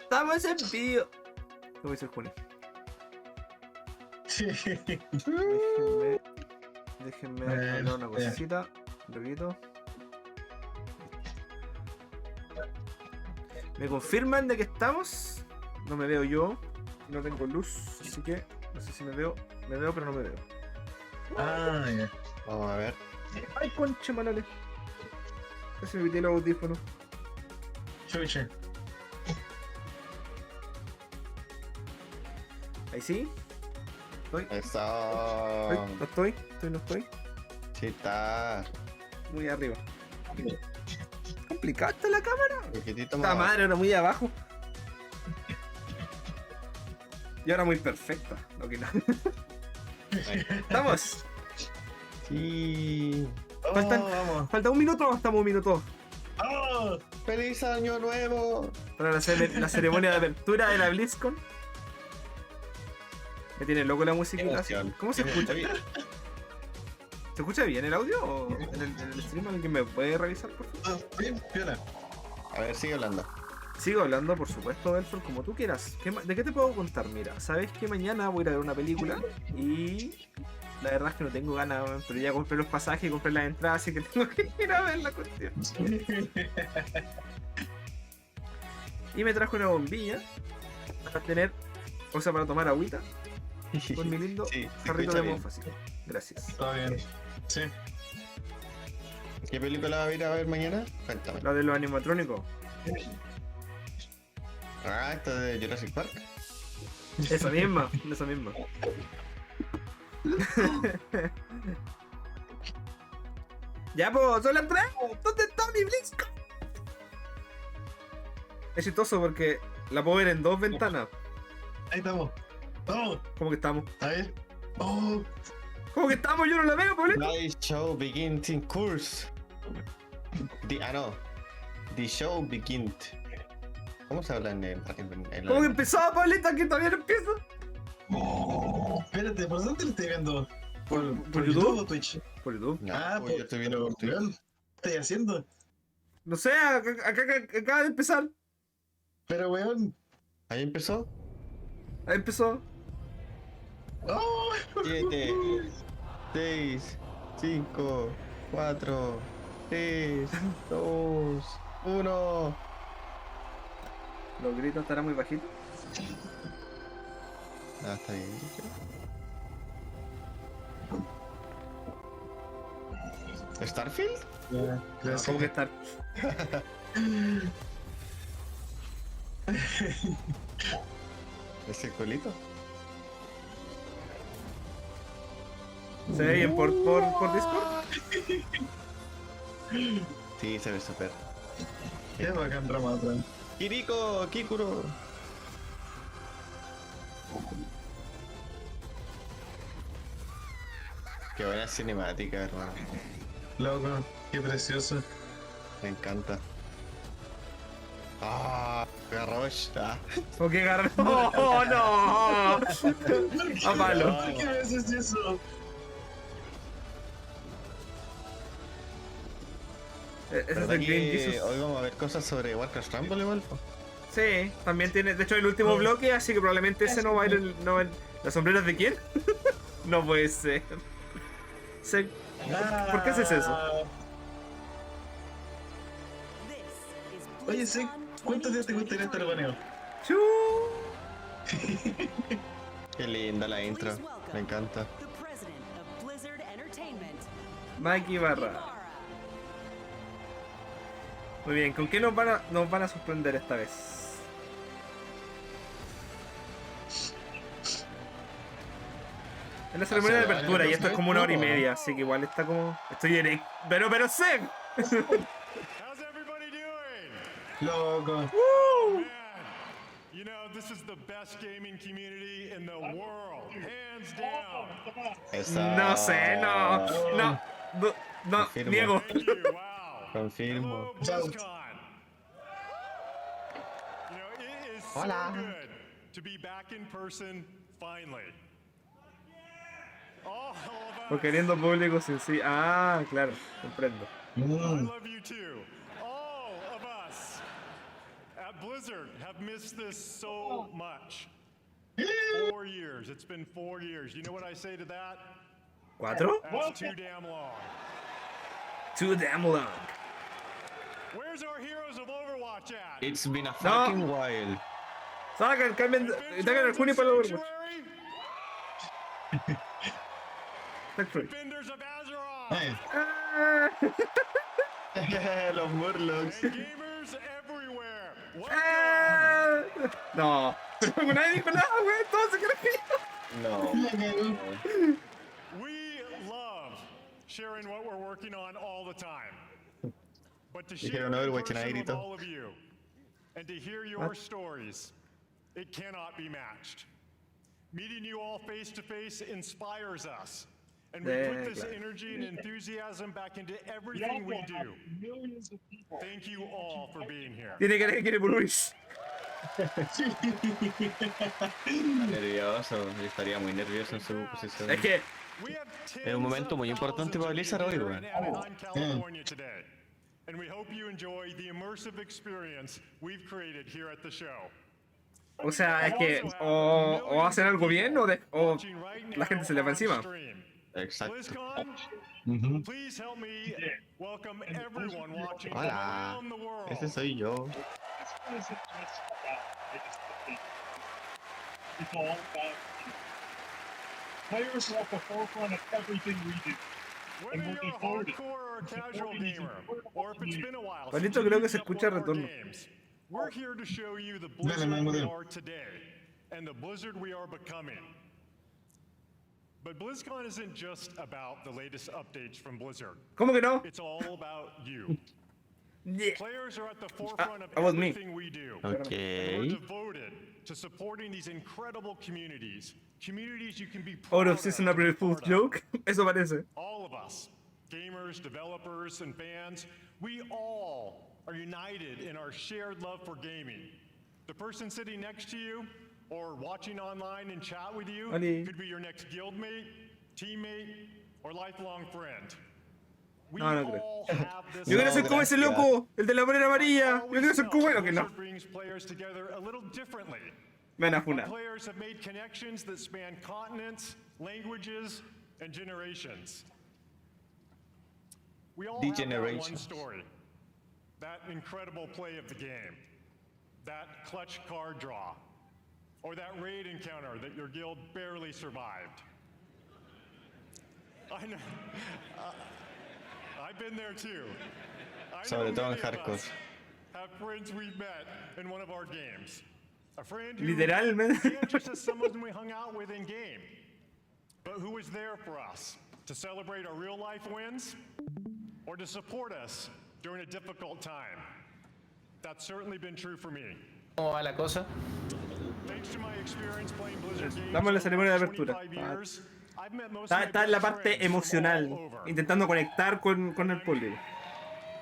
Estamos en vídeo. ¿Cómo dice el Juni? Déjenme hablar una cosita. Un poquito. ¿Me confirman de que estamos? No me veo yo. No tengo luz, así que no sé si me veo. Me veo, pero no me veo. Ah, ya. Vamos a ver. Ay, concha, manale. Casi me quité el audífono. Chuche. Ahí sí. Estoy. Eso. No estoy. No estoy. Sí está. Muy arriba. ¿Complicada está la cámara? Un poquitito Esta más. madre era muy abajo. Y ahora muy perfecta. No que nada. ¿Estamos? Sí. Vamos. Falta un minuto o estamos un minuto. ¡Oh! ¡Feliz año nuevo! Para la ceremonia de apertura de la BlizzCon. Me tiene loco la música. Emoción. ¿Cómo se escucha? ¿Se escucha bien el audio o en el stream? ¿Alguien me puede revisar, por favor? Bien, piola. A ver, sigue hablando. Sigo hablando, por supuesto, Belfort, como tú quieras. ¿De qué te puedo contar? Mira, sabes que mañana voy a ir a ver una película y la verdad es que no tengo ganas, pero ya compré los pasajes y compré las entradas, así que tengo que ir a ver la cuestión. Y me trajo una bombilla para tener, o sea, para tomar agüita con mi lindo Sí, se jarrito escucha de bien. Modo Facil. Gracias. Está bien. Sí. ¿Qué película va a ir a ver mañana? Cuéntame. La de los animatrónicos. Ah, esta de Jurassic Park. Esa misma. Ya, pues, son las 3. ¿Dónde está mi BlizzCon? Es chistoso porque la puedo ver en dos ventanas. Ahí estamos. ¡Oh! ¿Cómo que estamos? A ver. ¡Oh! ¿Cómo que estamos? Yo no la veo, Pablito. The show begins in course. No. The show begins. ¿Cómo se habla en la... ¿Cómo que empezaba, Pablito? ¿Que todavía no empieza? Espérate, ¿por dónde lo estoy viendo? ¿Por YouTube? YouTube o Twitch? Por YouTube. No, pues yo estoy viendo por Twitch. weón, ¿qué estoy haciendo? No sé, acá acaba de empezar. Pero weón. Ahí empezó. Ahí empezó. ¡Oh! 7, 6, 5, 4, 3, 2, 1. Los gritos estarán muy bajitos. Ah, está bien. ¿Starfield? ¿Cómo que estar? ¿Ese colito? ¿Se ve bien por Discord? Sí, se ve súper. Qué bacán drama atrás. Kiriko, Kikuro. Qué buena cinemática, hermano. Loco, qué precioso. Me encanta. Ah, Garrosh. Ah. ¿O qué garro? ¡Oh, no! A palo. ¿Por qué me haces eso? Ese es ¿Verdad el Green que Jesus. hoy vamos a ver cosas sobre Warcraft Rumble igual? Sí, también tiene, de hecho, el último bloque, así que probablemente ese no va a ir. No va a ir. ¿Las sombreras de quién? No puede ser. ¿Por qué haces eso? Oye, sí, ¿cuántos días te gustaría estar baneo? ¡Chu! Qué linda la intro. Me encanta. Mikey Barra. Muy bien, ¿con qué nos van a sorprender esta vez? Es la ceremonia de apertura y esto es como 1 hora y media, así que igual está como... Estoy directo. ¡Pero sé! How's everybody doing? Loco. Man, you know, this is the best gaming community in the world, hands down. Esa... No sé, no, Confirmo. niego. Thank you, wow. Confirmo. Hello, BlizzCon. You know, it is so Hola. good to be back in person finally. All of us. O queriendo público sin sí. Ah, claro, comprendo. I love you too. All of us at Blizzard have missed this so much. 4 years. It's been 4 years. You know what I say to that? ¿4? That's too damn long. Too damn long. Where's our heroes of Overwatch at? It's been a fucking while. Sacan, cambien, sacan el Juni para el Overwatch. Sanctuary? Defenders of Azeroth. Los Murlocs. And gamers everywhere. Welcome. No. Nadie dijo nada, güey. Todos se creen. No. We love sharing what we're working on all the time. But to share Dijeron it in Overwatch en person aire y with todo. all of you and to hear your stories, it cannot be matched. Meeting you all face to face inspires us. And we put this energy and enthusiasm back into everything we do. Thank you all for being here. Tiene que quiere por Luis. Nervioso, yo estaría muy nervioso en su posición. Es que Es un momento muy importante para Blizzard hoy, weón. And we hope you enjoy the immersive experience we've created here at the show. O sea, es que o hacen algo bien o la gente se le va encima. Exacto. BlizzCon, please help me welcome everyone watching Hola, around the world. ese soy yo. It's all about players are at the forefront of everything we do. Whether you're a hardcore or a casual gamer, or if it's been a while Palito, since creo que you've se picked up escucha one of our retorno. games, we're here to show you the Dale, Blizzard Memo, we dale. are today, and the Blizzard we are becoming. But BlizzCon isn't just about the latest updates from Blizzard. ¿Cómo que no? It's all about you. Yeah. Players are at the forefront of about me. everything we do. Okay. We're devoted to supporting these incredible communities. Communities you can be Out proud of season of, April and Fool's part of. joke. Eso parece. All of us, gamers, developers, and fans, we all are united in our shared love for gaming. The person sitting next to you or watching online and chat with you Ali. could be your next guildmate, teammate, or lifelong friend. We No, no creo. all have this. Yo quiero ser como ese loco, el de la polera amarilla. Yo quiero ser como bueno que no. Blizzard brings players together a little differently. Me van a Our funar. players have made connections that span continents, languages, and generations. We all have that one Degenerations. story. That incredible play of the game. That clutch card draw. Or that raid encounter that your guild barely survived. I know. I've been there too. I know Sobre todo en many of hardcore. us have friends we've met in one of our games. A friend who Literalmente. can't just as someone we hung out with in game, but who was there for us to celebrate our real life wins or to support us during a difficult time. That's certainly been true for me. ¿Cómo va la cosa? Thanks to my experience playing Blizzard games Damos la for the ceremonia de last apertura. 25 years, I've met most Está, of my está en la best parte friends from emocional, all over. intentando conectar con el público.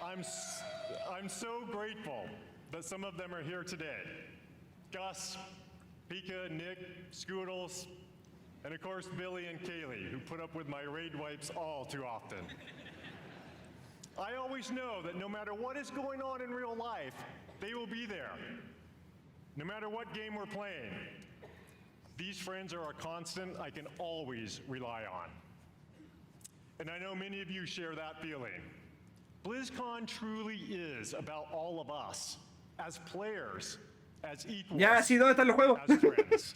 I'm so grateful that some of them are here today. Gus, Pika, Nick, Scoodles, and of course Billy and Kaylee, who put up with my raid wipes all too often. I always know that no matter what is going on in real life, they will be there. No matter what game we're playing, these friends are a constant I can always rely on. And I know many of you share that feeling. BlizzCon truly is about all of us, as players, as equals, Ya, sí, ¿dónde están los juegos? as friends.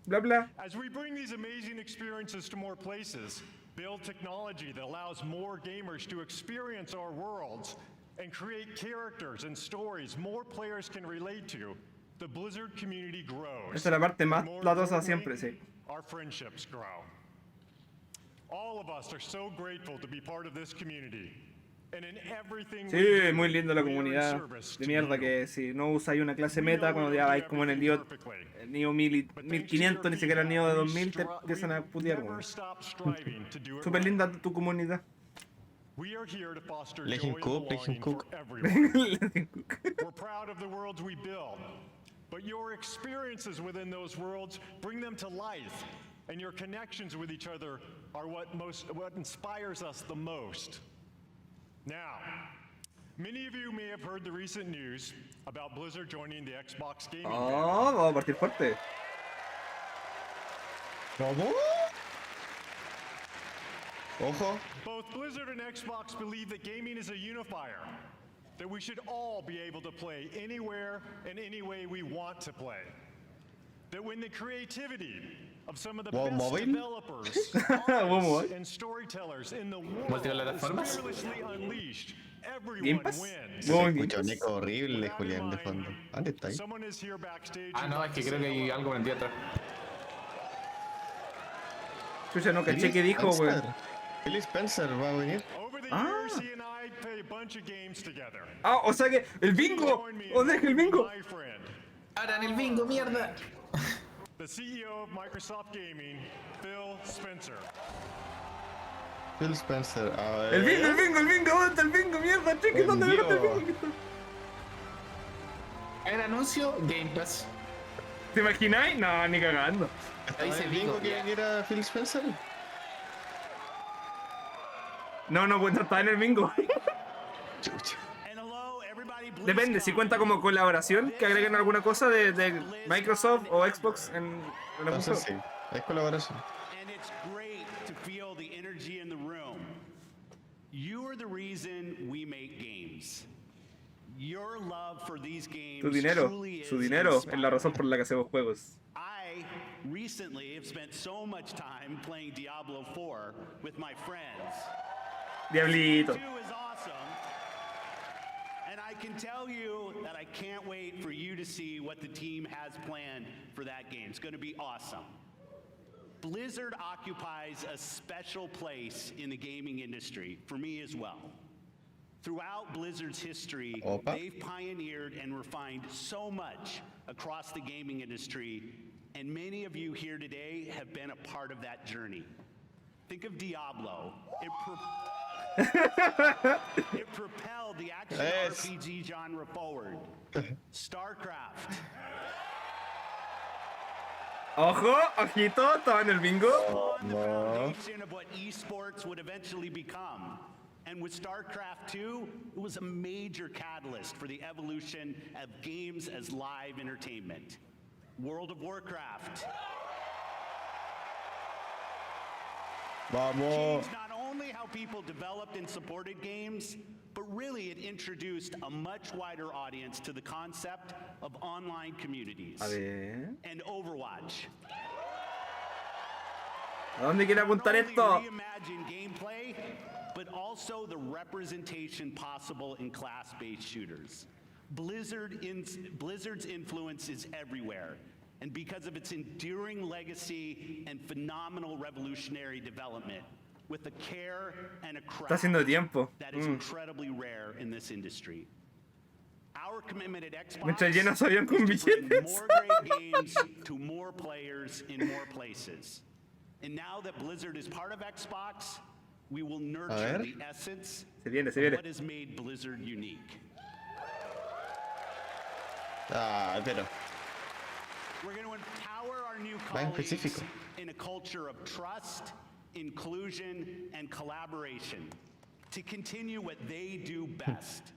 Bla, bla. As we bring these amazing experiences to more places, build technology that allows more gamers to experience our worlds, and create characters and stories more players can relate to, the Blizzard community grows. Esta es la parte más And more platosa importantly, siempre, sí. our friendships grow. All of us are so grateful to be part of this community. And in everything we Sí, do, muy lindo la we are in comunidad service de to mierda you. que si no usáis una clase We meta, know cuando we ya don't vais do como en el everything Neo, perfectly. el Neo But thanks to your 1500, ni siquiera el Neo de 2000, te feedback, empiezan a we've putear. never weón. stopped striving to do it Súper right. linda tu comunidad. We are here to foster Let joy him and cook, let him belonging cook. for everyone. We're proud of the worlds we build, but your experiences within those worlds bring them to life, and your connections with each other are what inspires us the most. Now, Many of you may have heard the recent news about Blizzard joining the Xbox gaming family. Oh, vamos a partir fuerte. ¿Cómo? Ojo. Both Blizzard and Xbox believe that gaming is a unifier, that we should all be able to play anywhere and any way we want to play. That when the creativity of some of the best móvil? developers, móvil. artists, and storytellers in the world is ¿Multiplataformas? fearlessly unleashed, Game everyone Pass? wins. Se Muy bien. escucha un eco horrible, With that in Julián, de mind, fondo. ¿Dónde está ahí? someone is here backstage. Ah, no, es que creo que hay algo vendido atrás. Chucha, no caché que dijo, weón. Phil Spencer va a venir. Over the Ah. years, he and I played a bunch of games together. Ah, o sea que el bingo. Join me ¿O in deja el bingo? my friend, Ahora en el bingo, mierda. the CEO of Microsoft Gaming, Phil Spencer. Phil Spencer, a ver. El bingo, ¿dónde está el bingo? Mierda, cheque, ¿dónde Vendió. está el bingo? El anuncio, Game Pass. ¿Te imagináis? No, ni cagando. ¿Estaba Dice el bingo bingo, que ya. viniera Phil Spencer? No, pues no está en el bingo. Chucha. Depende, si cuenta como colaboración, que agreguen alguna cosa de Microsoft o Xbox en algún Entonces juego. sí, es colaboración. And it's great to feel the energy in the room. You are the reason we make games. Your love for these games Tu dinero, truly su is dinero es la razón inspiring. por la que hacemos juegos. I recently have spent so much time playing Diablo 4 with my friends. Diablito. 2 is awesome. And I can tell you that I can't wait for you to see what the team has planned for that game. It's going to be awesome. Blizzard occupies a special place in the gaming industry, for me as well. Throughout Blizzard's history, Opa. they've pioneered and refined so much across the gaming industry, and many of you here today have been a part of that journey. Think of Diablo. It propelled the action Yes. RPG genre forward. StarCraft. Ojo, ojito, estaba en el bingo. On the no. foundation of what esports would eventually become. And with StarCraft 2, it was a major catalyst for the evolution of games as live entertainment. World of Warcraft Vamos. changed not only how people developed and supported games, but really it introduced a much wider audience to the concept of online communities. A ver. And Overwatch. ¿A dónde quiere apuntar Not only esto? reimagine gameplay, but also the representation possible in class-based shooters. Blizzard's influence is everywhere, and because of its enduring legacy and phenomenal revolutionary development, with a care and a Está craft haciendo tiempo. that is incredibly rare in this industry. Our commitment at Xbox Mientras llena su avión con is to bring billetes. more great games to more players in more places. And now that Blizzard is part of Xbox, we will nurture ver. the essence Se viene, se of viene. what has made Blizzard unique. Ah, pero. We're going to empower our new Va en colleagues específico. in a culture of trust, inclusion, and collaboration to continue what they do best.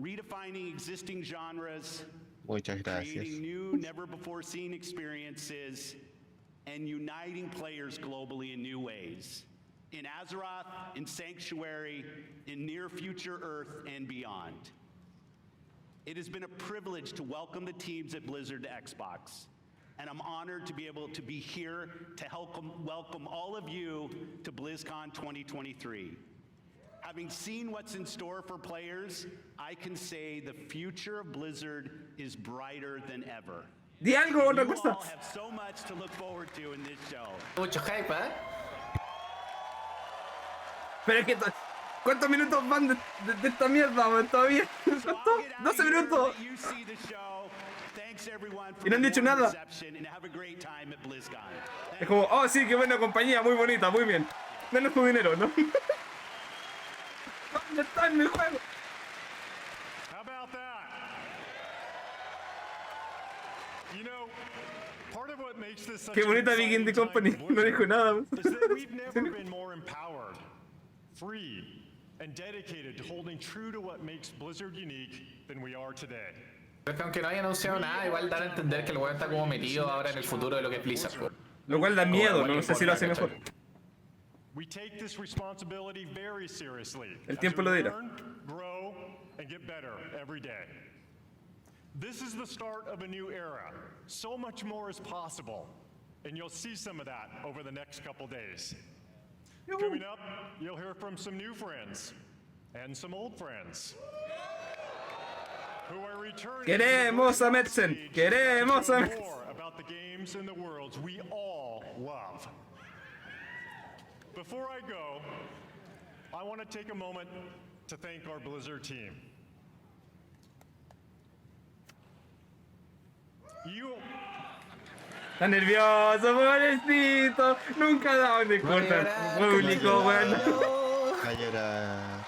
Redefining existing genres, Muchas creating gracias. new, never-before-seen experiences, and uniting players globally in new ways. In Azeroth, in Sanctuary, in near-future Earth, and beyond. It has been a privilege to welcome the teams at Blizzard to Xbox, and I'm honored to be able to be here to help welcome all of you to BlizzCon 2023. Having seen what's in store for players, I can say the future of Blizzard is brighter than ever. Di algo, otra You cosa. all have so much to look forward to in this show. Mucho hype, ¿eh? Pero es que. ¿Cuántos minutos van de esta mierda, weón? Todavía. So I'll ¿Cuánto? get out 12 here, minutos. let you see the show. Thanks everyone for Y no han the dicho warm nada. reception, and have a great time at BlizzCon. Es como, oh sí, qué buena compañía, muy bonita, muy bien. Menos tu dinero, ¿no? ¿Dónde está en el juego? How about that? You know, part of what makes this such Qué an bonita Big exciting Indie time Company. at No Blizzard dijo nada. is that we've never been more empowered, free, and dedicated to holding true to what makes Blizzard unique than we are today. Pero es que aunque no haya anunciado nada, igual dar a entender que el weón está como metido ahora en el futuro de lo que es Blizzard, weón. Lo cual da miedo, no sé si lo hace ¿cachai? mejor. We take this responsibility very seriously. El tiempo lo dirá. Learn, grow, and get better every day. This is the start of a new era. So much more is possible, and you'll see some of that over the next couple days. Coming up, you'll hear from some new friends and some old friends who are returning Queremos a Metzen, queremos a Metzen. more about the games and the worlds we all love. Before I go, I want to take a moment to thank our Blizzard team. You Está nervioso, pobrecito. Nunca da un disculpa al público, weón. Va a llorar.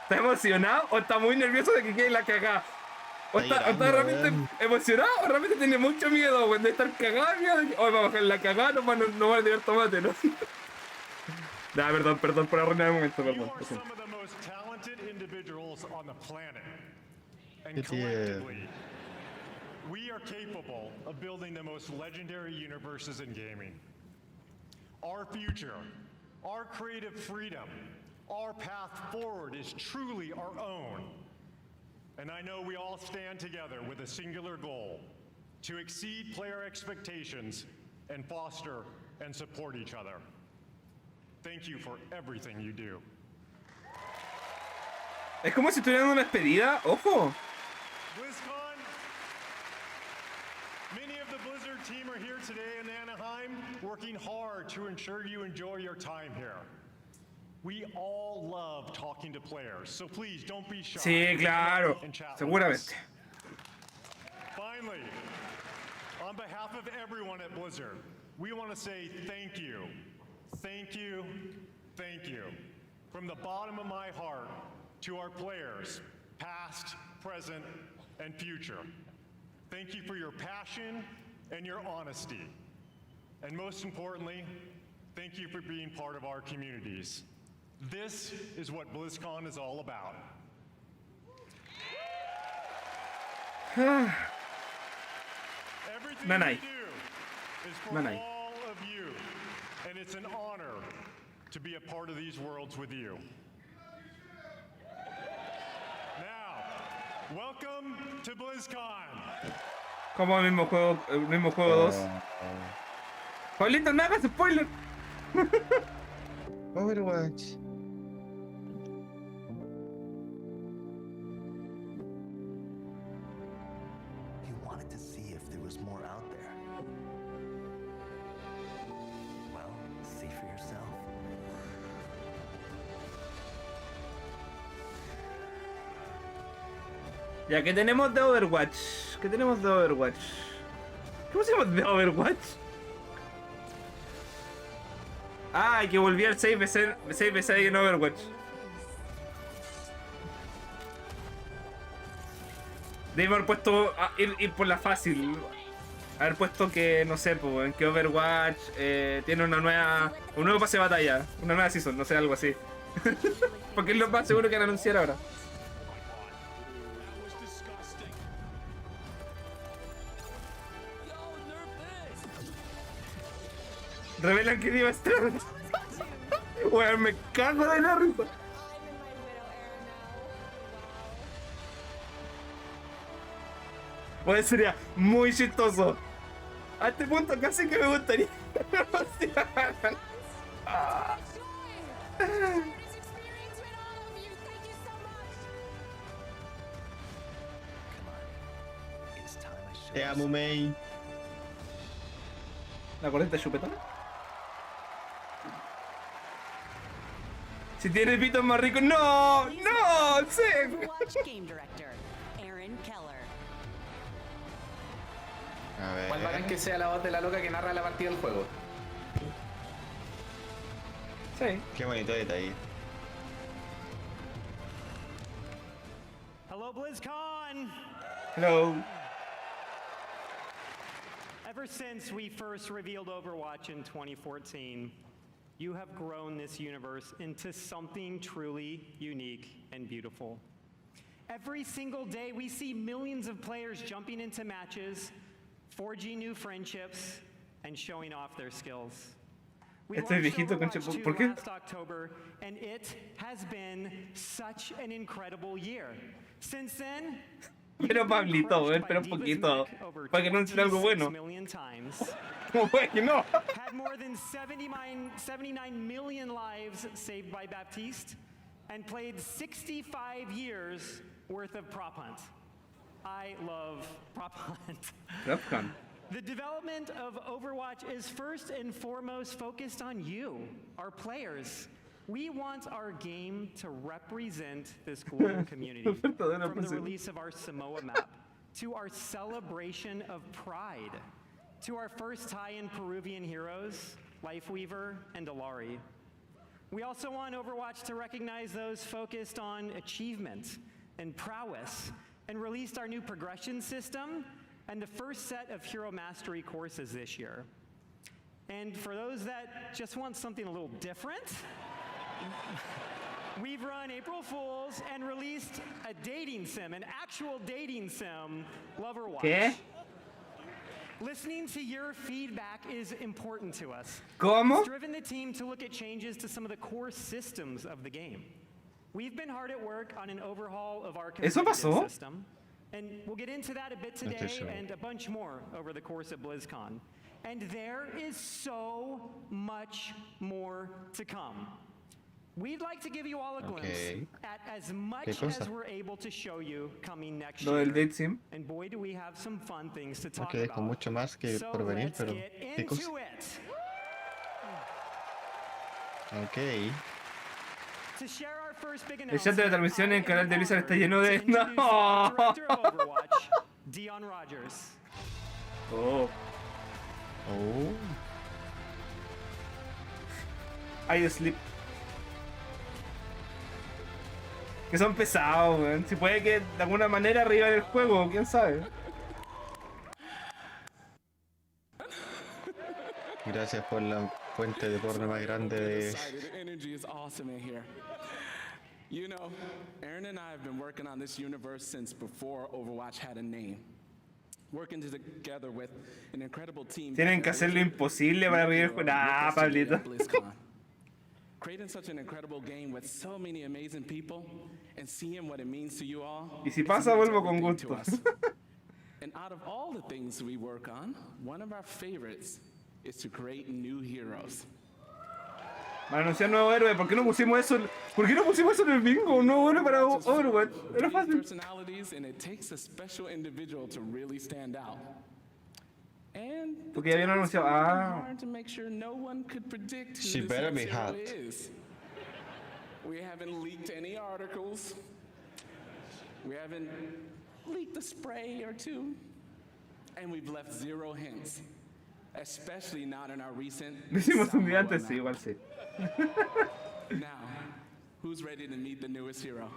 ¿Está emocionado o está muy nervioso de que quede la cagada? O está llorando, realmente weón. emocionado o realmente tiene mucho miedo, weón, de estar cagado, miedo de que, oh, va a bajar la cagada, no van a tirar tomate, ¿no? Nah, perdón por arruinar el momento, You perdón. are lo some siento. of the most talented individuals on the planet. And Good to hear. collectively, we are capable of building the most legendary universes in gaming. Our future, our creative freedom, our path forward is truly our own. And I know we all stand together with a singular goal: to exceed player expectations and foster and support each other. Thank you for everything you do. Es como si estuvieran dando una despedida, ojo. BlizzCon, many of the Blizzard team are here today in Anaheim, working hard to ensure you enjoy your time here. We all love talking to players, so please don't be shy. Sí, claro, and chat with us. seguramente. Finally, on behalf of everyone at Blizzard, we want to say thank you. Thank you, thank you. From the bottom of my heart to our players, past, present, and future. Thank you for your passion and your honesty. And most importantly, thank you for being part of our communities. This is what BlizzCon is all about. Everything Nanai. we do is for Nanai. all of you, and it's an honor to be a part of these worlds with you. Now, welcome to BlizzCon. Como el mismo juego 2. Pablito, no hagas spoiler. Overwatch. You wanted to see if there was more out there. Well, see for yourself. Ya, ¿qué tenemos de Overwatch? ¿Qué tenemos de Overwatch? ¿Cómo se llama de Overwatch? Ah, que volvía el 6v6 en Overwatch. Debe haber puesto ir por la fácil. Haber puesto que, no sé, pues, en que Overwatch tiene un nuevo pase de batalla, una nueva season, no sé, algo así. Porque es lo más seguro que van a anunciar ahora. Revelan que iba a estar. Weón, me cago de la risa. Weón, sería muy chistoso. A este punto casi que me gustaría. It's time I showed Te amo, May. ¿La corriente chupetona? Si tiene pitos más ricos. ¡No! ¡No! ¡Sí! Overwatch Game Director, Aaron Keller. A ¿Cuál bacán ver. que sea la voz de la loca que narra la partida del juego? Sí. Qué bonito detalle. Hello, BlizzCon! Hello. Ever since we first revealed Overwatch in 2014, you have grown this universe into something truly unique and beautiful. Every single day, we see millions of players jumping into matches, forging new friendships, and showing off their skills. We Este launched viejito con Overwatch 2 ¿por qué? last October, and it has been such an incredible year. Since then, Pero Pablito, weón, pero un poquito. Para que no sea algo bueno. ¿Cómo fue que no? Had more than 79 million lives saved by Baptiste, and played 65 years worth of prop hunt. I love prop hunt. Prop hunt. The development of Overwatch is first and foremost focused on you, our players. We want our game to represent this global community. From the release of our Samoa map, to our celebration of pride, to our first tie-in Peruvian heroes, Lifeweaver and Alari. We also want Overwatch to recognize those focused on achievement and prowess, and released our new progression system and the first set of hero mastery courses this year. And for those that just want something a little different, we've run April Fools and released a dating sim, an actual dating sim, Loverwatch. ¿Qué? Listening to your feedback is important to us. ¿Cómo? It's driven the team to look at changes to some of the core systems of the game. We've been hard at work on an overhaul of our ¿Eso competitive pasó? system, and we'll get into that a bit today and a bunch more over the course of BlizzCon. And there is so much more to come. We'd like to give you all a glimpse at as much as we're able to show you coming next Lo year. del date sim. And boy, do we have some fun things to talk Ok, about. con mucho más que So por venir, let's pero get ¿qué cosa? into it. Ok. To share our first big El chat de la transmisión en el canal de Blizzard está lleno de... No. ¡No! Dion Rogers. Oh. Oh. I sleep. Que son pesados, weón. Si puede que de alguna manera arriba del juego, quién sabe. Gracias por la fuente de porno más grande de... The energy is awesome in here. You know, Aaron and I have been working on this universe since before Overwatch had a name. Working together with an incredible team. Tienen que hacer lo imposible para abrir el juego. Ah, Pablito. Creating such an incredible game with so many amazing people and seeing what it means to you all. Y si pasa, vuelvo con gusto. And out of all the things we work on, one of our favorites is to create new heroes. Para anunciar nuevo héroe, ¿por qué no pusimos eso? ¿Por qué no pusimos eso en el bingo? Un nuevo héroe para Overwatch. Era fácil. Personalities, and it takes a special individual to really stand out. And Porque ya habían anunciado. Ah. hard to make sure no one could predict who She this better be next hero hot. is. We haven't leaked any articles. We haven't leaked a spray or two. And we've left 0 hints. Especially not in our recent Lo hicimos un día Samoa antes, sí, map. igual sí. Now, who's ready to meet the newest hero?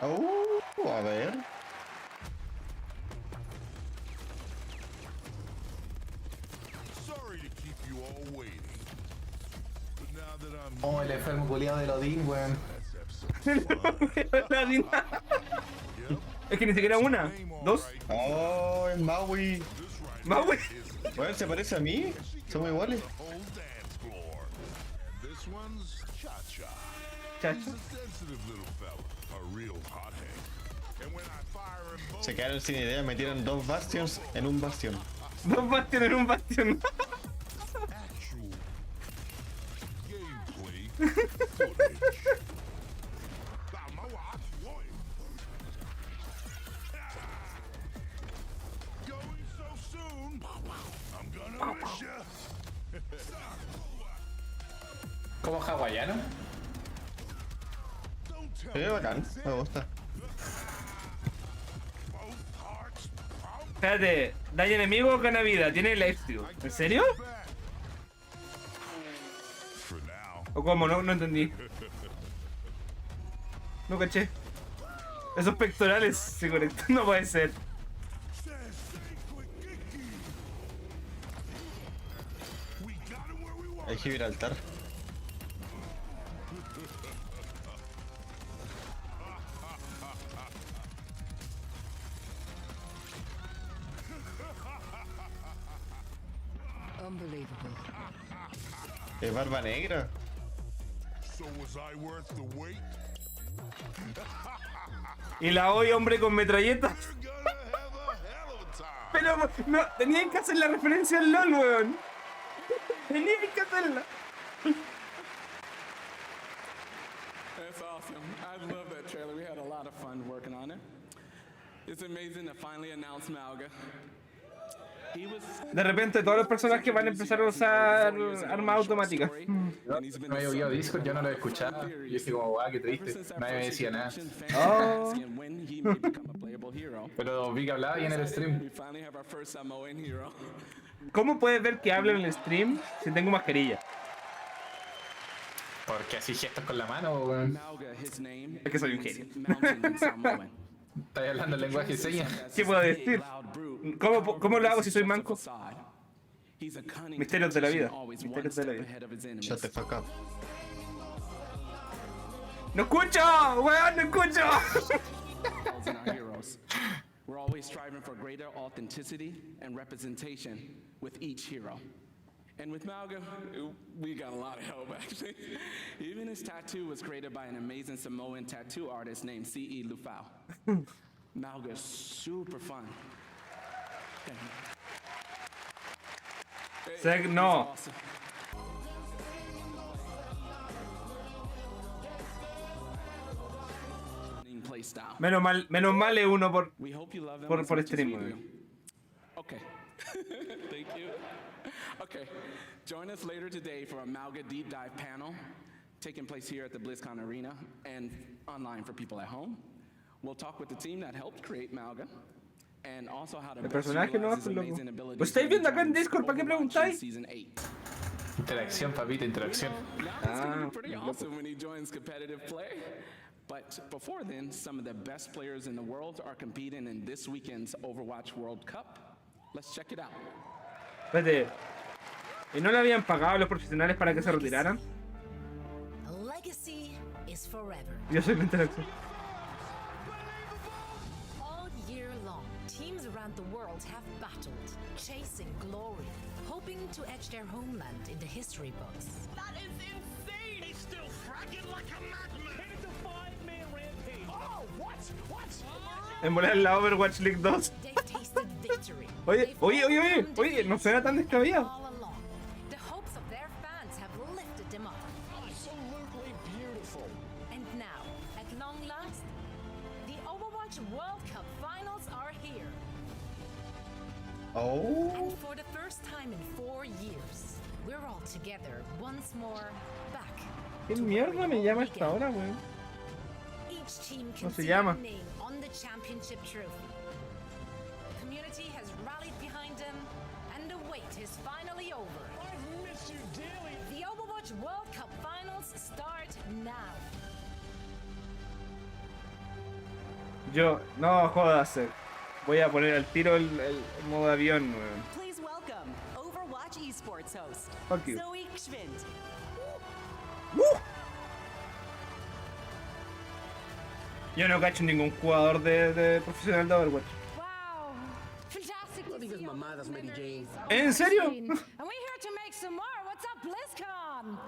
Oh, a ver. Sorry to keep you all waiting. But now that I'm Oh, el enfermo culiado de Odín, weón. Es que ni siquiera una, dos. Oh, es Maui. Maui. Bueno, se parece a mí. Somos iguales. this one's Cha-Cha. Cha-Cha. He's a sensitive little fella, a real hothead. And when I fire him both, Se quedaron sin idea, metieron 2 bastions en un bastión. Dos bastiones en un bastión. actual gameplay footage. Going so soon, I'm gonna miss ya. ¿Como hawaiano? Se ve bacán, me gusta. Espérate, daño enemigo gana vida, tiene lifesteal. ¿En serio? ¿O cómo? No entendí. No caché. Esos pectorales se conectan, no puede ser. El Gibraltar. Es barba negra. So was I worth the wait? Y la hoy hombre con metralleta. You're gonna have a hell of a time. Pero no, tenían que hacer la referencia al LOL, weón. Tenían que hacerla. That's awesome. I love that trailer. We had a lot of fun working on it. It's amazing to finally announce Malga. He was De repente todos los personajes van a empezar a usar armas automáticas. No había oído Discord, yo no lo he escuchado. Y dije como, qué triste. Nadie me decía nada. Oh. Pero vi que hablaba y en el stream. ¿Cómo puedes ver que hablo en el stream si tengo mascarilla? Porque así gestos con la mano, weón. Es que soy un genio. Estás hablando el lenguaje de señas. ¿Qué puedo decir? ¿Cómo lo hago si soy manco? Misterios de la vida. Misterios de la vida. Shut the fuck up. ¡No escucho! ¡Weón, no escucho! We're always striving for greater authenticity and representation with each hero. And with Malga, we got a lot of help actually. Even his tattoo was created by an amazing Samoan tattoo artist named C.E. Lufau. Malga's super fun. No. Awesome. Menos mal es uno We hope you love them as por much as stream, we do. weón. Okay. Thank you. Okay. Join us later today for a Malga deep dive panel taking place here at the BlizzCon Arena and online for people at home. We'll talk with the team that helped create Malga and also how to El best personaje no utilize hace his loco. amazing abilities. ¿Lo estáis viendo acá en Discord? ¿Para qué Overwatch in preguntáis? Season 8. Interacción, papita, interacción. It's gonna be pretty awesome when he joins competitive play. But before then, some of the best players in the world are competing in this weekend's Overwatch World Cup. Let's check it out. Espérate. ¿Y no le habían pagado a los profesionales para que se retiraran? Legacy is forever. Yo soy la interacción. All year long, teams around the world have battled, chasing glory, hoping to etch their homeland in the history books. That is insane! He's still fragging like a madman! It's a 5-man rampage! Oh, what? En volar la Overwatch League 2. They've tasted victory. Oye, no suena tan descabellado. All along, the hopes of their fans have lifted them up. Absolutely beautiful! And now, at long last, the Overwatch World Cup finals are here. Oh. And for the first time in 4 years, we're all together once more back. ¿Qué mierda me llama esta hora, weón? Each team ¿Cómo can se see llama? their name on the championship trophy. The community has rallied behind them, and the wait is finally over. I've missed you dearly! The Overwatch World Cup finals start now. Yo, no jodas. Voy a poner al tiro el modo avión, weón. Please welcome Overwatch Esports host, Fuck you. Zoe Schwind. Yo no cacho ningún jugador de profesional de Overwatch. Wow! Fantastic to see all those memories on ¿En the serio? screen. And we're here to make some more. What's up, BlizzCon?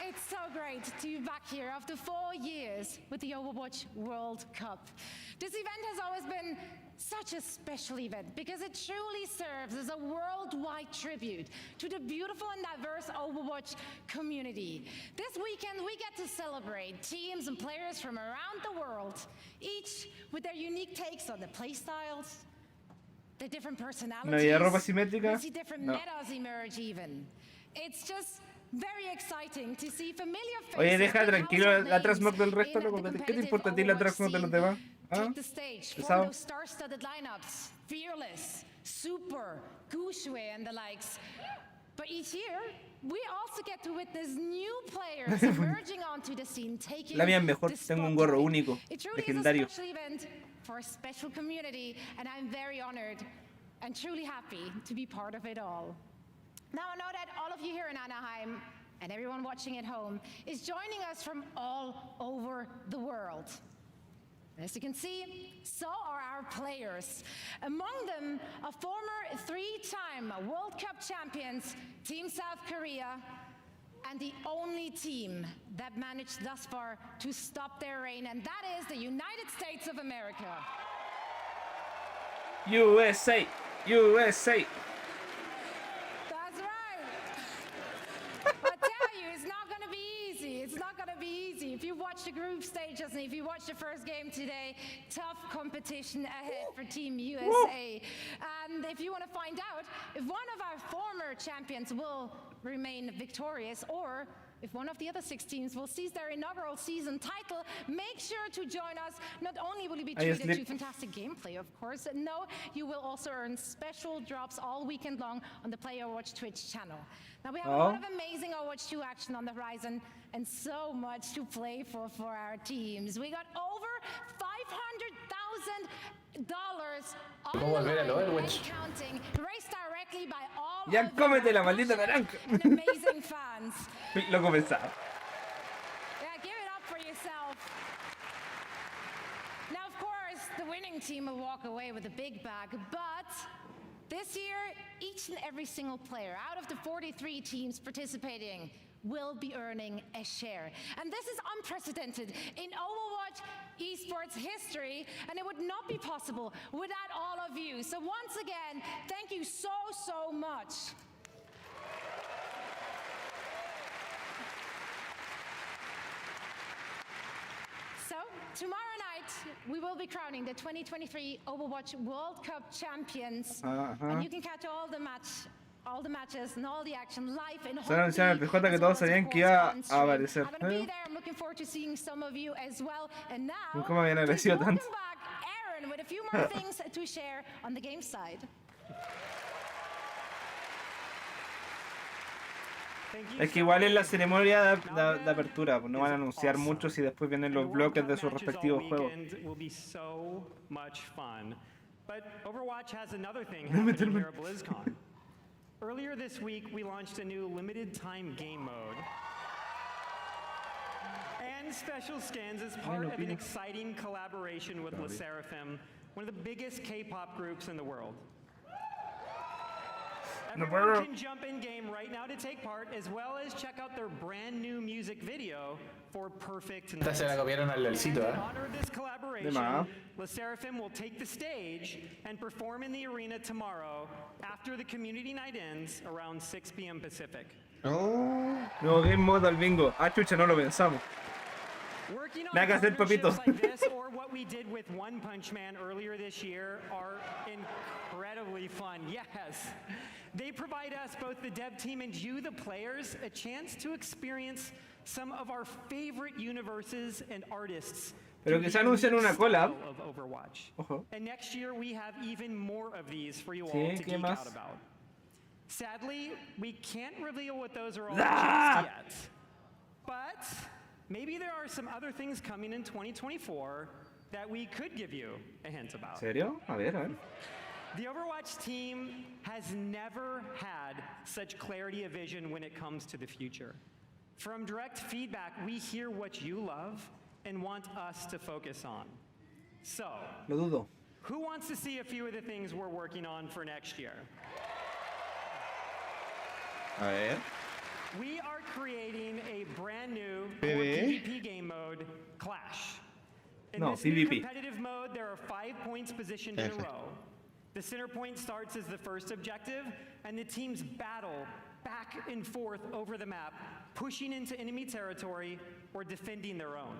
It's so great to be back here after 4 years with the Overwatch World Cup. This event has always been such a special event because it truly serves as a worldwide tribute to the beautiful and diverse Overwatch community. This weekend we get to celebrate teams and players from around the world, each with their unique takes on the playstyles, the different personalities. ¿No había ropa simétrica? We see different No. metas emerge even. It's just very exciting to see familiar faces. Oye, deja and tranquilo household la names transmog del resto, in loco. the ¿Qué te competitive importa a ti la Overwatch transmog de los scene. demás? ¿Ah? Take the stage, form ¿Pesado? those star-studded lineups, Fearless, Super, Gushue, and the likes. But each year, we also get to witness new players emerging onto the scene, taking La mía es mejor, the tengo un gorro spotlight. único, It truly legendario. is a special event for a special community, and I'm very honored and truly happy to be part of it all. Now, I know that all of you here in Anaheim and everyone watching at home is joining us from all over the world. As you can see, so are our players. Among them, a former three-time World Cup champions, Team South Korea, and the only team that managed thus far to stop their reign, and that is the United States of America. USA! USA! That's right. I tell you, it's not going to be easy. It's not going to be easy. If you watch the group stages and if you watch the first game today, tough competition ahead for Team USA. And if you want to find out if one of our former champions will remain victorious or if one of the other 6 teams will seize their inaugural season title, make sure to join us. Not only will you be treated to fantastic gameplay, of course, no, you will also earn special drops all weekend long on the Play Overwatch Twitch channel. Now, we have a lot of amazing Overwatch 2 action on the horizon and so much to play for our teams. We got over $500,000 on the line and counting, raised directly by all Ya cómete la maldita naranja. amazing fans. Loco pensado. Yeah, give it up for yourself. Now, of course, the winning team will walk away with a big bag, but this year, each and every single player out of the 43 teams participating will be earning a share. And this is unprecedented in Overwatch esports history, and it would not be possible without all of you. So once again, thank you so much. So, tomorrow night, we will be crowning the 2023 Overwatch World Cup champions. And you can catch all the matches and all the action live in Se anunciaron el PJ que todos sabían que iba a aparecer. I'm gonna be there. I'm looking forward to seeing some of you as well. And now, Nunca me habían agradecido welcome tanto. back Aaron with a few more things to share on the game side. Es que igual en la ceremonia de apertura, pues no van a anunciar mucho si después vienen los bloques de sus respectivos juegos. Will be so much fun. But Overwatch has another thing happening here at BlizzCon. Earlier this week, we launched a new limited time game mode and special skins as part of an exciting collaboration with Le Sserafim, one of the biggest K-pop groups in the world. Everyone can jump in game right now to take part, as well as check out their brand new music video for Perfect Esta se la copiaron al LOLcito, In honor of this collaboration, Le Sserafim will take the stage and perform in the arena tomorrow after the community night ends around 6 p.m. Pacific. Nuevo game modo al bingo. Ah, chucha, no lo pensamos. Working on Nada que hacer, papito. partnerships like this or what we did with One Punch Man earlier this year are incredibly fun. Yes. They provide us, both the dev team and you, the players, a chance to experience some of our favorite universes and artists. Pero que se anuncian una collab. Of Overwatch. Ojo. And next year we have even more of these for you all Sí, to ¿qué geek más? out about. Sadly, we can't reveal what those are all Ah! just yet. But maybe there are some other things coming in 2024 that we could give you a hint about. ¿Serio? A ver. The Overwatch team has never had such clarity of vision when it comes to the future. From direct feedback, we hear what you love and want us to focus on. So, Lo dudo. who wants to see a few of the things we're working on for next year? A ver. We are creating a brand new PvE? PvP game mode, Clash. In No, this new PvP. competitive mode, there are 5 points positioned in a F. row. The center point starts as the first objective, and the teams battle back and forth over the map, pushing into enemy territory or defending their own.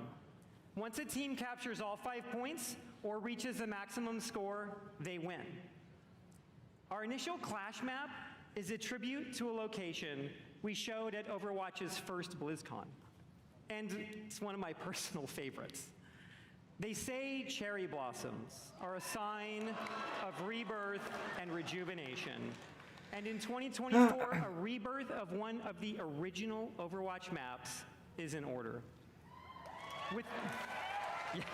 Once a team captures all 5 points or reaches the maximum score, they win. Our initial Clash map is a tribute to a location we showed at Overwatch's first BlizzCon. And it's one of my personal favorites. They say cherry blossoms are a sign of rebirth and rejuvenation. And in 2024, a rebirth of one of the original Overwatch maps is in order. Yes.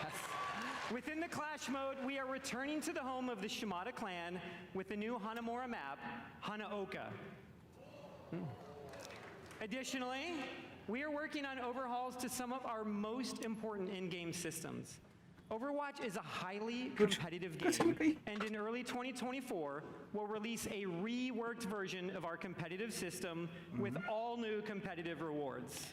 Within the Clash mode, we are returning to the home of the Shimada clan with the new Hanamura map, Hanaoka. Additionally, we are working on overhauls to some of our most important in-game systems. Overwatch is a highly competitive game, and in early 2024, we'll release a reworked version of our competitive system with all new competitive rewards.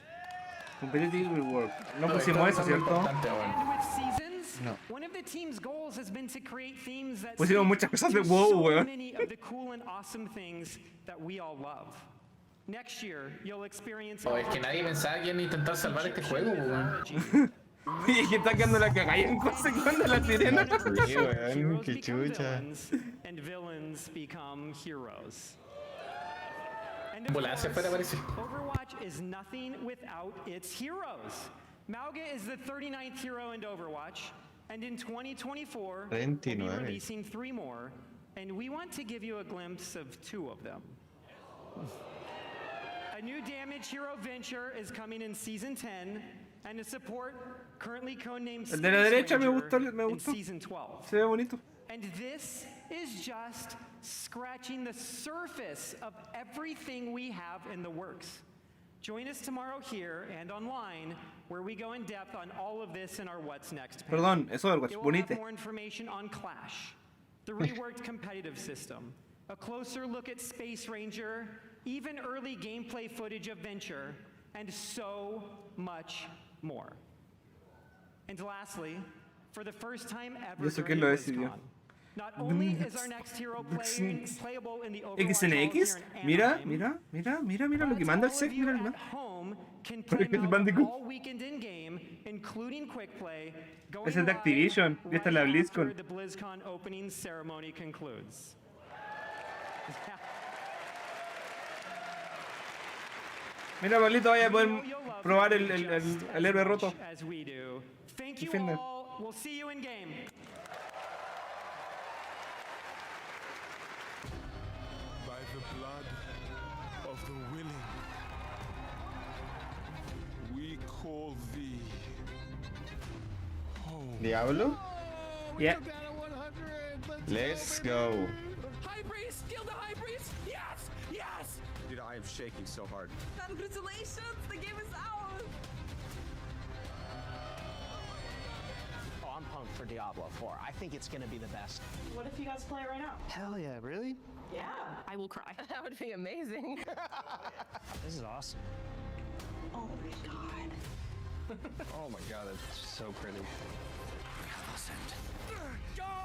Competitive reward. No pusimos eso, ¿cierto? And with seasons, No. one of the team's goals has been to create themes that Pusimos muchas cosas de WoW, so weón. many of the cool and awesome things that we all love. Next year, you'll experience. Oh, es que nadie pensaba que iban a intentar salvar este juego, weón. Oye, que está quedando la cagada en consecuencia la sirena. Sí, weón, qué chucha. And villains become heroes. And Ambulancia fuera parece. Overwatch is nothing without its heroes. Mauga is the 39th hero in Overwatch, and in 2024, we'll be 29. releasing 3 more, and we want to give you a glimpse of 2 of them. A new damage hero Venture is coming in Season 10, and a support currently codenamed El de la derecha me Ranger gustó, me in gustó. Season 12. Se ve bonito. And this is just scratching the surface of everything we have in the works. Join us tomorrow here and online, where we go in depth on all of this in our What's Next page. Perdón, es Overwatch, It will bonite. have more information on Clash, the reworked competitive system, a closer look at Space Ranger, even early gameplay footage of Venture, and so much more. And lastly, for the first time ever ¿Y eso during quién lo the decidió? BlizzCon, not only is our next hero playable in the Overwatch X en Hall X. here in Mira, Anaheim, mira, mira, mira, mira lo que manda el Sec. Mira el at mapa. home can Pero play es que es Mauga Bandicoot. all weekend in game, including quick play, going Es el de live Activision. Y esta es la right BlizzCon. after the BlizzCon opening ceremony concludes. Mira, Pablito, vaya a poder probar el héroe roto. As we do. Thank you Defender. all. We'll see you in game. By the blood of the willing, we call thee home. ¿Diablo? Yeah. Let's go. High priest, kill the high priest. Yes, yes. Dude, I am shaking so hard. Congratulations, the game is out! Oh, I'm pumped for Diablo 4. I think it's gonna be the best. What if you guys play it right now? Hell yeah, really? Yeah. I will cry. That would be amazing. This is awesome. Oh my god. Oh my god, that's so pretty.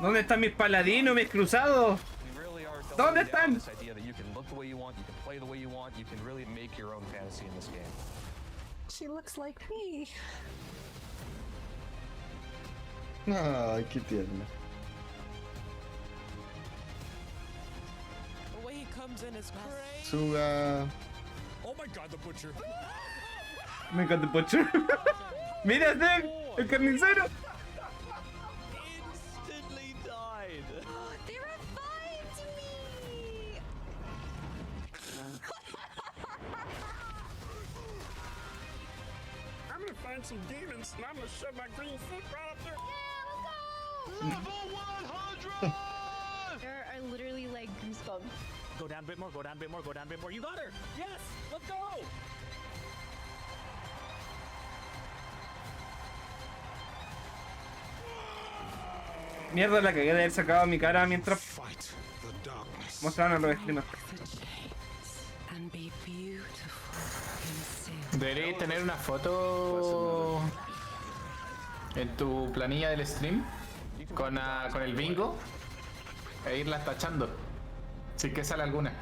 ¿Dónde están mis paladinos, mis cruzados? We really are ¿Dónde doubling down on están? this idea that you can look the way you want, you can play the way you want, you can really make your own fantasy in this game. She looks like me. Ay, qué tierno. The way he comes in is crazy. Suga. Oh my god, the butcher. Me encanta el Butcher. Mira, Sec, el carnicero. Instantly died. They revived me! I'm gonna find some demons and I'm gonna shove my green foot right up there. There are literally like goosebumps. Go down a bit more, go down a bit more, go down a bit more. You got her! Yes! Let's go! Mierda, la cagué de haber sacado mi cara mientras Fight the darkness. mostraban a los streamers. And be beautiful. Deberías tener una foto en tu planilla del stream con el bingo e irlas tachando. Si es que sale alguna.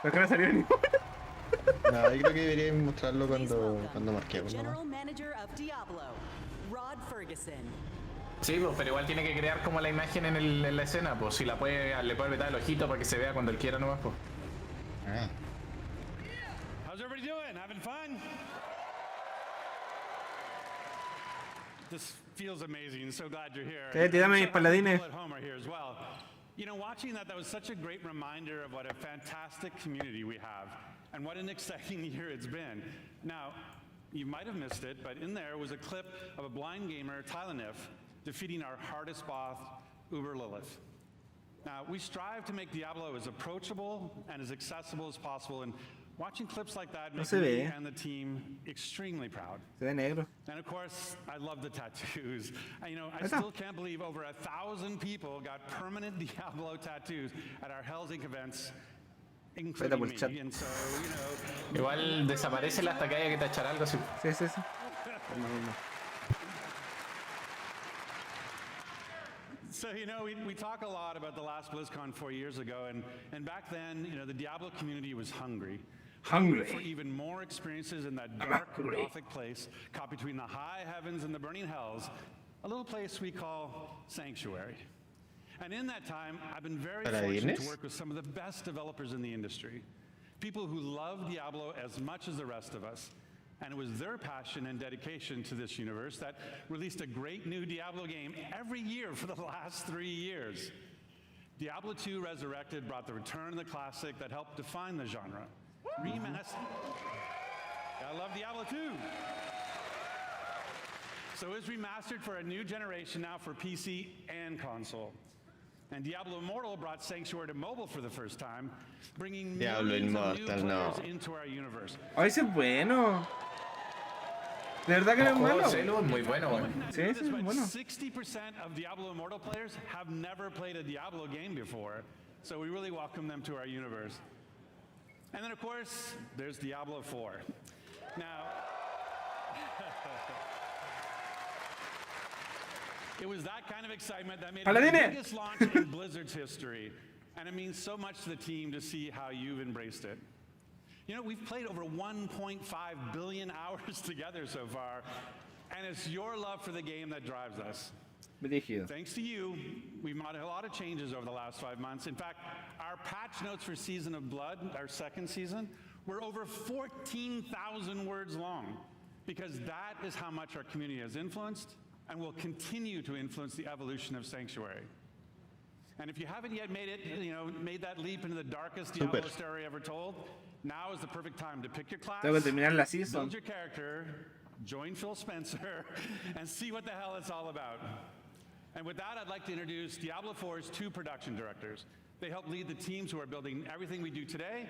Pero que no salió ninguna. No, yo creo que debería mostrarlo cuando marquemos nomás. General Manager of Diablo, Rod Ferguson. Sí, pues, pero igual tiene que crear como la imagen en la escena, pues si le puede apretar el ojito para que se vea cuando él quiera nomás, pues. Ah. How's everybody doing? Having fun? This feels amazing. So glad you're here. Dame mis paladines. People at home are here as well. You know, watching that was such a great reminder of what a fantastic community we have and what an exciting year it's been. Now, You might have missed it, but in there was a clip of a blind gamer, Tylenif, defeating our hardest boss, Uber Lilith. Now, we strive to make Diablo as approachable and as accessible as possible, and watching clips like that makes me and the team extremely proud. Se ve negro. And of course, I love the tattoos. You know, I still can't believe over 1,000 people got permanent Diablo tattoos at our Hell's Inc. events, including me. And so, you know, igual desaparece hasta que haya que tachar algo así. Sí, sí, sí. So, you know, we talk a lot about the last BlizzCon 4 years ago, and back then, you know, the Diablo community was hungry for even more experiences in that dark, gothic place caught between the high heavens and the burning hells, a little place we call Sanctuary. And in that time, I've been very fortunate to work with some of the best developers in the industry, people who love Diablo as much as the rest of us. And it was their passion and dedication to this universe that released a great new Diablo game every year for the last 3 years. Diablo 2 Resurrected brought the return of the classic that helped define the genre. Remastered. I love Diablo 2. So it was remastered for a new generation now for PC and console. And Diablo Immortal brought Sanctuary to mobile for the first time, bringing millions of new players into our universe. Ay, ese es bueno. De verdad que no es malo. Es muy bueno. Sí, sí, es bueno. 60% of Diablo Immortal players have never played a Diablo game before, so we really welcome them to our universe. And then, of course, there's Diablo 4. Now, it was that kind of excitement that made it the biggest launch in Blizzard's history, and it means so much to the team to see how you've embraced it. You know, we've played over 1.5 billion hours together so far, and it's your love for the game that drives us. Thanks to you, we've made a lot of changes over the last 5 months. In fact, our patch notes for Season of Blood, our second season, were over 14,000 words long, because that is how much our community has influenced and will continue to influence the evolution of Sanctuary. And if you haven't yet made that leap into the darkest Diablo story ever told, now is the perfect time to pick your class, build your character, join Phil Spencer, and see what the hell it's all about. And with that, I'd like to introduce Diablo 4's 2 production directors. They help lead the teams who are building everything we do today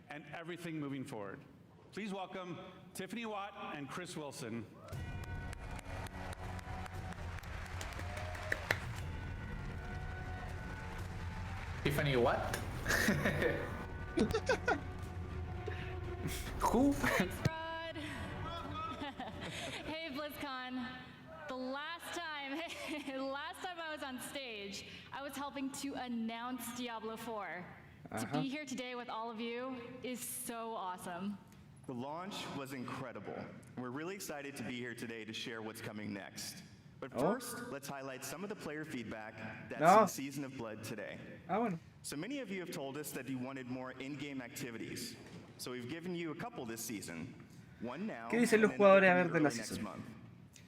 and everything moving forward. Please welcome Tiffany Watt and Chris Wilson. Tiffany what? Who? Thanks, Rod. Hey, BlizzCon. The last time I was on stage, I was helping to announce Diablo 4. To be here today with all of you is so awesome. The launch was incredible. We're really excited to be here today to share what's coming next. But first, let's highlight some of the player feedback that's in Season of Blood today. So many of you have told us that you wanted more in-game activities. So we've given you a couple this season. One now, ¿Qué dicen los jugadores a ver de la next month.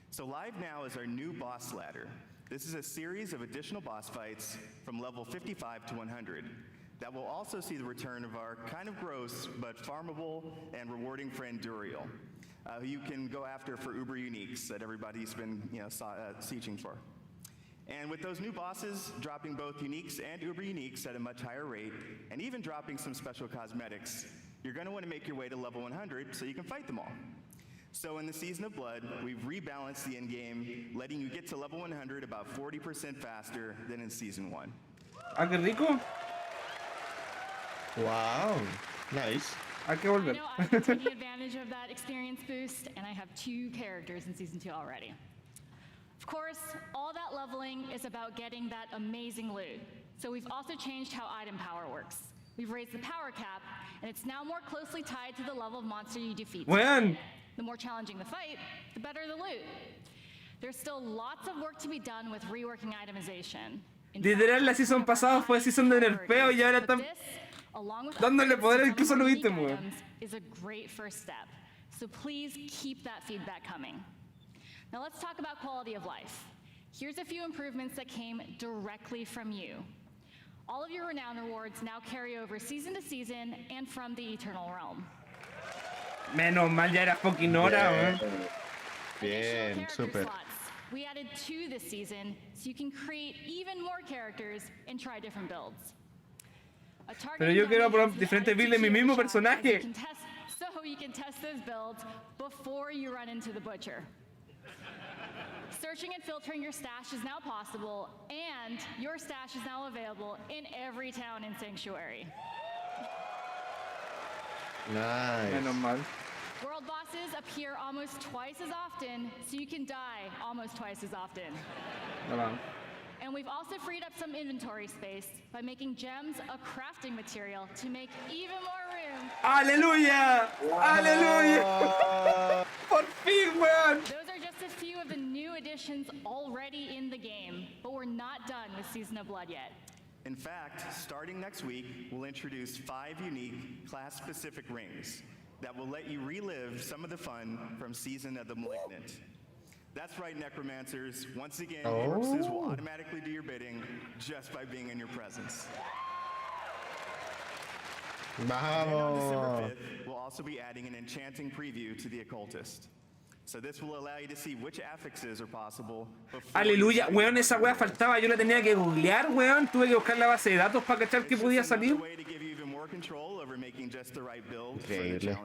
So live now is our new boss ladder. This is a series of additional boss fights from level 55 to 100. That will also see the return of our kind of gross but farmable and rewarding friend Duriel, who you can go after for Uber Uniques that everybody's been sieging for. And with those new bosses dropping both Uniques and Uber Uniques at a much higher rate, and even dropping some special cosmetics, you're going to want to make your way to level 100 so you can fight them all. So in the Season of Blood, we've rebalanced the endgame, letting you get to level 100 about 40% faster than in Season 1. Ah, qué rico. Wow, nice. Hay que volver. I've been taking advantage of that experience boost, and I have 2 characters in Season 2 already. Of course, all that leveling is about getting that amazing loot. So we've also changed how item power works. We've raised the power cap, and it's now more closely tied to the level of monster you defeat. The more challenging the fight, the better the loot. There's still lots of work to be done with reworking itemization. Literal, la season pasada fue season de nerfeo y ahora están dándole poder incluso a los ítems, weón. Is a great first step. So please keep that feedback coming. Now let's talk about quality of life. Here's a few improvements that came directly from you. All of your renown rewards now carry over season to season and from the Eternal Realm. Menos mal, ya era fucking hora, weón. Bien, súper. We added 2 this season, so you can create even more characters and try different builds. Pero yo quiero probar diferentes builds de mi mismo personaje. So you can test those builds before you run into the butcher. Searching and filtering your stash is now possible, and your stash is now available in every town in Sanctuary. Nice. Menos mal. World bosses appear almost twice as often, so you can die almost twice as often. No. And we've also freed up some inventory space by making gems a crafting material to make even more room. ¡Aleluya! ¡Aleluya! ¡Por fin, weón! Those are just a few of the new additions already in the game, but we're not done with Season of Blood yet. In fact, starting next week, we'll introduce 5 unique class-specific rings that will let you relive some of the fun from Season of the Malignant. That's right, Necromancers. Once again, corpses will automatically do your bidding just by being in your presence. On December 5th, we'll also be adding an enchanting preview to the Occultist. So this will allow you to see which affixes are possible. Aleluya, weón, esa weá faltaba, yo la tenía que googlear, weón. Tuve que buscar la base de datos para cachar que podía salir. Increíble.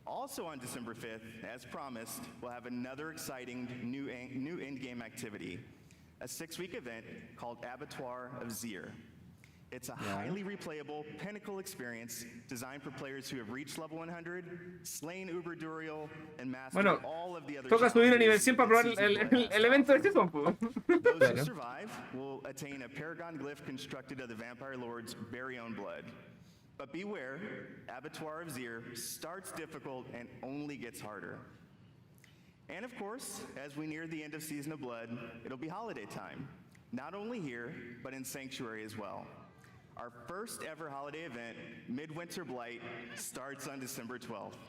Also on December 5th, as promised, we'll have another exciting new in-game activity, a 6-week event called Abattoir of Zir. It's a highly replayable pinnacle experience designed for players who have reached level 100, slain Uber Duriel, and mastered all of the other toca subir a nivel 100 para probar el evento de season, po. Those who survive will attain a paragon glyph constructed of the Vampire Lord's very own blood. But beware, Abattoir of Zir starts difficult and only gets harder. And of course, as we near the end of Season of Blood, it'll be holiday time. Not only here, but in Sanctuary as well. Our first ever holiday event, Midwinter Blight, starts on December 12th.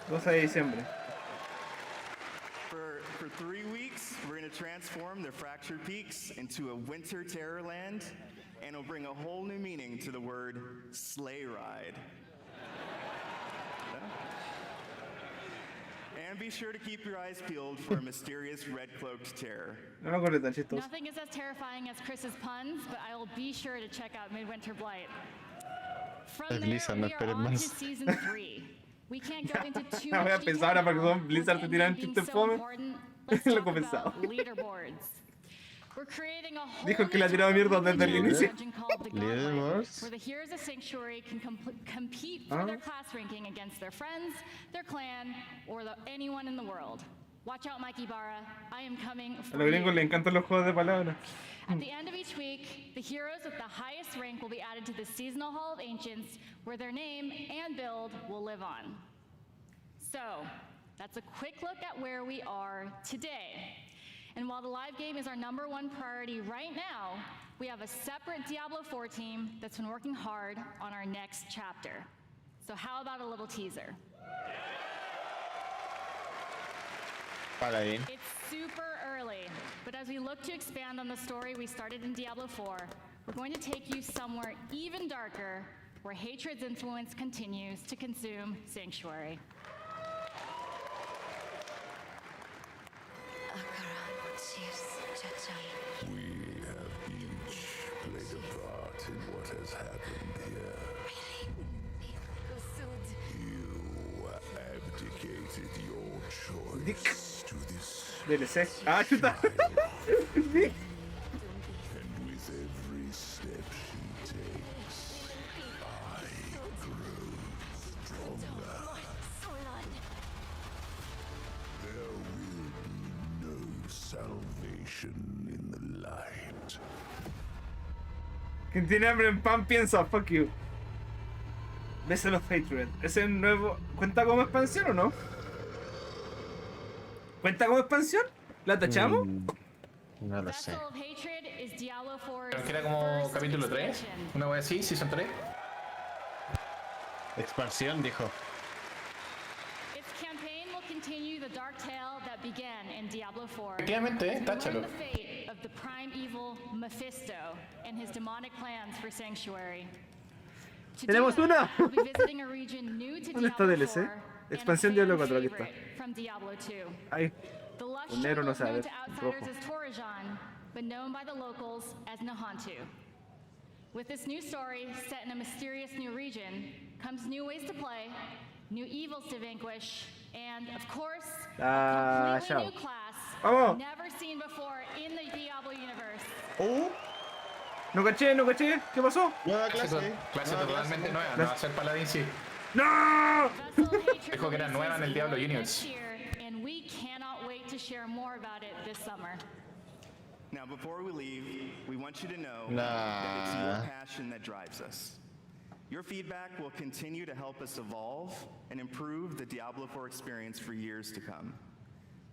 12 de diciembre. For 3 weeks, we're going to transform the Fractured Peaks into a winter terror land, and it'll bring a whole new meaning to the word sleigh ride. And be sure to keep your eyes peeled for a mysterious red-cloaked terror. Nothing is as terrifying as Chris's puns, but I will be sure to check out Midwinter Blight. From there, we are on to Season 3. We can't go into too much detail now, but being so important, let's talk about leaderboards. We're creating a whole Dijo que le ha tirado mierda desde el inicio. Where the heroes of Sanctuary can compete for their class ranking against their friends, their clan, or anyone in the world. Watch out, Mike Ibarra. I am coming A for los gringos you. les encantan los juegos de palabras. At the end of each week, the heroes with the highest rank will be added to the Seasonal Hall of Ancients, where their name and build will live on. So, that's a quick look at where we are today. And while the live game is our #1 priority right now, we have a separate Diablo 4 team that's been working hard on our next chapter. So how about a little teaser? It's super early, but as we look to expand on the story we started in Diablo 4, we're going to take you somewhere even darker, where hatred's influence continues to consume Sanctuary. We have each played a part in what has happened here. You abdicated your choice to this DLC. Ah, chuta. and with every step she takes, I grow stronger. There will be no salvation in the light. Quien tiene hambre en pan piensa, fuck you. Vessel of Hatred. ¿Ese nuevo cuenta como expansión o no? ¿Cuenta como expansión? ¿La tachamos? No lo sé. Vessel of Hatred is Diablo 4's Creo que era como first capítulo 3. expansion. Una wea así, Season 3. Expansión, dijo. Its campaign will continue the dark tale that began in Diablo 4. Efectivamente, as we táchalo. learn the fate of the prime evil Mephisto and his demonic plans for Sanctuary. To ¡Tenemos do that, una! we'll be visiting a region new to ¿Dónde está Diablo DLC? 4 and a Expansión fan Diablo 4, aquí está. favorite from Diablo 2. Ay, The lush un negro jungle no is sabe known ver, to outsiders rojo. as Torajan, but known by the locals as Nahantu. With this new story set in a mysterious new region comes new ways to play, new evils to vanquish, and of course, a completely new class Vamos. never seen before in the Diablo universe. Oh, No caché, no caché. ¿Qué pasó? nueva clase. Clase Nueva totalmente clase. nueva, no va a ser paladín, sí. ¡No! Dijo que era nueva en el Diablo Next Universe. year, and we cannot wait to share more about it this summer. Now, before we leave, we want you to know that it's your passion that drives us. Your feedback will continue to help us evolve and improve the Diablo 4 experience for years to come.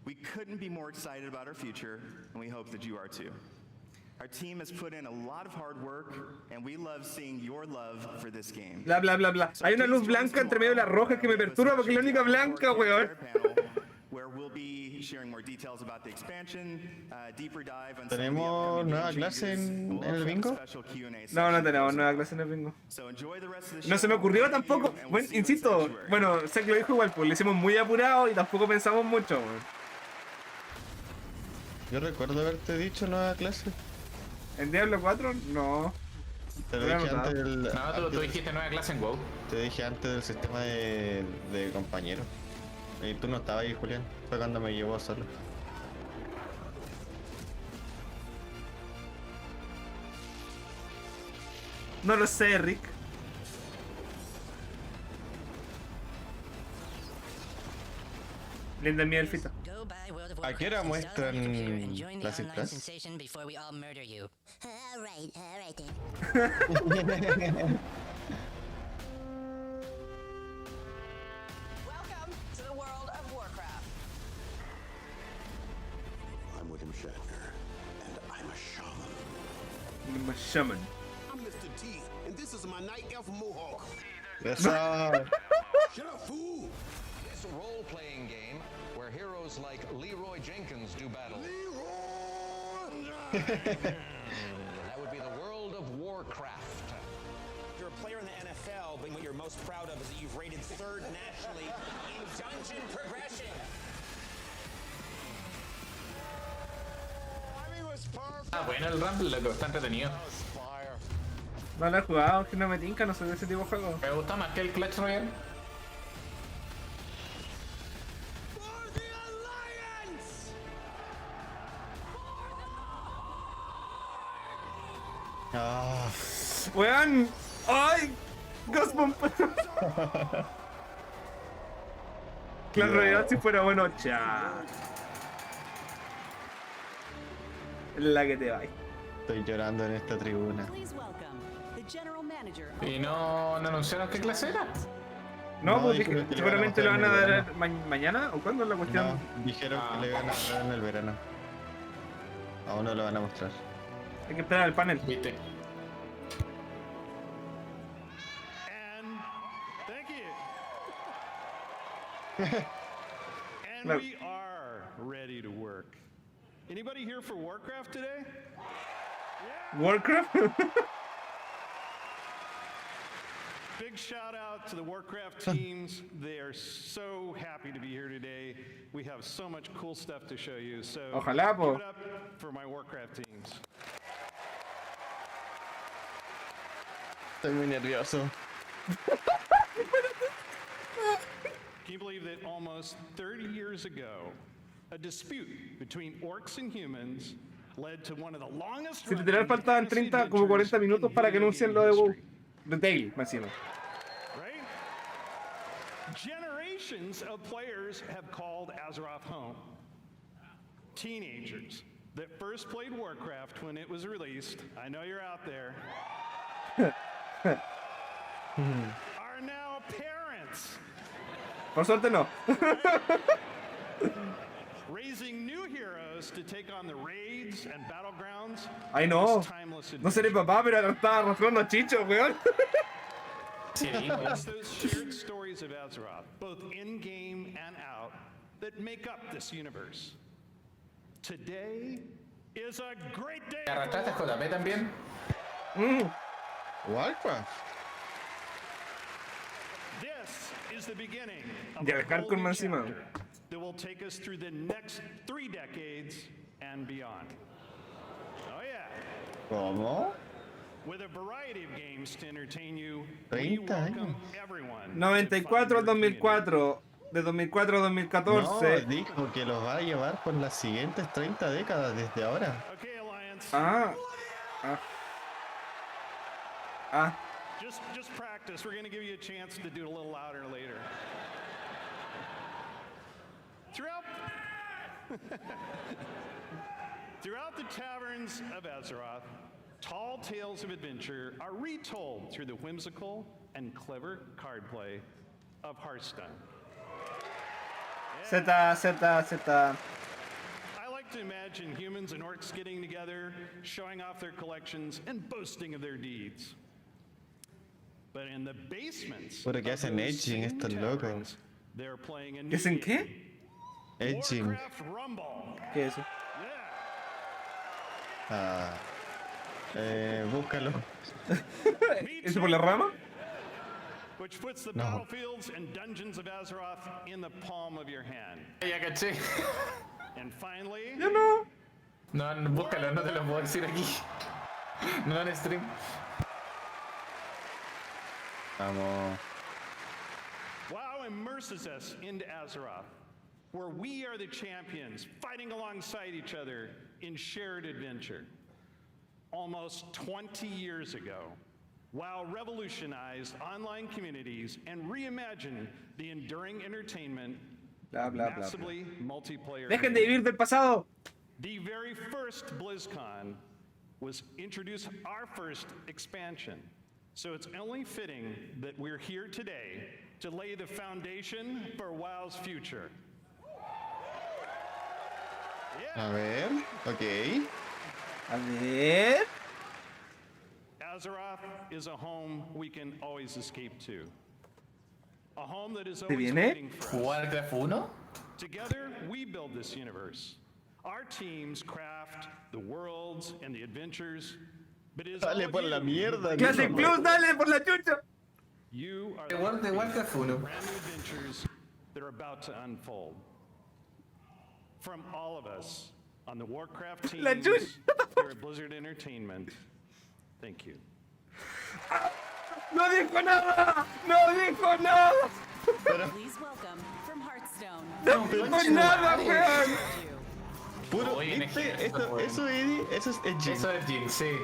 We couldn't be more excited about our future, and we hope that you are too. Our team has put in a lot of hard work, and we love seeing your love for this game. Bla, bla, bla, bla. Hay una luz blanca entre medio de las rojas que me perturba porque es la única blanca, weón. Where we'll be sharing more details about the expansion, deeper dive on ¿Tenemos nueva clase en el bingo? No, no tenemos nueva clase en el bingo. So enjoy the rest of the No se me ocurrió tampoco. Bueno, insisto, bueno, sé que lo dijo igual, pues lo hicimos muy apurado y tampoco pensamos mucho, weón. Yo recuerdo haberte dicho nueva clase. ¿En Diablo 4? No. Te lo dije antes del. No, tú dijiste nueva clase en WoW. Te dije antes del sistema de compañeros. Y tú no estabas ahí, Julián. Fue cuando me llevó solo. No lo sé, Rick. Linda mi elfita. ¿A qué hora muestran las cifras? Welcome to the world of Warcraft. I'm William Shatner, and I'm a shaman. I'm a shaman. I'm Mr. T, and this is my night elf mohawk. Yes, sir. Shut up, fool! It's a role-playing game where heroes like Leroy Jenkins do battle. That would be the world of Warcraft. You're a player in the NFL, but what you're most proud of is that you've rated third nationally in dungeon progression. Ah, bueno, el Rumble, loco, está entretenido. No lo he jugado, que no me tinca, no soy de ese tipo de juego. Me gusta más que el Clash Royale. Ah. ¡Weón! ¡Ay! ¡Gospomp! Clash Royale si fuera bueno, cha. La que te va. Estoy llorando en esta tribuna. ¿Y no anunciaron qué clase era? No, pues dijeron que le seguramente van a lo van a mostrar en dar mañana, ¿o cuándo es la cuestión? No, dijeron que le van a dar en el verano. Aún no lo van a mostrar. Hay que esperar al panel. ¿Viste? Thank you. And No. we are ready to work. Anybody here for Warcraft today? ¿Warcraft? Big shout out to the Warcraft teams. They are so happy to be here today. We have so much cool stuff to show you. So Ojalá, po. give it up for my Warcraft teams. Estoy muy nervioso. Can you believe that almost 30 years ago, a dispute between orcs and humans led to one of the longest Si literal faltaban 30, como 40 minutos para que anuncien lo de WoW. Retail, más encima. Right? Generations of players have called Azeroth home. Teenagers that first played Warcraft when it was released, I know you're out there, are now parents. Por suerte no. Raising new heroes to take on the raids and battlegrounds. Ay no. is timeless No seré papá, pero estaba arrastrando a Chicho, weón. It's those shared stories of Azeroth, both in-game and out, that make up this universe. Today is a great day. ¿Arrastraste a JP también? Warcraft. is the beginning of Ya a el hardcore golden más encima. chapter that will take us through the next 3 decades and beyond. Oh yeah. ¿Cómo? With a variety of games to entertain you, we 30 welcome años. everyone. 94 al 2004. De 2004 a No, 2014. dijo que los va a llevar por las siguientes 30 décadas desde ahora. Okay, Alliance. Ah. Just practice. We're going to give you a chance to do it a little louder later. Throughout the taverns of Azeroth, tall tales of adventure are retold through the whimsical and clever card play of Hearthstone. Z. I like to imagine humans and orcs getting together, showing off their collections, and boasting of their deeds. But in the basements Puro que of hacen those edging same estos taverns, locos. they're playing a new ¿Qué hacen game. qué? Edging. Warcraft Rumble. ¿Qué es eso? Ah. Búscalo. ¿Eso por la rama? Which puts the No. battlefields and dungeons of Azeroth in the palm of your hand. Ya caché. And finally, Yo no. No, no, búscalo, no te lo puedo decir aquí. No en stream. Vamos. WoW immerses us into Azeroth, where we are the champions fighting alongside each other in shared adventure. Almost 20 years ago, WoW revolutionized online communities and reimagined the enduring entertainment Bla, bla, bla, bla. massively multiplayer. Dejen de vivir del pasado. The very first BlizzCon was introduced our first expansion. So it's only fitting that we're here today to lay the foundation for WoW's future. A ver, ok. A ver. Azeroth is a home we can always escape to. A home that is ¿Te always viene? waiting for us. ¿Warcraft 1? Together, we build this universe. Our teams craft the worlds and the adventures, but it is all Dale of por la you mierda. Classic Plus, dale por la chucha. You are De the Warcraft 1. brand new adventures that are about to unfold. From all of us on the Warcraft La teams chucha. here at Blizzard Entertainment, thank you. No dijo nada. No dijo nada. Please welcome from Hearthstone. No dijo nada, weón. Puro, Oye, en ¿viste? ejército, Esto, weón. eso, Eddie, eso es edging. Eso es Jin, sí.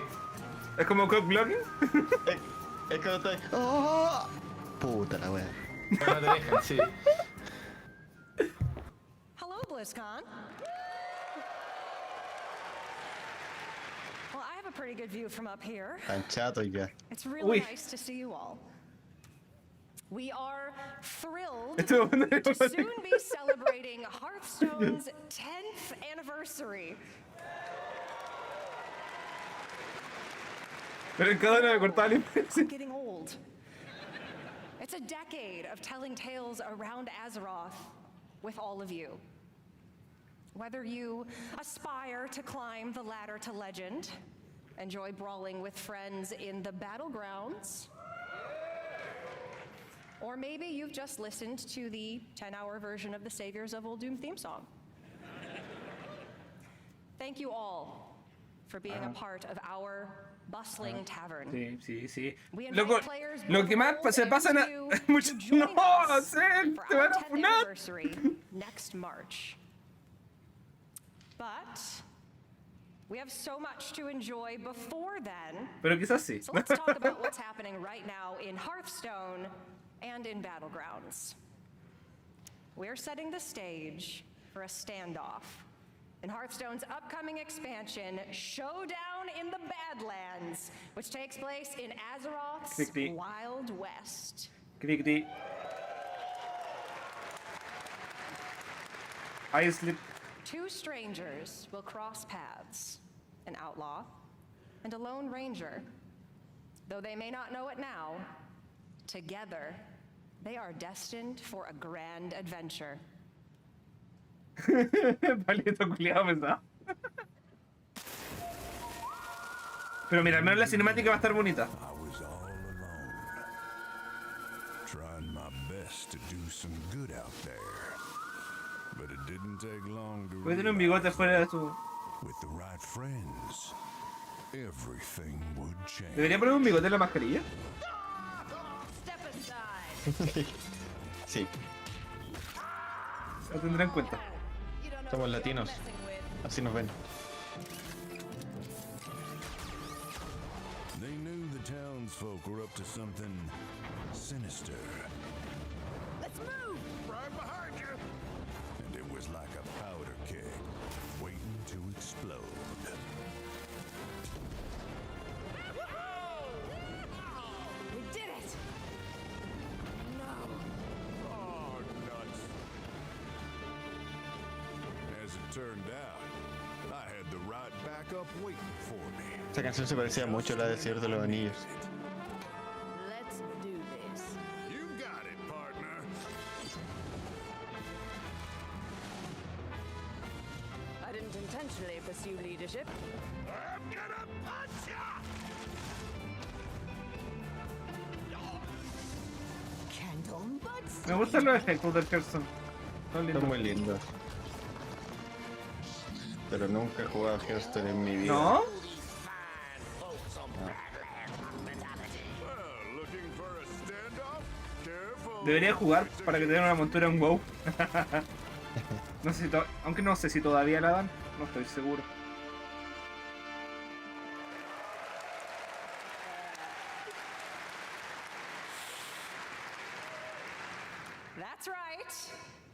Es como cock blocking. Es cuando está. ¡Oh! Puta la wea. Pero no te dejan, sí. Hello, BlizzCon. Well, I have a pretty good view from up here. Tan chato ya. It's really Uy. nice to see you all. We are thrilled Estuvo bueno de to verdad. soon be celebrating Hearthstone's 10th anniversary. Pero en cada uno me cortaba la I'm impresión. getting old. It's a decade of telling tales around Azeroth with all of you. Whether you aspire to climb the ladder to legend, enjoy brawling with friends in the battlegrounds, or maybe you've just listened to the 10-hour version of the Saviors of Uldum theme song. Thank you all for being a part of our bustling tavern. Sí, sí, sí. We Loco, invite players lo both que más old se and pasan a... new mucho- to join No, us sé, for te our van a 10th funar. anniversary next March. But we have so much to enjoy before then. Pero quizás sí. So let's talk about what's happening right now in Hearthstone and in Battlegrounds. We're setting the stage for a standoff in Hearthstone's upcoming expansion, Showdown in the Badlands, which takes place in Azeroth's Click the- Wild West. Cri, cri. I slip. Two strangers will cross paths, an outlaw and a lone ranger. Though they may not know it now, together they are destined for a grand adventure. Palito culiado pesado. Pero mira, al menos la cinemática va a estar bonita. Trying my best to do some good out there. But it didn't take long to Puede tener un bigote fuera de su... with the right friends, everything would change. ¿Debería poner un bigote en la mascarilla? Sí, Lo tendré en cuenta. somos latinos. Así nos ven. They knew the townsfolk were up to something sinister. Let's move! Right behind you! And it was like a powder keg waiting to explode. We did it! No. Oh, nuts. As it turned out, I had the right backup waiting for me. Esta canción se parecía mucho a la de Señor de los Anillos. Let's do this. You got it, partner. I didn't intentionally pursue leadership. I'm gonna punch ya! Candle butts? Me gustan los efectos del Hearthstone. Son Son lindos. muy lindos. Pero nunca he jugado Hearthstone en mi vida. ¿No? Debería jugar para que tenga una montura en WoW. No sé si aunque no sé si todavía la dan, no estoy seguro. That's right.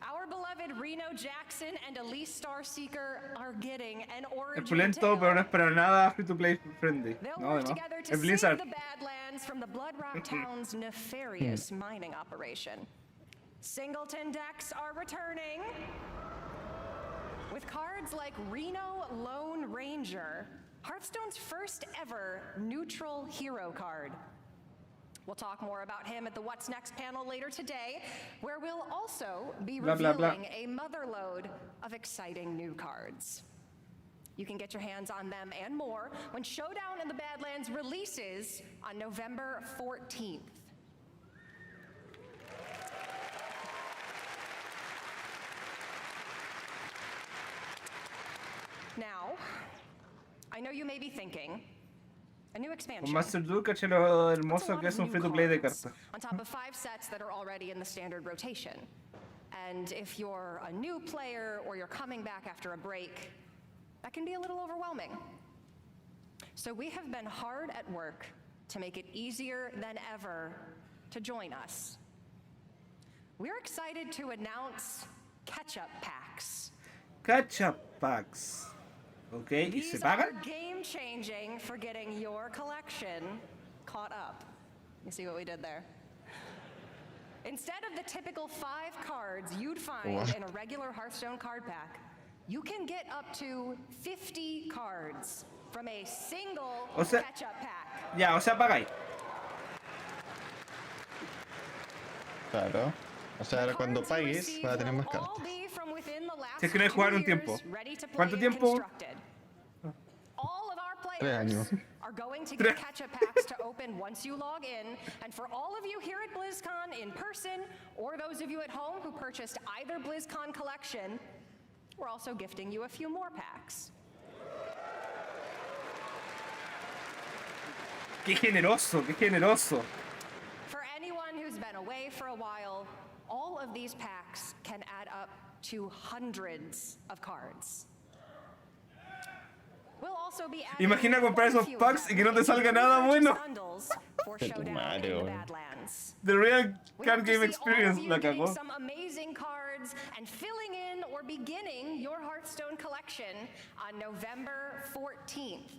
Our beloved Reno Jackson and Elise Starseeker are getting an Es origin pulento, tale. pero no es para nada free to play friendly. They'll No, work además. together to Es save Blizzard. the Badlands from the Blood Rock Town's nefarious mining operation. Singleton decks are returning. With cards like Reno Lone Ranger, Hearthstone's first ever neutral hero card. We'll talk more about him at the What's Next panel later today, where we'll also be Blah, blah, revealing blah. a motherload of exciting new cards. You can get your hands on them and more when Showdown in the Badlands releases on November 14th. Now, I know you may be thinking, a new Con expansion. Master Duel, caché lo hermoso que es un free to play de cartas. On top of 5 sets that are already in the standard rotation. And if you're a new player or you're coming back after a break, that can be a little overwhelming. So we have been hard at work to make it easier than ever to join us. We're excited to announce catch-up packs. Catch-up packs. Ok, ¿y se These are pagan? game-changing for getting your collection caught up. You see what we did there? Instead of the typical 5 cards you'd find What? in a regular Hearthstone card pack, you can get up to 50 cards from a single O sea- catch-up pack. Ya, o sea, pagáis. Claro. O sea, ahora cuando pagues vas a tener más cartas. All be from within the last Si es que no hay 2 jugar un years, tiempo. ready to play ¿Cuánto and tiempo? constructed. All of our 3 players años. are going to get catch-up packs to open once you log in. And for all of you here at BlizzCon in person, or those of you at home who purchased either BlizzCon collection, we're also gifting you a few more packs. Qué generoso, qué generoso. For anyone who's been away for a while, all of these packs can add up to hundreds of cards. We'll also be adding Imagina comprar esos few of packs them y que no te salga nada pre-purchase bueno. bundles for De tu Showdown madre, in the weón. Badlands. The real We card hope to game see experience all of you la getting cagó. some amazing cards and filling in or beginning your Hearthstone collection on November 14th.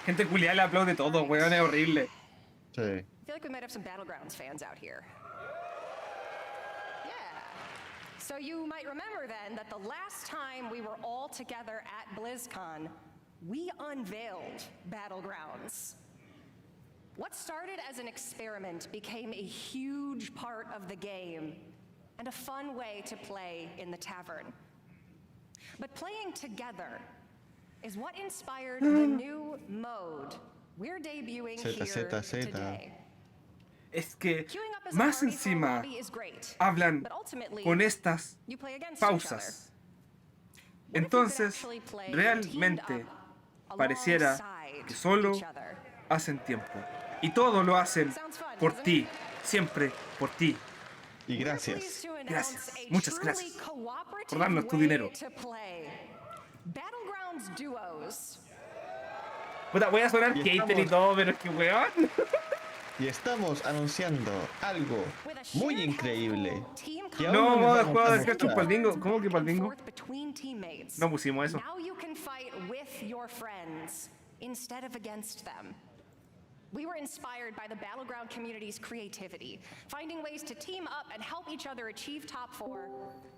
Gente culiada le aplaude todo, weón, es horrible. Sí. I feel like we might have some Battlegrounds fans out here. Yeah. So you might remember then that the last time we were all together at BlizzCon, we unveiled Battlegrounds. What started as an experiment became a huge part of the game and a fun way to play in the tavern. But playing together is what inspired the new mode we're debuting here today. Es que más encima hablan con estas pausas. Entonces, realmente pareciera que solo hacen tiempo. Y todo lo hacen por ti, siempre por ti. Y gracias. Gracias, muchas gracias por darnos tu dinero. Puta, voy a sonar hater y todo, pero es que weón. Y estamos anunciando algo muy increíble. No, vamos a jugar de Castro para el bingo. ¿Cómo que para el bingo? No pusimos eso. Now you can fight with your friends instead of against them. We were inspired by the Battleground community's creativity, finding ways to team up and help each other achieve top 4.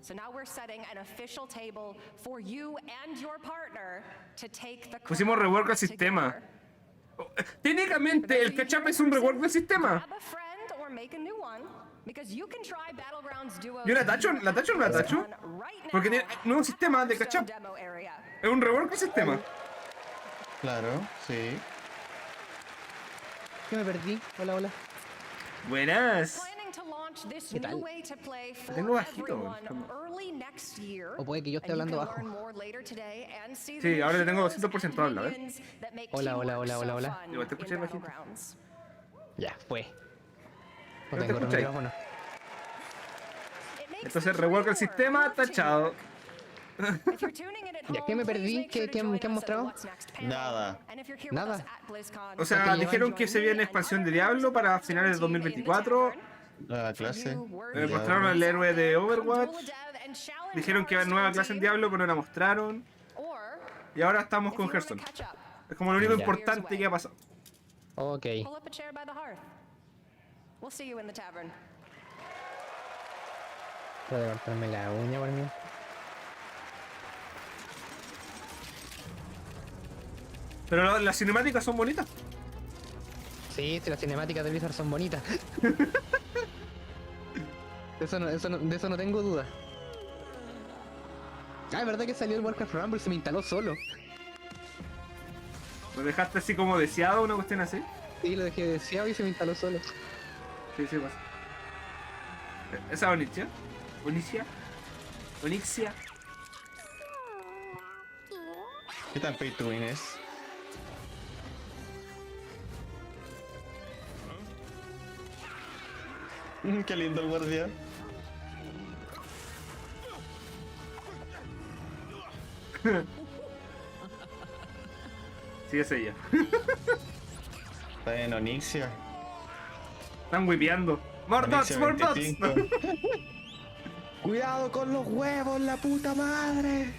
So now we're setting an official table for you and your partner to take the Pusimos rework al sistema. Técnicamente el catch-up es un rework del sistema. Yo la tacho o no la tacho. Porque tiene nuevo sistema de catch-up. Es un rework del sistema. Claro, sí. ¿Qué me perdí? Hola, hola. Buenas. ¿Qué tal? Lo tengo bajito. O puede que yo esté hablando bajo. Sí, ahora le tengo 200% habla, ¿ves? Hola, hola, hola, hola, hola. Igual te escuché bajito. Ya, fue. No te escucháis. Entonces rework el sistema, tachado. ¿Ya qué me perdí? ¿Qué han mostrado? Nada. Nada. O sea, dijeron que se viene expansión de Diablo para finales de 2024. La clase. Mostraron el héroe de Overwatch. Dijeron que iba nueva clase en Diablo, pero no la mostraron. Y ahora estamos con Hearthstone. Es como lo único importante que ha pasado. Ok. Puedo cortarme la uña por mí. Pero las cinemáticas son bonitas. Sí, las cinemáticas de Blizzard son bonitas. De eso no tengo duda. Ah, es verdad que salió el Warcraft Rumble y se me instaló solo. ¿Lo dejaste así como deseado, una cuestión así? Sí, lo dejé deseado y se me instaló solo. Sí, sí pasa. ¿Esa Onyxia? ¿Onyxia? ¿Onyxia? ¿Qué tan pay to win es? Qué lindo el guardián. Sí, es ella. Está en Onyxia. Están whipeando. ¡More dots, more dots! ¡Cuidado con los huevos, la puta madre!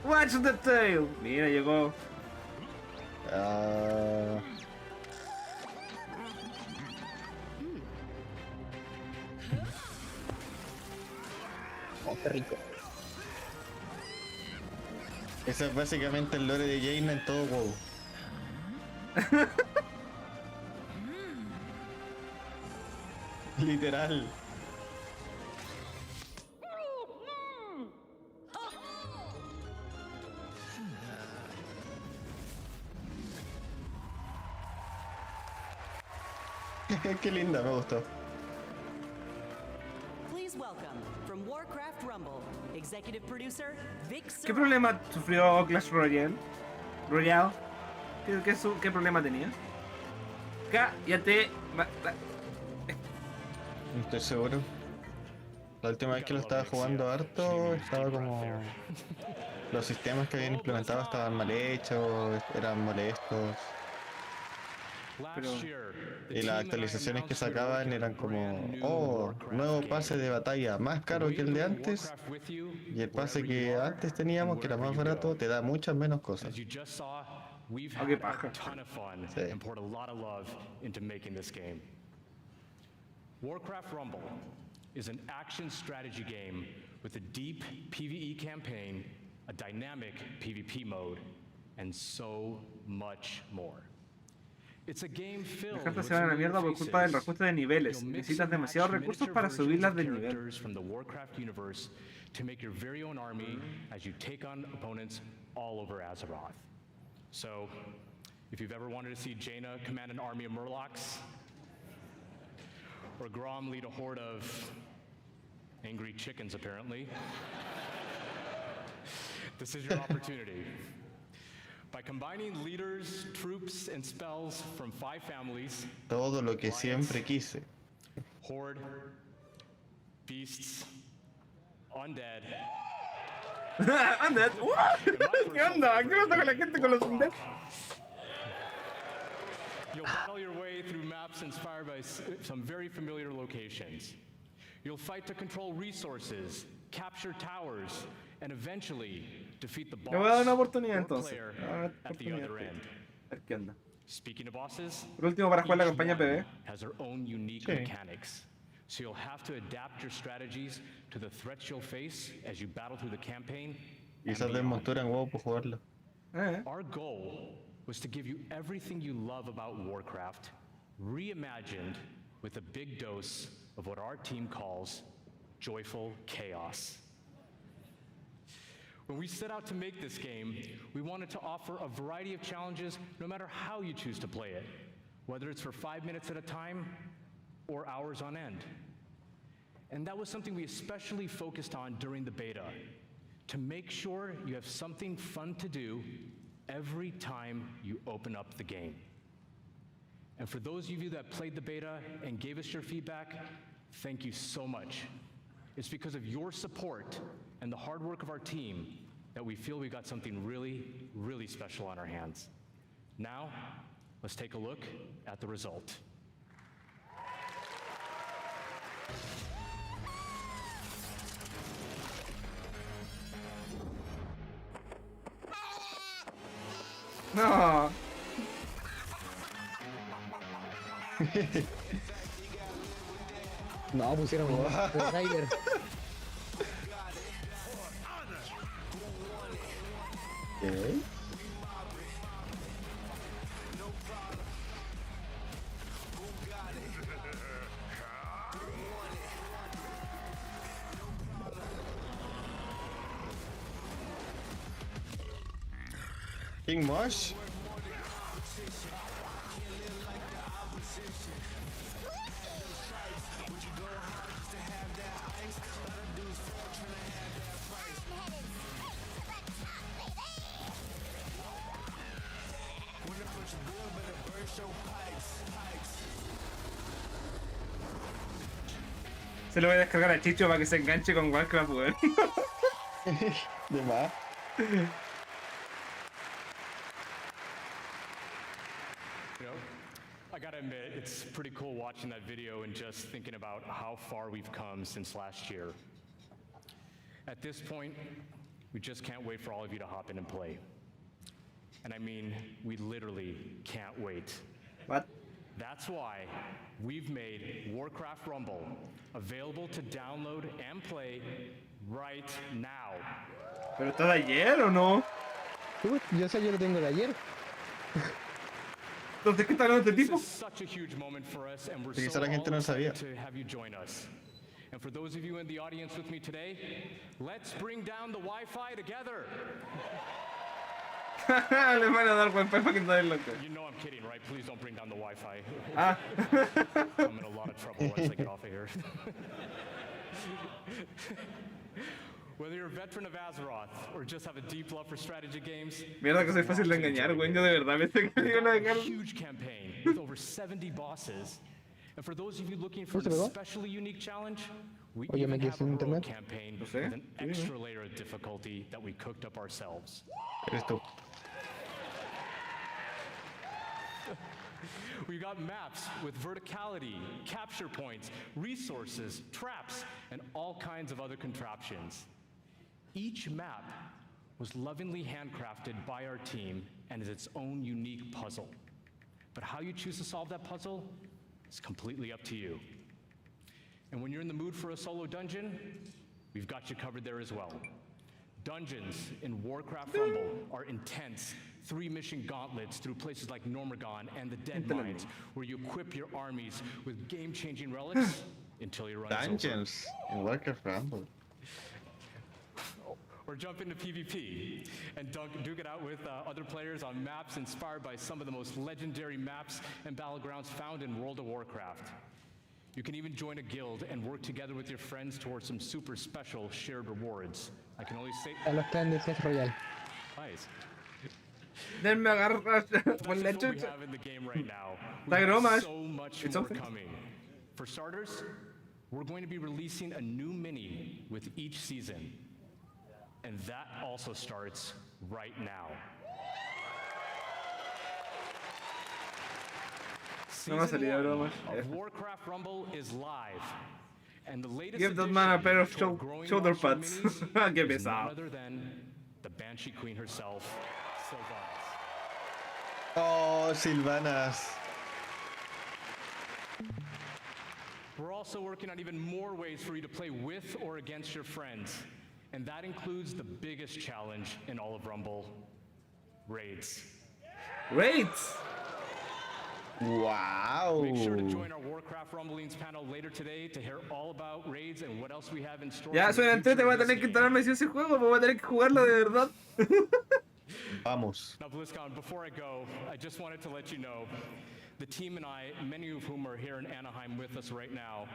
Watch the tail. Mira, llegó. Oh, qué rico. Ese es básicamente el lore de Jaina en todo WoW. Literal. Qué linda, me gustó. ¿Qué problema sufrió Clash Royale? ¿Qué problema tenía? Cállate. No estoy seguro. La última vez que lo estaba jugando harto, estaba como... Los sistemas que habían implementado estaban mal hechos, eran molestos. Y las actualizaciones que sacaban eran como, oh, nuevo pase de batalla más caro que el de antes, y el pase que antes teníamos, que era más barato, te da muchas menos cosas. Qué paja. Warcraft Rumble is an action strategy game with a deep PvE campaign, a dynamic PvP mode, and so much more. It's a game filled Las cartas with se van a la familiar mierda por culpa del faces. reajuste de niveles. You'll mix Necesitas and demasiados match recursos miniature para versions subirlas of de nivel. characters from the Warcraft universe to make your very own army as you take on opponents all over Azeroth. So, if you've ever wanted to see Jaina command an army of Murlocs, or Grom lead a horde of angry chickens, apparently, this is your opportunity. By combining leaders, troops, and spells from 5 families, Todo lo que siempre quise. horde, beasts, undead. Undead. ¿Qué onda? ¿Qué pasa con la gente con los undead? You'll battle your way through maps inspired by some very familiar locations. You'll fight to control resources, capture towers, and eventually defeat the boss Le voy a dar una oportunidad or entonces. player Le voy a dar at the oportunidad. other end. A ver qué onda. Speaking of bosses, Por último, para jugar la each campaña one PB. has their own unique Sí. mechanics. So you'll have to adapt your strategies to the threats you'll face as you battle through the campaign. Y esas desmonturas en huevo por jugarlo. Our goal was to give you everything you love about Warcraft, reimagined with a big dose of what our team calls joyful chaos. When we set out to make this game, we wanted to offer a variety of challenges no matter how you choose to play it, whether it's for 5 minutes at a time or hours on end. And that was something we especially focused on during the beta, to make sure you have something fun to do every time you open up the game. And for those of you that played the beta and gave us your feedback, thank you so much. It's because of your support and the hard work of our team that we feel we got something really, really special on our hands. Now, let's take a look at the result. No. No, pusieron un trailer. ¿Qué? King Mosh. Se lo voy a descargar a Chicho para que se enganche con Warcraft, weón. De más. You know, I gotta admit, it's pretty cool watching that video and just thinking about how far we've come since last year. At this point, we just can't wait for all of you to hop in and play. And I mean, we literally can't wait. What? That's why we've made Warcraft Rumble available to download and play right now. ¿Pero está de ayer o no? Yo sé, yo lo tengo de ayer. Entonces, ¿qué está hablando este tipo? This is such a huge moment for us, and we're Sí, so esa la gente no sabía. excited to have you join us. And for those of you in the audience with me today, let's bring down the Wi-Fi together. Le van a dar wifi para que no den loco. You know I'm kidding, right? Please don't bring down the Wi-Fi. Ah. I'm in a lot of trouble once I get off of here. Whether you're a veteran of Azeroth or just have a deep love for strategy games, Mierda que soy fácil de engañar, güey. Yo de verdad pensé que le iban a a dejar. huge campaign with over 70 bosses. And for those of you looking for an especially unique challenge, we Oye, me even quedé have a sin heroic internet. campaign No with sé. an extra layer of difficulty that we cooked up ourselves. Eres tú. We've got maps with verticality, capture points, resources, traps, and all kinds of other contraptions. Each map was lovingly handcrafted by our team and is its own unique puzzle. But how you choose to solve that puzzle is completely up to you. And when you're in the mood for a solo dungeon, we've got you covered there as well. Dungeons in Warcraft Rumble are intense, 3-mission gauntlets through places like Normagon and the Dead Mines, where you equip your armies with game-changing relics until your run is over. Dungeons in Warcraft Rumble. Or jump into PvP and duke it out with other players on maps inspired by some of the most legendary maps and battlegrounds found in World of Warcraft. You can even join a guild and work together with your friends towards some super special shared rewards. I can only say... A los clan de Clash Royale. Nice. Denme agarrar por That's la just what we chucha. have in the game right now. Da We have bromas. so much It's more okay. coming. For starters, we're going to be releasing a new mini with each season. And that also starts right now. No me ha Season salido 1 bromas. of Warcraft Rumble is live. And the latest Give that addition man a pair of to our growing shoulder roster of pads. minis Qué is none pesado. other than the Banshee Queen herself, Sylvanas. Oh, Sylvanas. We're also working on even more ways for you to play with or against your friends. And that includes the biggest challenge in all of Rumble, raids. Raids! Wow. Make sure to join our Warcraft Rumblings panel later today to hear all about raids and what else we have in store. Ya, for the suena future entrete, voy a of this tener que game. enterarme si ese juego, pues voy a tener que jugarlo de verdad. Vamos. Now, BlizzCon, before I go, I just wanted to let you know, the team and I, many of whom are here in Anaheim with us right now,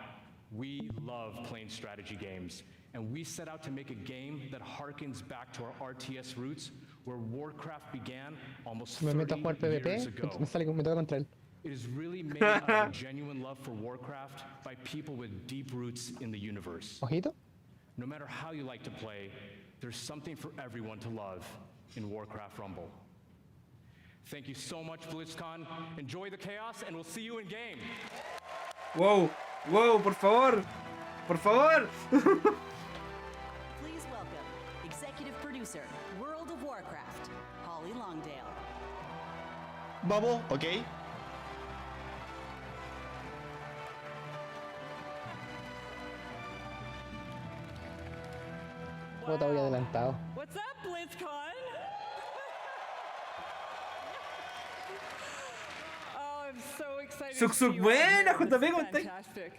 we love playing strategy games. And we set out to make a game that harkens back to our RTS roots, where Warcraft began almost Me 30 meto a jugar years PvP, ago. me sale, me toca contra él. It is really made out of a genuine love for Warcraft by people with deep roots in the universe. Ojito. No matter how you like to play, there's something for everyone to love in Warcraft Rumble. Thank you so much, BlizzCon. Enjoy the chaos, and we'll see you in game. Wow, wow, por favor. Por favor. Please welcome executive producer, World of Warcraft, Holly Longdale. Vamos, ok. Puta, voy adelantado. What's up, BlizzCon? Oh, I'm so excited to see you all buena, here. JP, This is ¿cómo estáis? fantastic.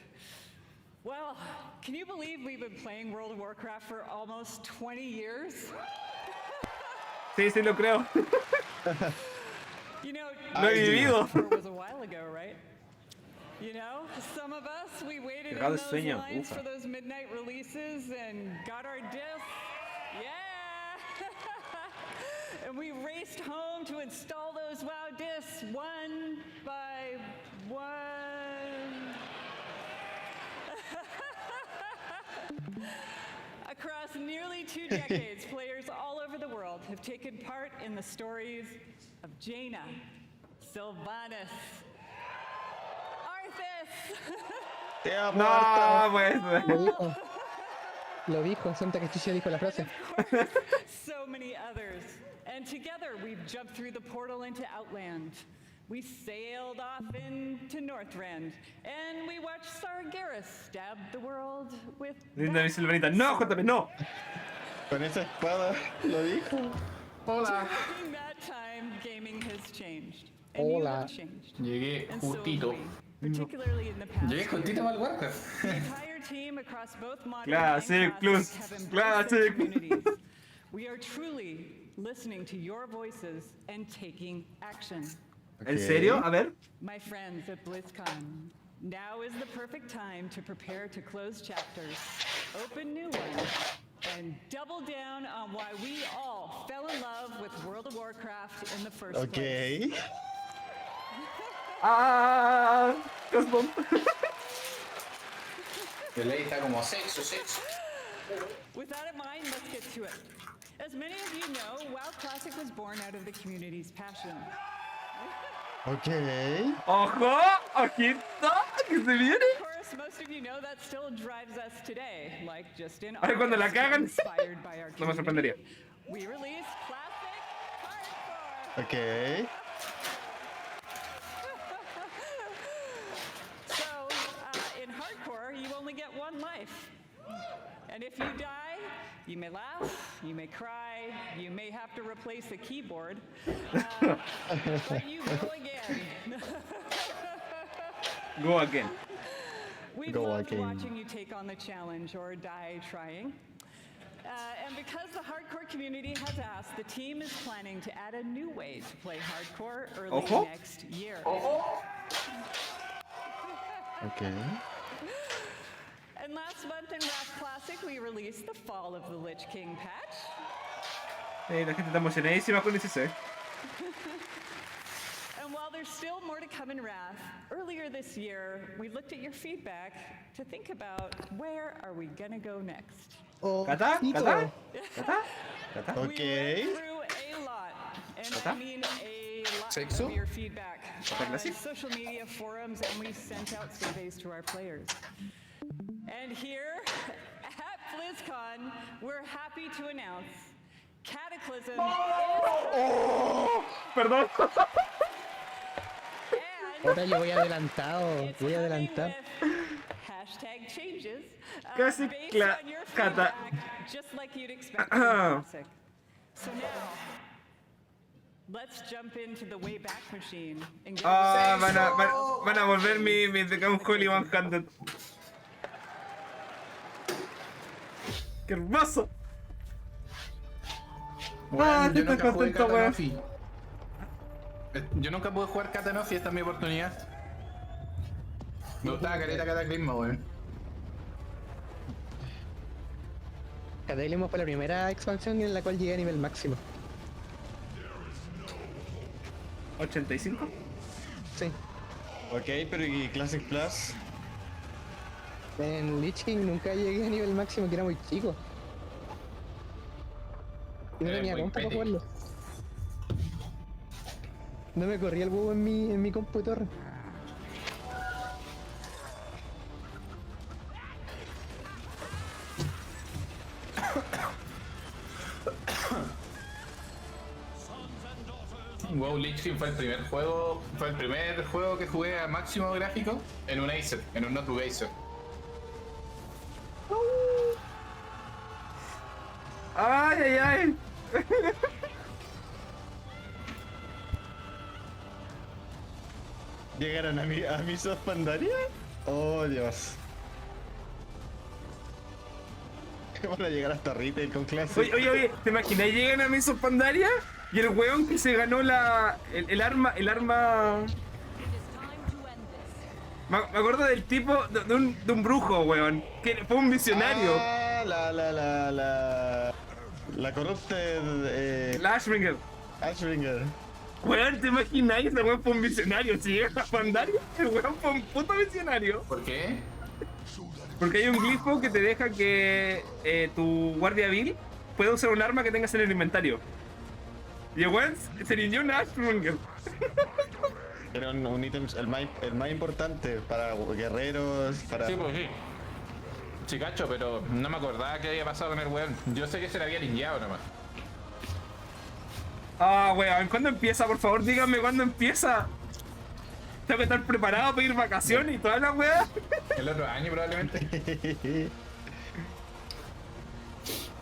Well, can you believe we've been playing World of Warcraft for almost 20 years? Sí, sí lo creo. You know, Lo he vivido. 2004 was a while ago, right? You know, some of us, we waited in Cagado de those sueño, lines ufa. for those midnight releases and got our discs. Yeah! And we raced home to install those WoW discs one by one. Across nearly 2 decades, players all over the world have taken part in the stories of Jaina, Sylvanas, Arthas. Te amo. No, pues. Lo dijo. Lo dijo, Santa que Chucha dijo la frase. So many others. And together we've jumped through the portal into Outland. We sailed off into Northrend. And we watched Sargeras stab the world with Linda mi Silvanita. No, JP, no. Con esa espada, lo dijo. Hola. During that time, gaming has changed. And you Hola. have changed. Llegué And so have justito. we, particularly in the past Llegué justito year. para el Warcraft. The entire team across both modern Classic and plus. classic have embraced Classic. their communities. We are truly listening to your voices and taking action. ¿En serio? A ver. My friends at BlizzCon, now is the perfect time to prepare to close chapters, open new ones, and double down on why we all fell in love with World of Warcraft in the first place. Ok. Ah, Cosmom. El ley está como sexo, sexo. With that in mind, let's get to it. As many of you know, WoW Classic was born out of the community's passion. Ok. Ojo, ojito, que se viene. Of course, most of you know that still drives us today, like just in Ay, cuando la August, cagan. inspired by our No me sorprendería. community. We released Classic Hardcore. Ok. So, in Hardcore, you only get one life. And if you die, you may laugh, you may cry, you may have to replace the keyboard, but you go again. Go again. We've loved watching you take on the challenge or die trying. And because the hardcore community has asked, the team is planning to add a new way to play hardcore early next year. Okay. And last month in Wrath Classic, we released the Fall of the Lich King patch. La gente está emocionadísima con ese set. And while there's still more to come in Wrath, earlier this year, we looked at your feedback to think about where are we gonna go next. ¿Cata? ¿Cata? ¿Cata? ¿Cata? Okay. We went through a lot, and I mean a lot ¿Sexo? of your feedback ¿Cata on classic? social media forums, and we sent out surveys to our players. And here at BlizzCon, we're happy to announce Cataclysm is Perdón. Ahora yo voy adelantado, voy adelantado. hashtag changes Casi based on your Cata. feedback, just like you'd expect from Classic. So now, let's jump into the Wayback Machine and get Van a volver mi The Count Holy 100. ¡Qué hermoso! Bueno, yo estoy nunca jugué contento, weón. Katanofi. Yo nunca pude jugar Katanofi, esta es mi oportunidad. Me gustaba caleta Cataclismo, weón. Cataclismo fue la primera expansión en la cual llegué a nivel máximo. ¿85? Sí. Ok, pero ¿y Classic Plus? En Lich King nunca llegué a nivel máximo, que era muy chico. Y no tenía compu para jugarlo. No me corría el huevo en mi computador. WoW Lich King fue el primer juego que jugué a máximo gráfico en un Acer, en un notebook Acer. ¡Ay, ay, ay! ¿Llegaron a mi Pandaria? Oh, Dios. Van a llegar hasta retail con Classic. Oye, ¿te imaginas? Llegan a Miso Pandaria y el weón que se ganó el arma. Me acuerdo del tipo de un brujo, weón, que fue un visionario. La corrupted. La Ashbringer. Weón, ¿te imaginas? Ese weón fue un visionario. Si llega a Pandaria, el weón fue un puto visionario. ¿Por qué? Porque hay un glifo que te deja que tu guardia vil pueda usar un arma que tengas en el inventario. Y el weón se rindió una Ashbringer. Era un ítem el más importante para guerreros, para... Sí, pues sí. Sí, cacho, pero no me acordaba qué había pasado con el weón. Yo sé que se le había linkeado nomás. Weón, ¿cuándo empieza? Por favor, díganme cuándo empieza. Tengo que estar preparado para ir vacaciones y toda la weá. El otro año probablemente.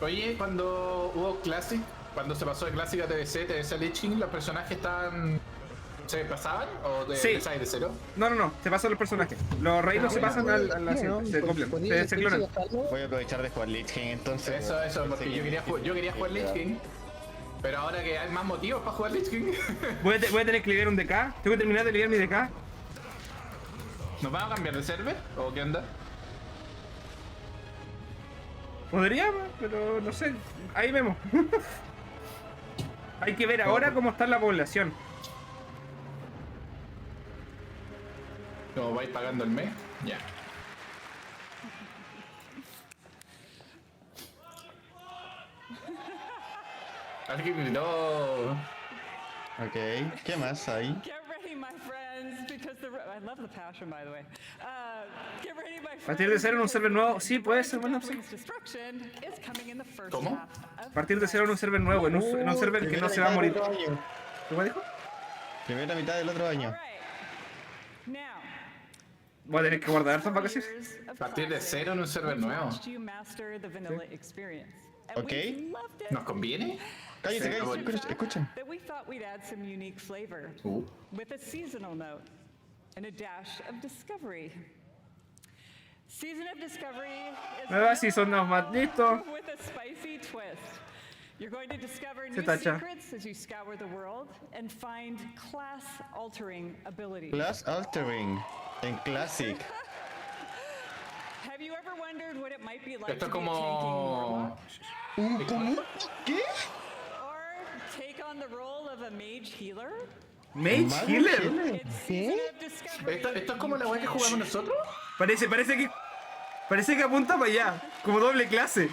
Oye, cuando hubo Classic, cuando se pasó de Classic a TBC a Lich King, ¿los personajes se pasaban o de cero? No, se pasan los personajes. Los reyes no se pasan a la siguiente, se copian, se clonan. Voy a aprovechar de jugar Lich King entonces. Eso, porque yo quería jugar Lich King. Pero ahora que hay más motivos para jugar Lich King. Voy a tener que ligar un DK. Tengo que terminar de ligar mi DK. ¿Nos vamos a cambiar de server? ¿O qué onda? Podríamos, pero no sé. Ahí vemos. Hay que ver ahora cómo está la población. ¿Cómo vais pagando el mes? Ya. Alguien gritó. Ok, ¿qué más hay? Get ready, my friends, because I love the passion, by the way. Get ready, my friends. Partir de cero en un server nuevo, sí, puede ser buena opción. ¿Cómo? Partir de cero en un server nuevo, en un server que no se va a morir. ¿Qué me dijo? Primera mitad del otro año. Now, Voy a tener que guardar estas vacaciones. Partir de cero en un server nuevo. Ok. ¿Nos conviene? Cállate, escuchen. That we thought we'd add some unique flavor with a seasonal note and a dash of discovery. Season of Discovery is Nueva season, nos más listo. with a spicy twist. You're going to discover Se new tacha. secrets as you scour the world and find class-altering abilities. Class altering en Classic. Have you ever wondered what it might be like Esto to es be a tanking como... warlock? ¿Cómo? ¿Qué? Or take on the role of a mage healer? Mage Healer. It's Season of Discovery. ¿Esto es como la weá que jugamos nosotros? Parece que apunta para allá, como doble clase.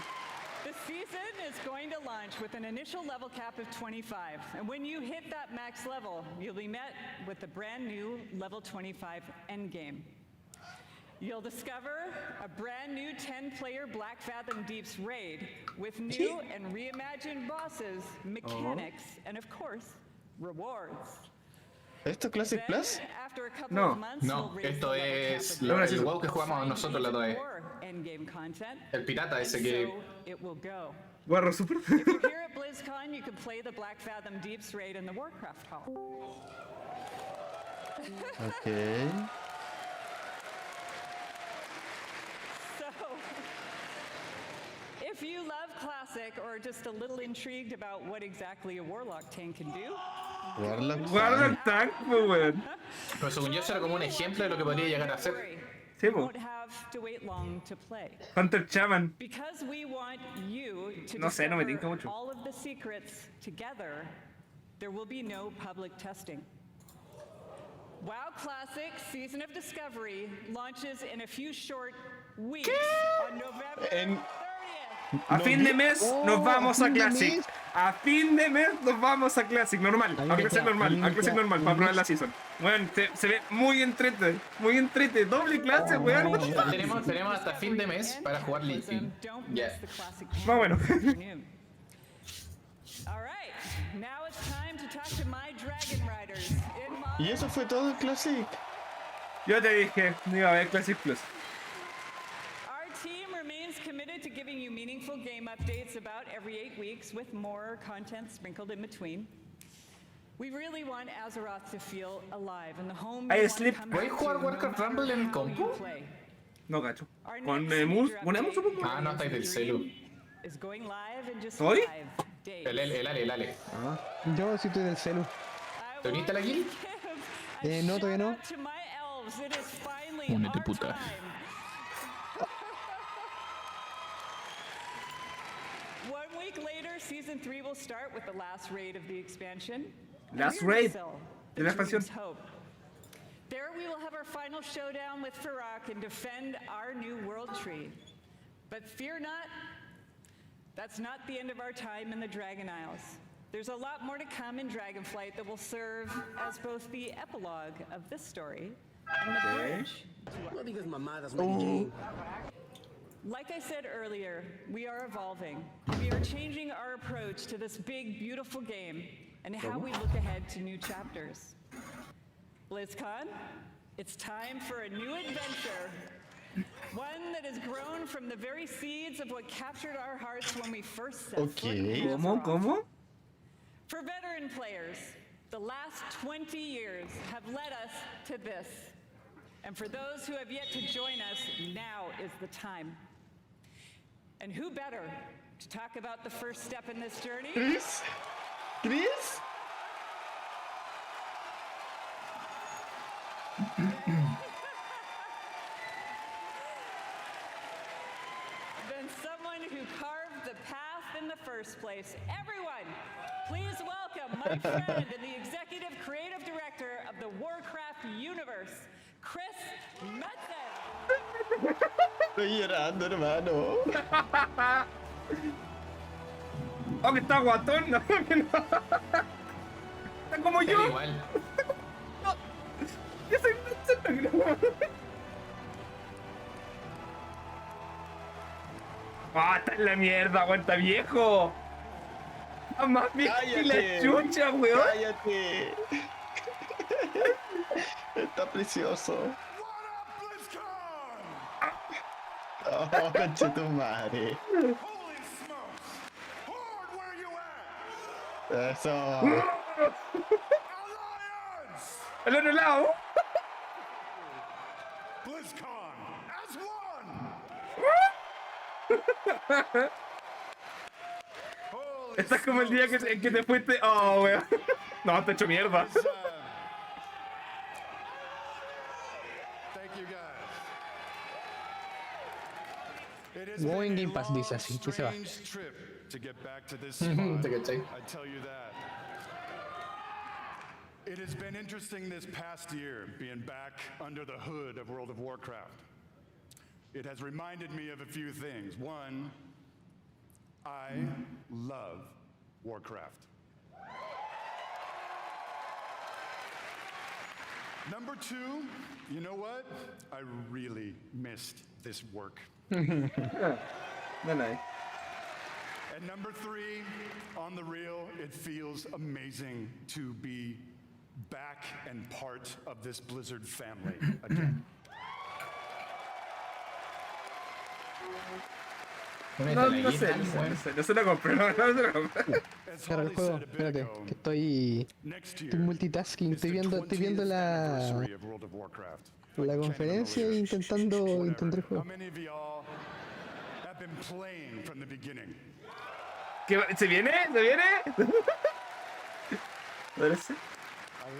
The season is going to launch with an initial level cap of 25. And when you hit that max level, you'll be met with the brand new level 25 endgame. You'll discover a brand new 10-player Black Fathom Deeps raid with new and reimagined bosses, mechanics, and of course, rewards. ¿Esto es Classic Plus? Then, after a couple No. of months, No, we'll raise esto the level cap es of el WoW que jugamos nosotros la otra vez. more endgame content. El pirata And ese que... so it will go. Guarro super. If you're here at BlizzCon, you can play the Black Fathom Deeps raid in the Warcraft Hall. Ok. So, if you love Classic or just a little intrigued about what exactly a Warlock tank can do, Guarda el tank, pues, weón. Pero según yo eso era como un ejemplo de lo que podría llegar a ser. Sí, you po. won't have to wait long to play. Hunter Chaman. Because we want you to No sé, no me discover tinca mucho. all of the secrets together, there will be no public testing. WoW Classic Season of Discovery launches in a few short weeks on November 30th. A fin de mes nos vamos a Classic. A fin de mes nos vamos a Classic. Normal, a Classic normal, a Classic normal para probar la season. Bueno, se ve muy entrete, doble clase, weón. Tenemos hasta fin de mes para jugar Lich King. Ya. Más bueno. All right, now it's time to talk to my dragon riders in Modo. Y eso fue todo en Classic. Yo te dije, no iba a haber Classic Plus. Our team remains committed to giving you meaningful game updates about every 8 weeks with more content sprinkled in between. We really want Azeroth to feel alive and the home I you sleep. want to ¿Puedes come jugar back to Warcraft no Rumble matter en el how you compu? play. No cacho. Our Con next Emus, major con Emus update supongo. Ah, no, estáis del celu. is going live in just ¿Soy? 5 days. El Ale. Yo sí estoy del celu. ¿Te uniste a la guild? No, todavía no. To my elves, it is finally Únete, our puta. time. 1 week later, Season 3 will start with the last raid of the expansion. Last Mirrorsill, raid the de la expansión. dream's hope. There we will have our final showdown with Farak and defend our new world tree. But fear not, that's not the end of our time in the Dragon Isles. There's a lot more to come in Dragonflight that will serve as both the epilogue of this story and the bridge to our Like I said earlier, we are evolving. We are changing our approach to this big, beautiful game and how we look ahead to new chapters. BlizzCon, it's time for a new adventure. One that has grown from the very seeds of what captured our hearts when we first set foot in Azeroth. ¿Cómo? For veteran players, the last 20 years have led us to this. And for those who have yet to join us, now is the time. And who better to talk about the first step in this journey? ¿Chris? Than someone who carved the path in the first place. Everyone, please welcome my friend and the executive creative director of the Warcraft universe, Chris Metzen. Estoy llorando, hermano. Oh, que está guatón, no, que no. Está como yo. Igual. No. Yo soy un Ah, está en la mierda, aguanta viejo. Está más viejo que la chucha, weón. Cállate. Está precioso. Oh, conche tu madre. Holy smokes! Horde, where you at? Eso. Alliance! ¡Al otro lado! BlizzCon as one! Holy Estás como el día que te fuiste. Oh, weón. No, te he hecho mierda. Thank you guys. It has Jugó en been Game a Pass, long, dice así, que se va. strange trip to get back to this Te spot. cachai. I tell you that. It has been interesting this past year being back under the hood of World of Warcraft. It has reminded me of a few things. One, I love Warcraft. Number two, you know what? I really missed this work. No. And number three, on the real, it feels amazing to be back and part of this Blizzard family again. No sé, no se lo compré, no se lo compré. Claro, el juego, espérate, que estoy multitasking, estoy viendo la conferencia e intentando entender el How juego. many of y'all have been playing from the beginning? ¿Se viene? ¿Se viene? Parece. I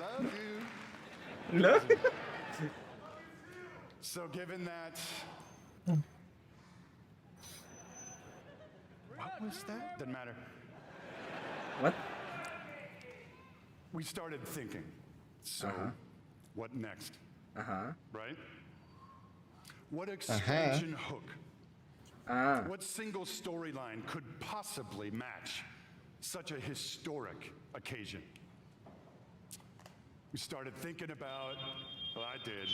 love you. ¿Lo? So given that... What was that? Doesn't matter. What? We started thinking. So, what next? Right? What expansion hook? What single storyline could possibly match such a historic occasion? We started thinking about, well, I did,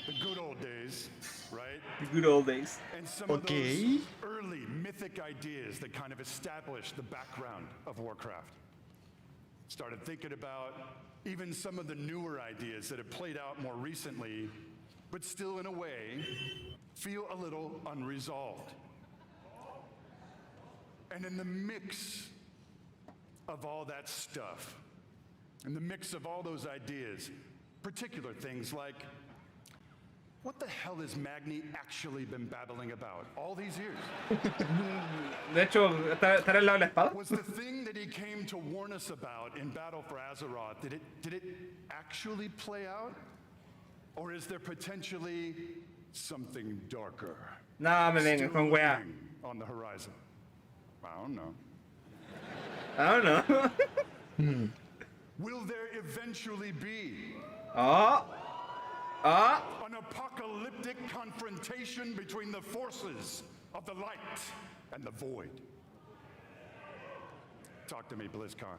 the good old days, right? The good old days. And some of those early mythic ideas that kind of established the background of Warcraft. Started thinking about even some of the newer ideas that have played out more recently, but still in a way feel a little unresolved. And in the mix of all that stuff, in the mix of all those ideas, particular things like, what the hell has Magni actually been babbling about all these years? De hecho, ¿estará al lado de la espada? Was the thing that he came to warn us about in Battle for Azeroth, did it actually play out? Or is there potentially something darker No, me vengan con weá. on the horizon? I don't know. I don't know. Will there eventually be an apocalyptic confrontation between the forces of the light and the void? Talk to me, BlizzCon.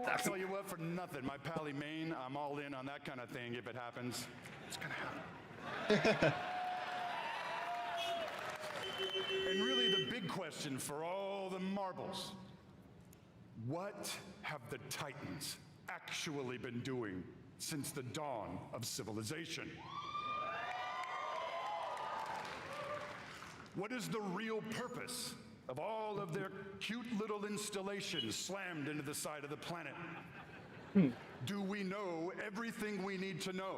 I'll tell you what, for nothing, my pally Maine, I'm all in on that kind of thing if it happens. It's gonna happen. And really the big question for all the marbles, what have the Titans actually been doing since the dawn of civilization? What is the real purpose of all of their cute little installations slammed into the side of the planet? Do we know everything we need to know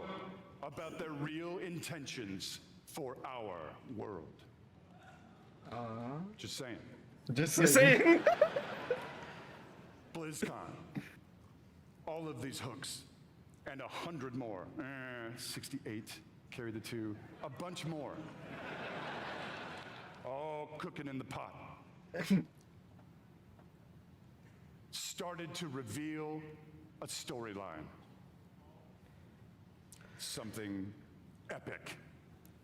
about their real intentions for our world? Just saying. Just saying. BlizzCon. All of these hooks. And 100 more. 68. Carry the 2. A bunch more. All cooking in the pot. Started to reveal a storyline. Something epic.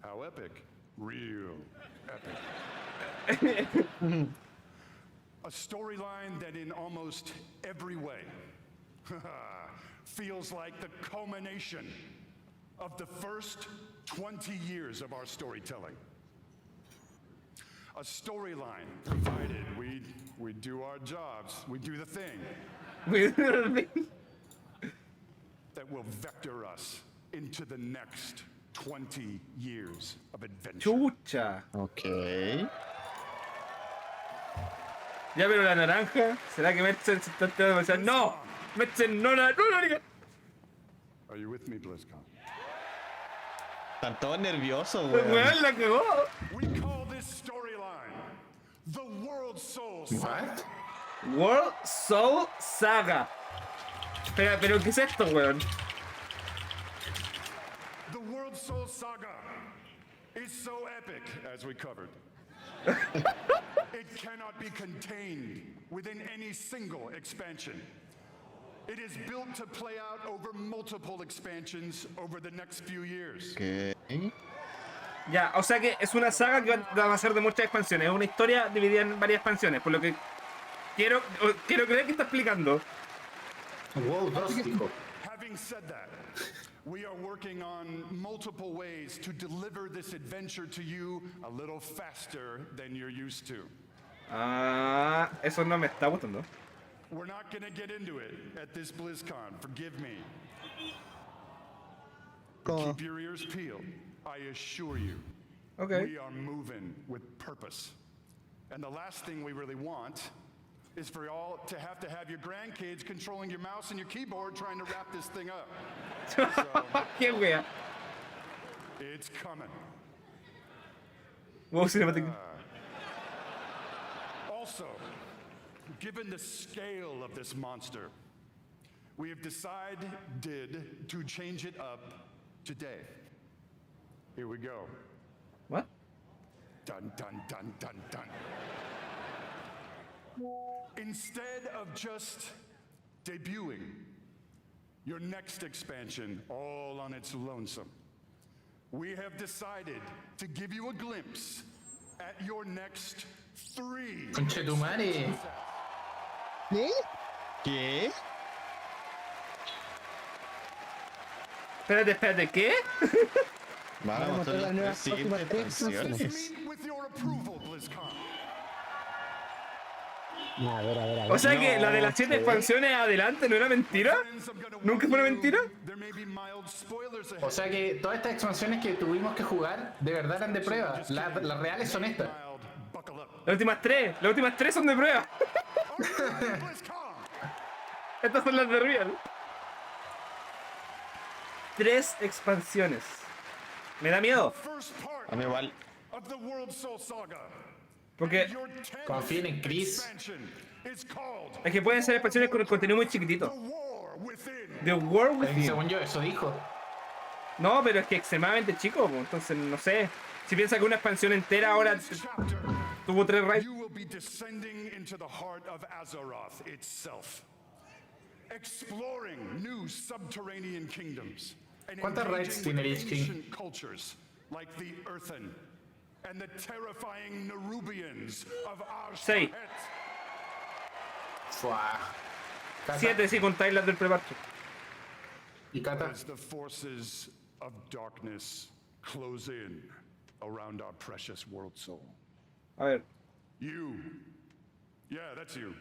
How epic? Real epic. A storyline that in almost every way feels like the culmination of the first 20 years of our storytelling. A storyline provided we do our jobs, we do the thing that will vector us into the next 20 years of adventure. Chucha. Ok. Ya, pero la naranja. ¿Será que Metzen se está tratando de pensar? ¡No! ¡Metzen no la liga! Are you with me, BlizzCon? Están todos nerviosos, Pues, weón. weón, la cagó. We call this storyline the World Soul Saga. What? World Soul Saga. Espera, pero ¿qué es esto, weón? The World Soul Saga is so epic, as we covered. It cannot be contained within any single expansion. It is built to play out over multiple expansions over the next few years. Ok. Ya, o sea que es una saga que va a ser de muchas expansiones. Es una historia dividida en varias expansiones. Por lo que quiero creer que está explicando. Wow, drástico. Having said that, we are working on multiple ways to deliver this adventure to you a little faster than you're used to. Ah, eso no me está gustando. We're not going to get into it at this BlizzCon, forgive me. But ¿Cómo? keep your ears peeled. I assure you, Okay. we are moving with purpose. And the last thing we really want is for y'all to have your grandkids controlling your mouse and your keyboard trying to wrap this thing up. Qué wea. It's coming. Wow, cinematic. Also, given the scale of this monster, we have decided to change it up today. Here we go. What? Dun, dun, dun, dun, dun. Instead of just debuting your next expansion all on its lonesome, we have decided to give you a glimpse at your next 3. Conchetumare. ¿Qué? ¿Qué? Espérate, ¿qué? Vamos a mostrar las tres siguientes expansiones. Meet with your approval, BlizzCon. A ver. O sea que la de las 7 expansiones adelante no era mentira. ¿Nunca fue una mentira? There may be mild spoilers ahead. O sea que todas estas expansiones que tuvimos que jugar de verdad eran de prueba. Las reales son estas. Buckle up. Las últimas tres son de prueba. BlizzCon. Estas son las de real. 3 expansiones. Me da miedo. First part A mí igual. of the World Soul Saga. Porque Your 10th Confíen en Chris. expansion is called es que pueden ser expansiones con contenido muy The chiquitito. War Within. The World Within. Según yo, eso dijo. No, pero es que extremadamente chico, pues, entonces no sé. Si piensa que una expansión entera ahora Chapter, tuvo 3 raids. you will be descending into the heart of Azeroth itself, exploring new subterranean kingdoms and ¿Cuántas raids engaging tiene with Lich King? ancient cultures like the Earthen and the terrifying Nerubians of our 6. Fuah. Cata. 7 si contáis las del preparto. Y Cata. As the forces of darkness close in around our precious world soul. A ver. You, yeah, that's you,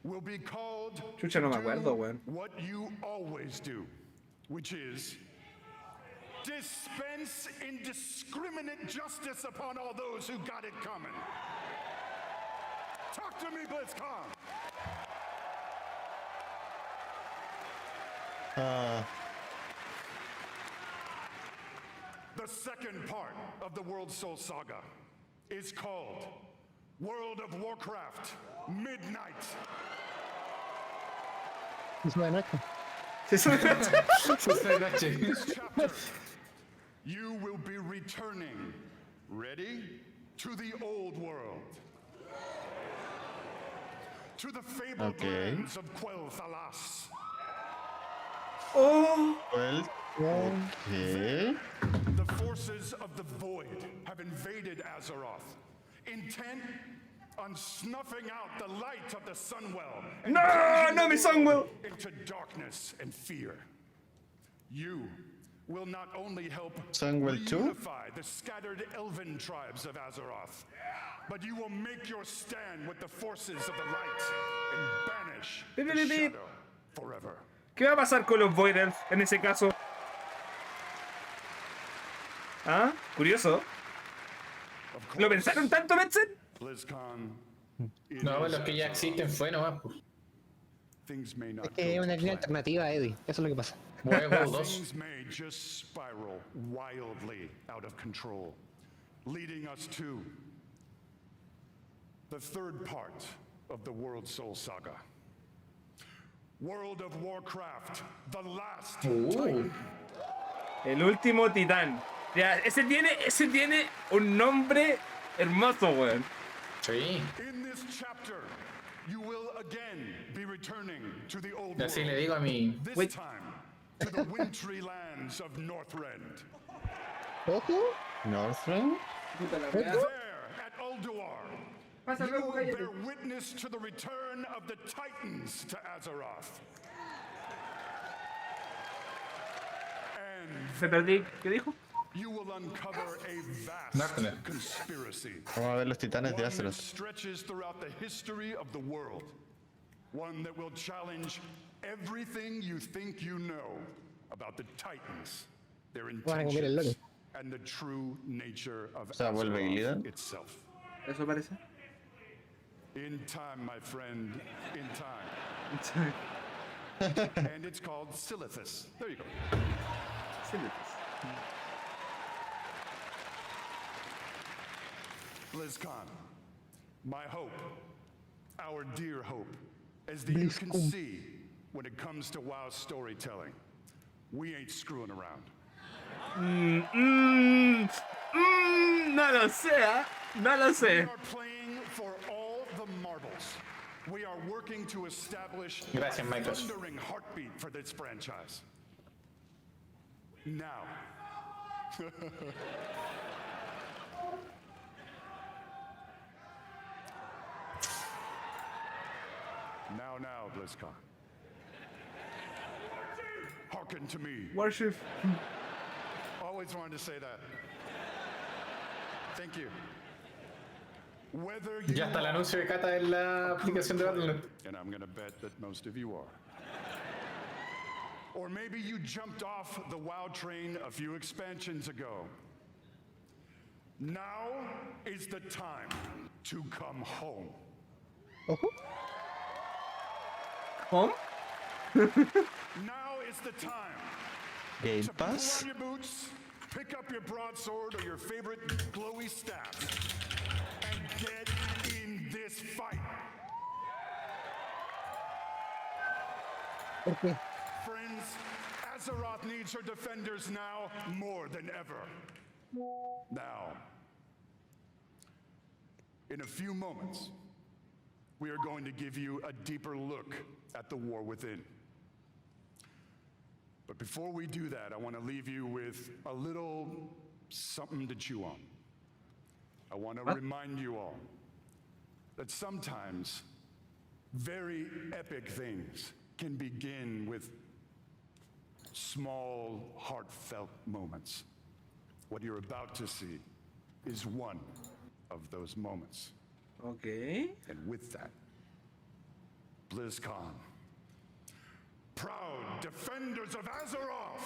will be called Chucha, no me to acuerdo, do weón. what you always do, which is dispense indiscriminate justice upon all those who got it coming. Talk to me, BlizzCon. The second part of the World Soul Saga is called World of Warcraft Midnight. Es de noche. In this chapter, you will be returning, ready, to the old world. To the fabled Okay. lands of Quel'Thalas. Oh. Well, okay. The forces of the Void have invaded Azeroth, intent on snuffing out the light of the Sunwell and No, plunging no, the mi Sunwell. world into darkness and fear. You will not only help Sunwell too? reunify the scattered elven tribes of Azeroth, but you will make your stand with the forces of the light and banish the shadow forever. ¿Qué va a pasar con los Voiders en ese caso? ¿Ah? Curioso. ¿Lo pensaron tanto, Metzen? BlizzCon. No, los que ya existen fue nomás. Pues. Things may Es not que es go una to línea plan. alternativa, Eddie. Eso es lo que pasa. Huevo 2. Things may just spiral wildly out of control, leading us to the third part of the World Soul Saga. World of Warcraft, the last Titan. El último titán. Ya, ese tiene un nombre hermoso, weón. Sí. In this chapter, you will again be returning to the old Y así world. le digo a mi... This time to the wintry lands of Northrend. ¿Ojo? Northrend? There, at Ulduar, you will bear witness to the return of the Titans to Azeroth. Me perdí. ¿Qué dijo? You will uncover a vast Northrend. conspiracy. Vamos a ver los titanes de One that Azeroth. stretches throughout the history of the world. One that will challenge everything you think you know about the Titans, their Van a comer el lore. intentions, and the true nature of sea, vuelve Azeroth Illidan. itself. Eso parece. In time, my friend, in time. And it's called Silithus. There you go. BlizzCon, my hope, our dear hope, is that you can BlizzCon. see when it comes to WoW storytelling, we ain't screwing around. No lo sé, ¿eh? No lo We sé. are playing for all the marbles. We are working to establish Gracias, a Michael. thundering heartbeat for this franchise. Now. Now, BlizzCon. Hearken to me. Worship. Always wanted to say that. Thank you. Whether you Ya está el anuncio de Cata en la aplicación de Battle.net. and I'm gonna bet that most of you are. Or maybe you jumped off the WoW train a few expansions ago. Now is the time to come home. Ojo. ¿Home? Now is the time Game to pull Pass. on your boots, pick up your broadsword or your favorite glowy staff, and get in this fight. ¿Por qué? Friends, Azeroth needs her defenders now more than ever. Now, in a few moments, we are going to give you a deeper look at the war within. But before we do that, I want to leave you with a little something to chew on. I want to remind you all that sometimes very epic things can begin with small, heartfelt moments. What you're about to see is one of those moments. Ok. And with that, BlizzCon, proud defenders of Azeroth,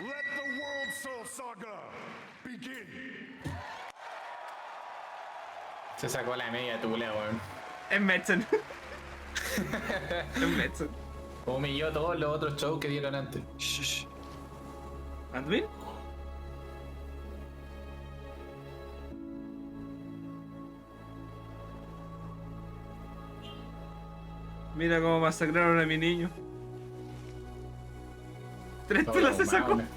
let the World Soul Saga begin. Se sacó la media tula, weón. Es Metzen. Es Metzen. Humilló todos los otros shows que dieron antes. Shh. ¿Admin? Mira cómo masacraron a mi niño. 3 telas se sacó. mames.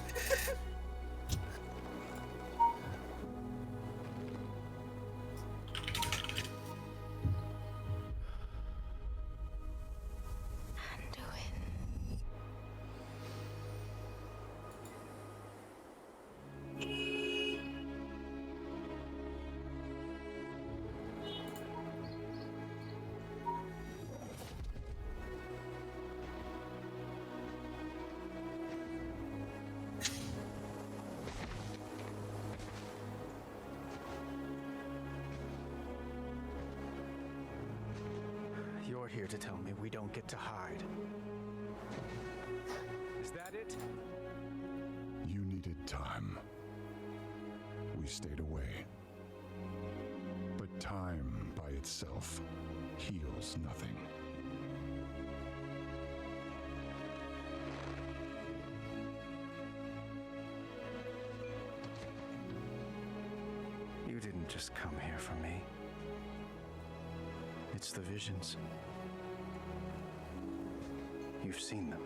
You're here to tell me we don't get to hide. Is that it. You needed time. We stayed away. But time by itself heals nothing. You didn't just come here for me. It's the visions. You've seen them.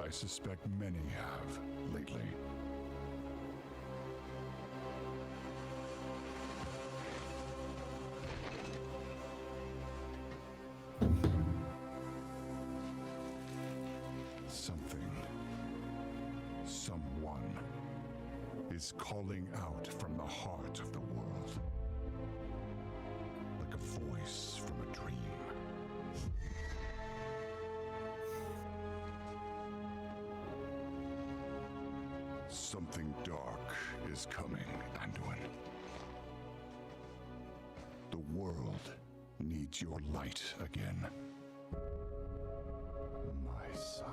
I suspect many have lately. Something, someone is calling out from the heart of the world, like a voice from a dream. Something dark is coming, Anduin. The world needs your light again. My son.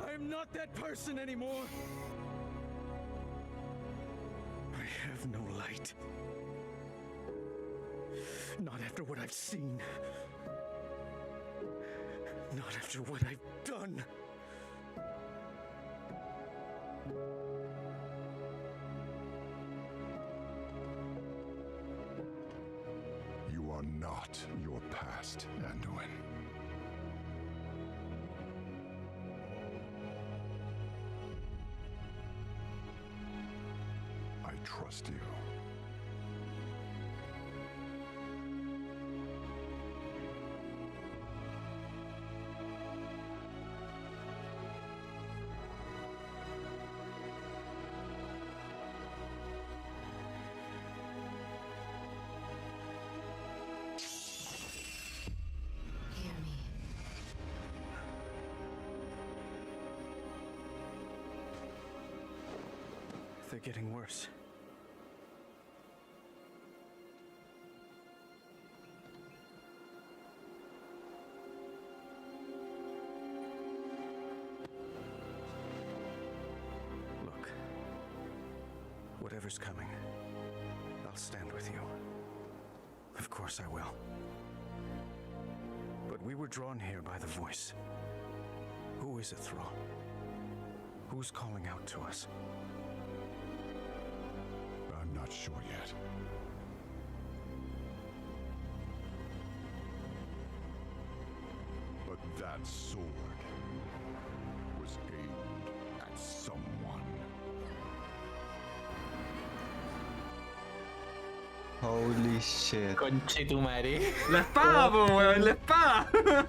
I'm not that person anymore. I have no light. Not after what I've seen. Not after what I've done. You are not your past, Anduin. I trust you. They're getting worse. Look, whatever's coming, I'll stand with you. Of course I will. But we were drawn here by the voice. Who is it, Thrall? Who's calling out to us? I'm not sure yet. But that sword was aimed at someone. Holy shit. Conche tu madre. La espada, po, weón, la espada.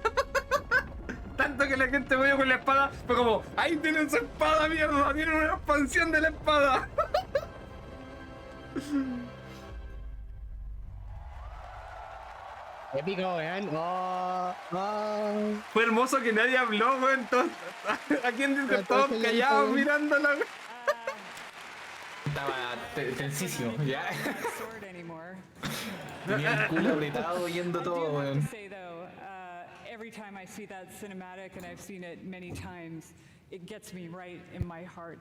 Tanto que la gente voy con la espada, fue como, ahí tienen su espada, mierda, tienen una expansión de la espada. Épico, weón. Oh, oh. Fue hermoso que nadie habló, weón. Aquí en todos callados mirándola. Estaba tensísimo, ya. Tenía el culo apretado oyendo todo, weón. Say though, every time I see that cinematic, and I've seen it many times, it gets me right in my heart.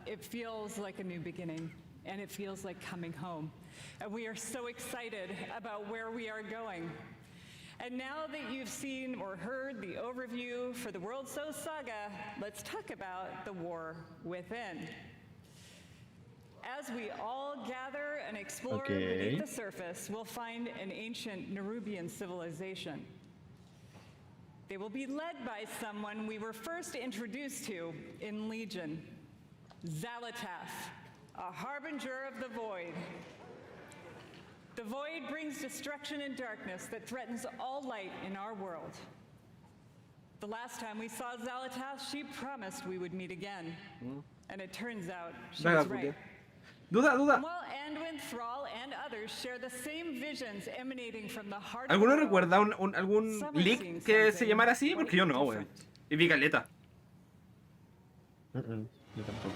It feels like a new beginning, and it feels like coming home. And we are so excited about where we are going. And now that you've seen or heard the overview for the World So Saga, let's talk about the war within. As we all gather and explore beneath the surface, we'll find an ancient Nerubian civilization. They will be led by someone we were first introduced to in Legion, Xal'atath, a harbinger of the Void. The Void brings destruction and darkness that threatens all light in our world. The last time we saw Xal'atath, she promised we would meet again. And it turns out she was right. Duda. While Anduin, Thrall, and others share the same visions emanating from the heart of ¿Alguno the world, recuerda algún leak que se llamara así? Porque yo no, weón. Y vi caleta. Yo tampoco.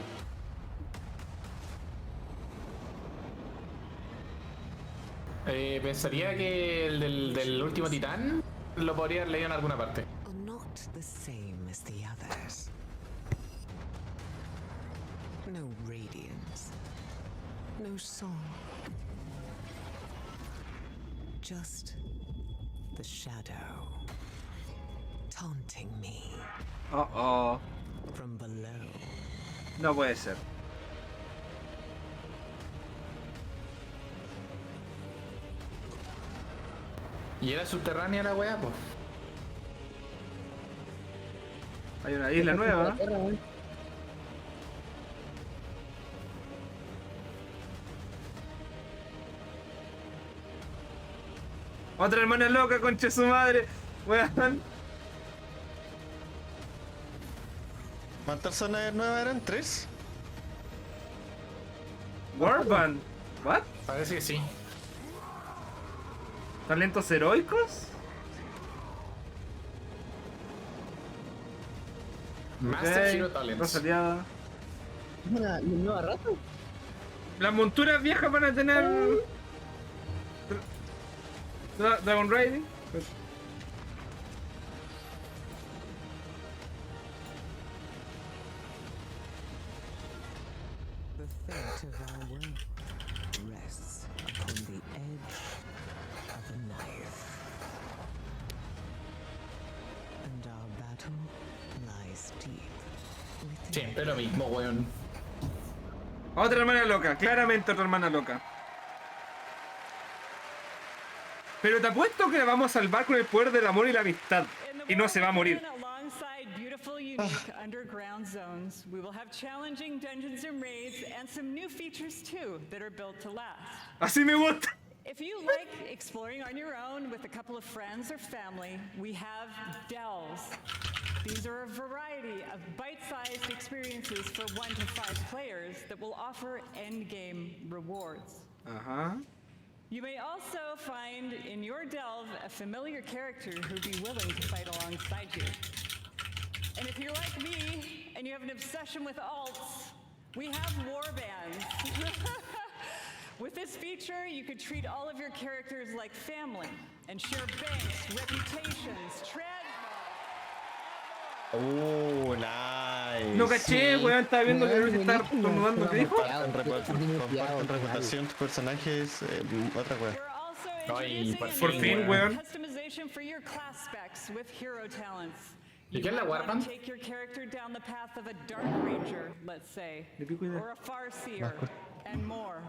Pensaría que el del último titán lo podría haber leído en alguna parte. Not the same as the others. No radiance. No song. Just the shadow taunting me Oh. from below. No puede ser. Y era subterránea la weá, pues. Hay una isla nueva. Otra hermana loca, concha su madre. Weón. ¿Cuántas zonas nuevas eran? ¿3? Warband. What? Parece que sí. ¿Talentos heroicos? Master Hero Talents. Rosaleada. ¿La nueva rata? Las monturas viejas van a tener. Dragon Riding. The fate of our world rests upon the edge of a knife. And our battle lies deep within. Siempre lo mismo, weón. Otra hermana loca, claramente otra hermana loca. Pero te apuesto que la vamos a salvar con el poder del amor y la amistad. Y no se va a morir. Alongside beautiful, unique underground zones, we will have challenging dungeons and raids and some new features too that are built to last. Así me gusta. If you like exploring on your own with a couple of friends or family, we have delves. These are a variety of bite-sized experiences for 1 to 5 players that will offer endgame rewards. You may also find in your delve a familiar character who'd be willing to fight alongside you. And if you're like me and you have an obsession with alts, we have warbands. With this feature, you could treat all of your characters like family and share banks, reputations, Nice. No caché, weón, estaba viendo que no se está tornudando. ¿Qué dijo? Comparten reputación tus personajes, otra weá. Por fin, weón. customization for your class specs with hero talents. ¿Y qué es la Warband? Take your character down the path of a Dark Ranger, let's say, or a Farseer, and more.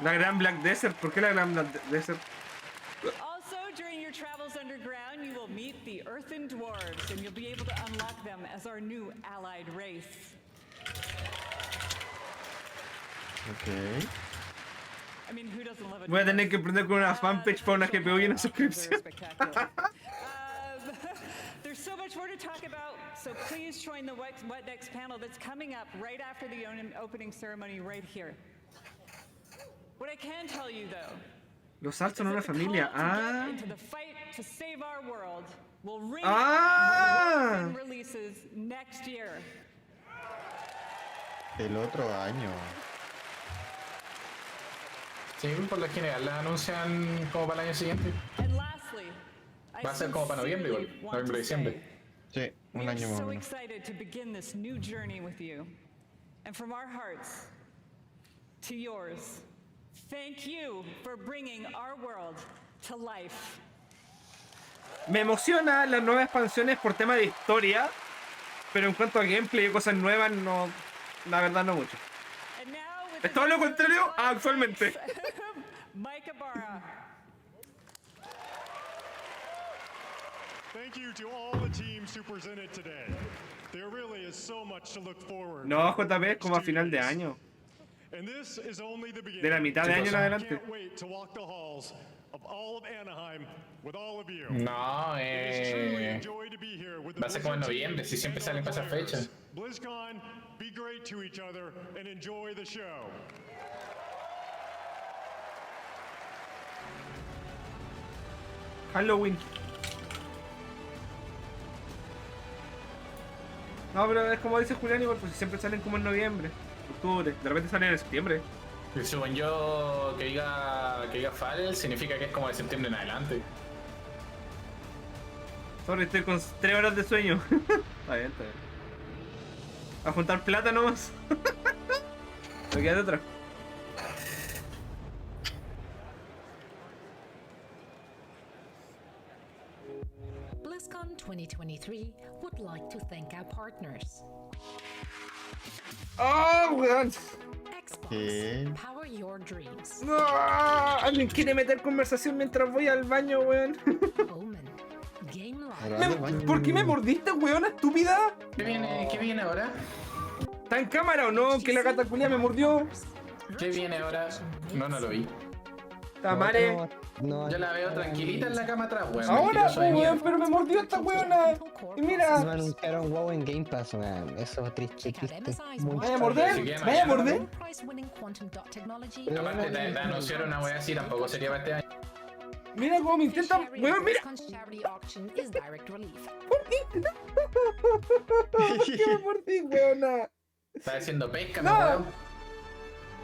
La gran Black Desert. ¿Por qué la gran Black Desert? Also, during your travels underground, you will meet the Earthen Dwarves, and you'll be able to unlock them as our new allied race. Ok. I mean, who doesn't love a Voy a tener que prender con una fanpage para una GPU y una suscripción. There's so much more to talk about, so please join the What Next panel that's coming up right after the opening ceremony right here. What I can tell you, though, Los Alts son una familia. Ah. into the fight to save our world will ring Ah. when releases next year. El otro año. Sí, por lo general las anuncian como para el año siguiente. And lastly, I Va a ser como para noviembre igual, sincerely want noviembre, to diciembre. Sí, We un are año más o so menos. excited to begin this new journey with you. And from our hearts to yours, thank you for bringing our world to life. Me emociona las nuevas expansiones por tema de historia, pero en cuanto a gameplay y cosas nuevas, no, la verdad no mucho. Es todo lo contrario a actualmente. Mike Ibarra. Thank you to all the teams who presented today. There really is so much to look forward No, to. JP es como a final de año. And this is only the beginning. De la mitad de año en I adelante. can't wait to walk the halls of all of Anaheim with all of you. No, It is truly a joy to be here with the va a ser como en Blizzard team noviembre, si siempre and salen our para esa players. fecha. BlizzCon, be great to each other and enjoy the show. Halloween. No, pero es como dice Julián, igual, pues siempre salen como en noviembre, octubre, de repente salen en septiembre. Y según yo, que diga Fall significa que es como de septiembre en adelante. Sorry, estoy con 3 horas de sueño. Está bien, está bien. A juntar plata nomás. Me queda de otra. BlizzCon 2023 would like to thank our partners. ¡Oh, weón! Xbox, power your dreams. ¡No! Alguien quiere meter conversación mientras voy al baño, weón. Omen, Game Live. ¿Por qué me mordiste, weón, estúpida? ¿Qué viene ahora? ¿Está en cámara o no? Que la gata culia me mordió. ¿Qué viene ahora? No lo vi. Tamare. Yo la veo tranquilita en la cama atrás, weón. Ahora, Mentiroso de weón, mierda. pero me mordió esta weona. Y mira. No anunciaron WoW en Game Pass, weón. Eso es triste, triste. ¿Vaya a morder? ¿Vaya a morder? Aparte de anunciar una wea así tampoco sería para este año. Mira cómo me intentan. Weón, mira. ¿Por qué me mordí, weona? Está haciendo pesca, No. weón.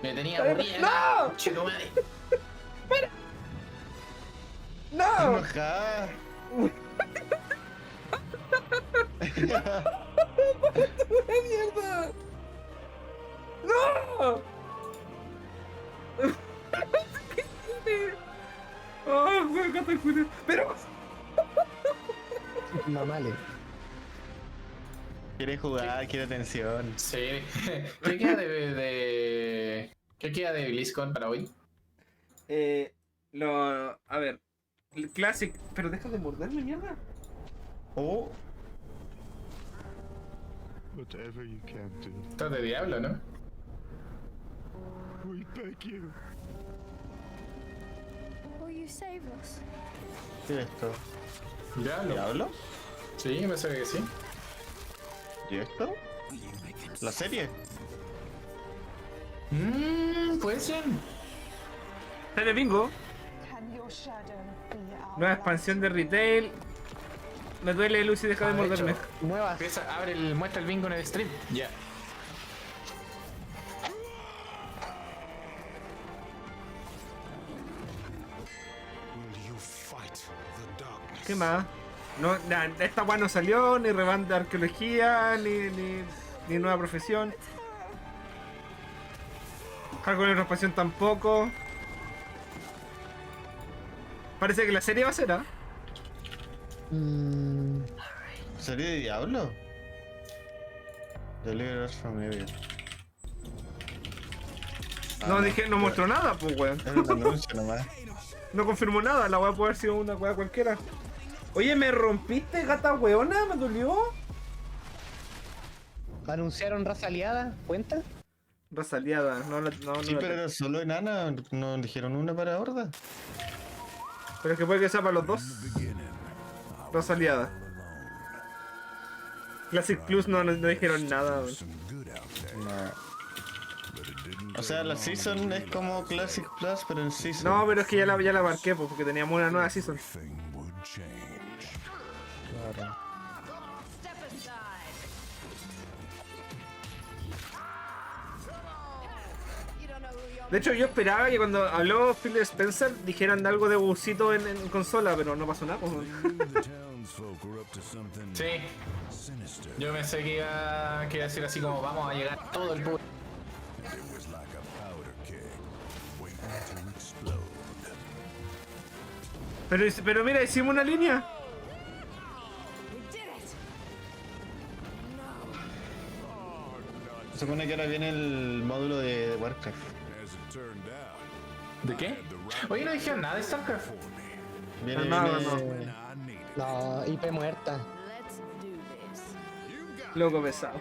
Me tenía aburrida. ¡No! Chico madre. ¡No! Enojada. ¡Una mierda! ¡No! ¿Qué tiene? ¡Oh, weón, gato culo! ¡Pero! Mamale. Quiere jugar, quiere atención. Sí. ¿Qué queda ¿Qué queda de BlizzCon para hoy? A ver. El Classic. Pero deja de morderme, mierda. Oh. Whatever you can do. Esto es de Diablo, ¿no? We beg you. Will you save us? ¿Qué es esto? ¿Diablo? ¿Diablo? Sí, me sabe que sí. ¿Y esto? ¿La serie? Puede ser. Serie bingo. Nueva expansión de retail. Me duele, Lucy, deja de morderme. Nuevas. Muestra el bingo en el stream. Ya. ¿Qué más? No, esta weá no salió, ni revamp de arqueología, ni nueva profesión. Hardcore de expansión tampoco. Parece que la serie va a ser, ¿ah? ¿Serie de Diablo? Deliver us from evil. No dije, no mostró nada, pues weón. Es un anuncio nomás. No confirmó nada, la weá puede haber sido una weá cualquiera. Oye, ¿me rompiste, gata weona? ¿Me dolió? ¿Anunciaron raza aliada? ¿Cuenta? Raza aliada, no. Sí, pero era solo enana, no dijeron una para horda. Pero es que puede que sea para los dos. Raza aliada. Classic Plus no dijeron nada. No. O sea, la season es como Classic Plus, pero en season. No, pero es que ya la marqué, pues, porque teníamos una nueva season. Claro. De hecho, yo esperaba que cuando habló Phil Spencer dijeran de algo de busito en consola, pero no pasó nada. Pues. Sí. Yo pensé que iba a decir así como vamos a llegar todo el público. Pero mira, hicimos una línea. Se supone que ahora viene el módulo de Warcraft. ¿De qué? Oye, no dijeron nada de StarCraft. Viene, No, IP muerta. Loco pesado.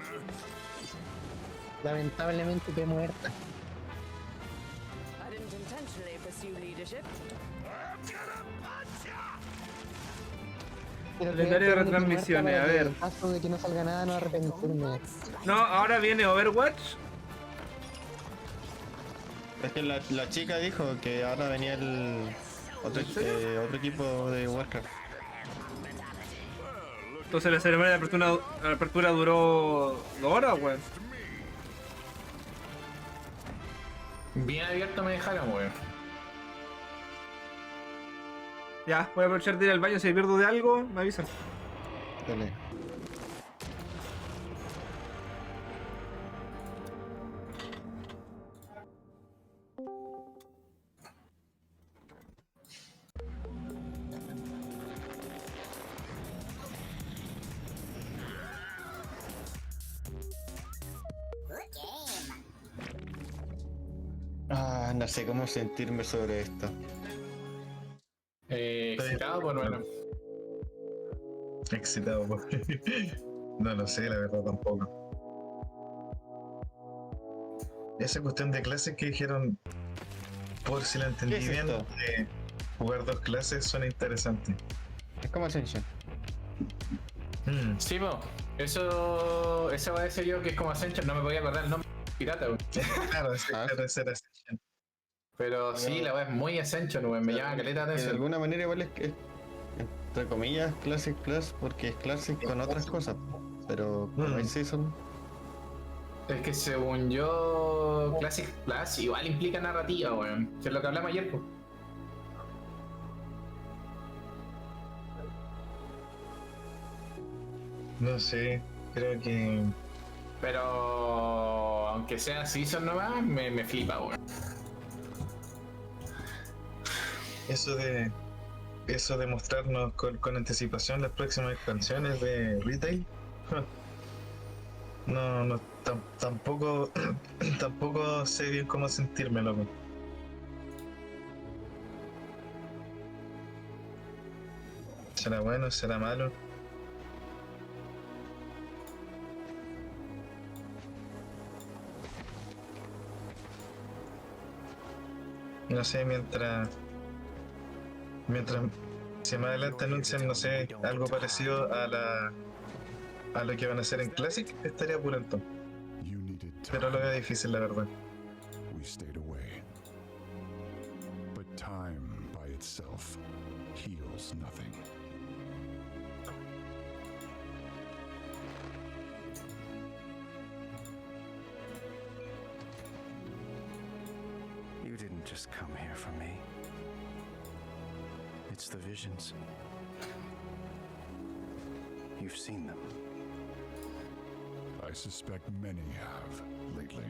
Lamentablemente IP muerta. I didn't intentionally pursue leadership. Calendario de retransmisiones, a ver. En caso de que no salga nada, no arrepentirme. No, ahora viene Overwatch. Es que la chica dijo que ahora venía el otro equipo de Warcraft. Entonces la ceremonia de apertura duró 2 horas, weón. Bien abierto me dejaron, weón. Ya, voy a aprovechar de ir al baño. Si me pierdo de algo, me avisan. Dale. No sé cómo sentirme sobre esto. Excitado, pues bueno. Excitado, no lo sé, la verdad tampoco. Esa cuestión de clases que dijeron, por si la entendí bien, de jugar 2 clases suena interesante. Es como Ascension. Sí, po. Eso va a decir yo que es como Ascension, no me voy a acordar el nombre pirata, weón. Claro, ese era Ascension. Pero sí, la weá es muy Ascension, weón, me llama caleta de atención. De alguna manera igual es entre comillas Classic Class porque es Classic con otras cosas. Pero como es Season. Es que según yo, Classic Plus igual implica narrativa, weón. Que es lo que hablamos ayer, pues. No sé, creo que... Pero aunque sea Season nomás, me flipa, weón. Eso de mostrarnos con anticipación las próximas expansiones de retail. No, tampoco sé bien cómo sentirme, loco. ¿Será bueno? ¿Será malo? No sé, mientras si más adelante anuncian, no sé, algo parecido a lo que van a hacer en Classic, estaría pulento. Pero lo veo difícil, la verdad. We stayed away. But time by itself heals nothing. You didn't just come here for me. It's the visions. You've seen them. I suspect many have lately.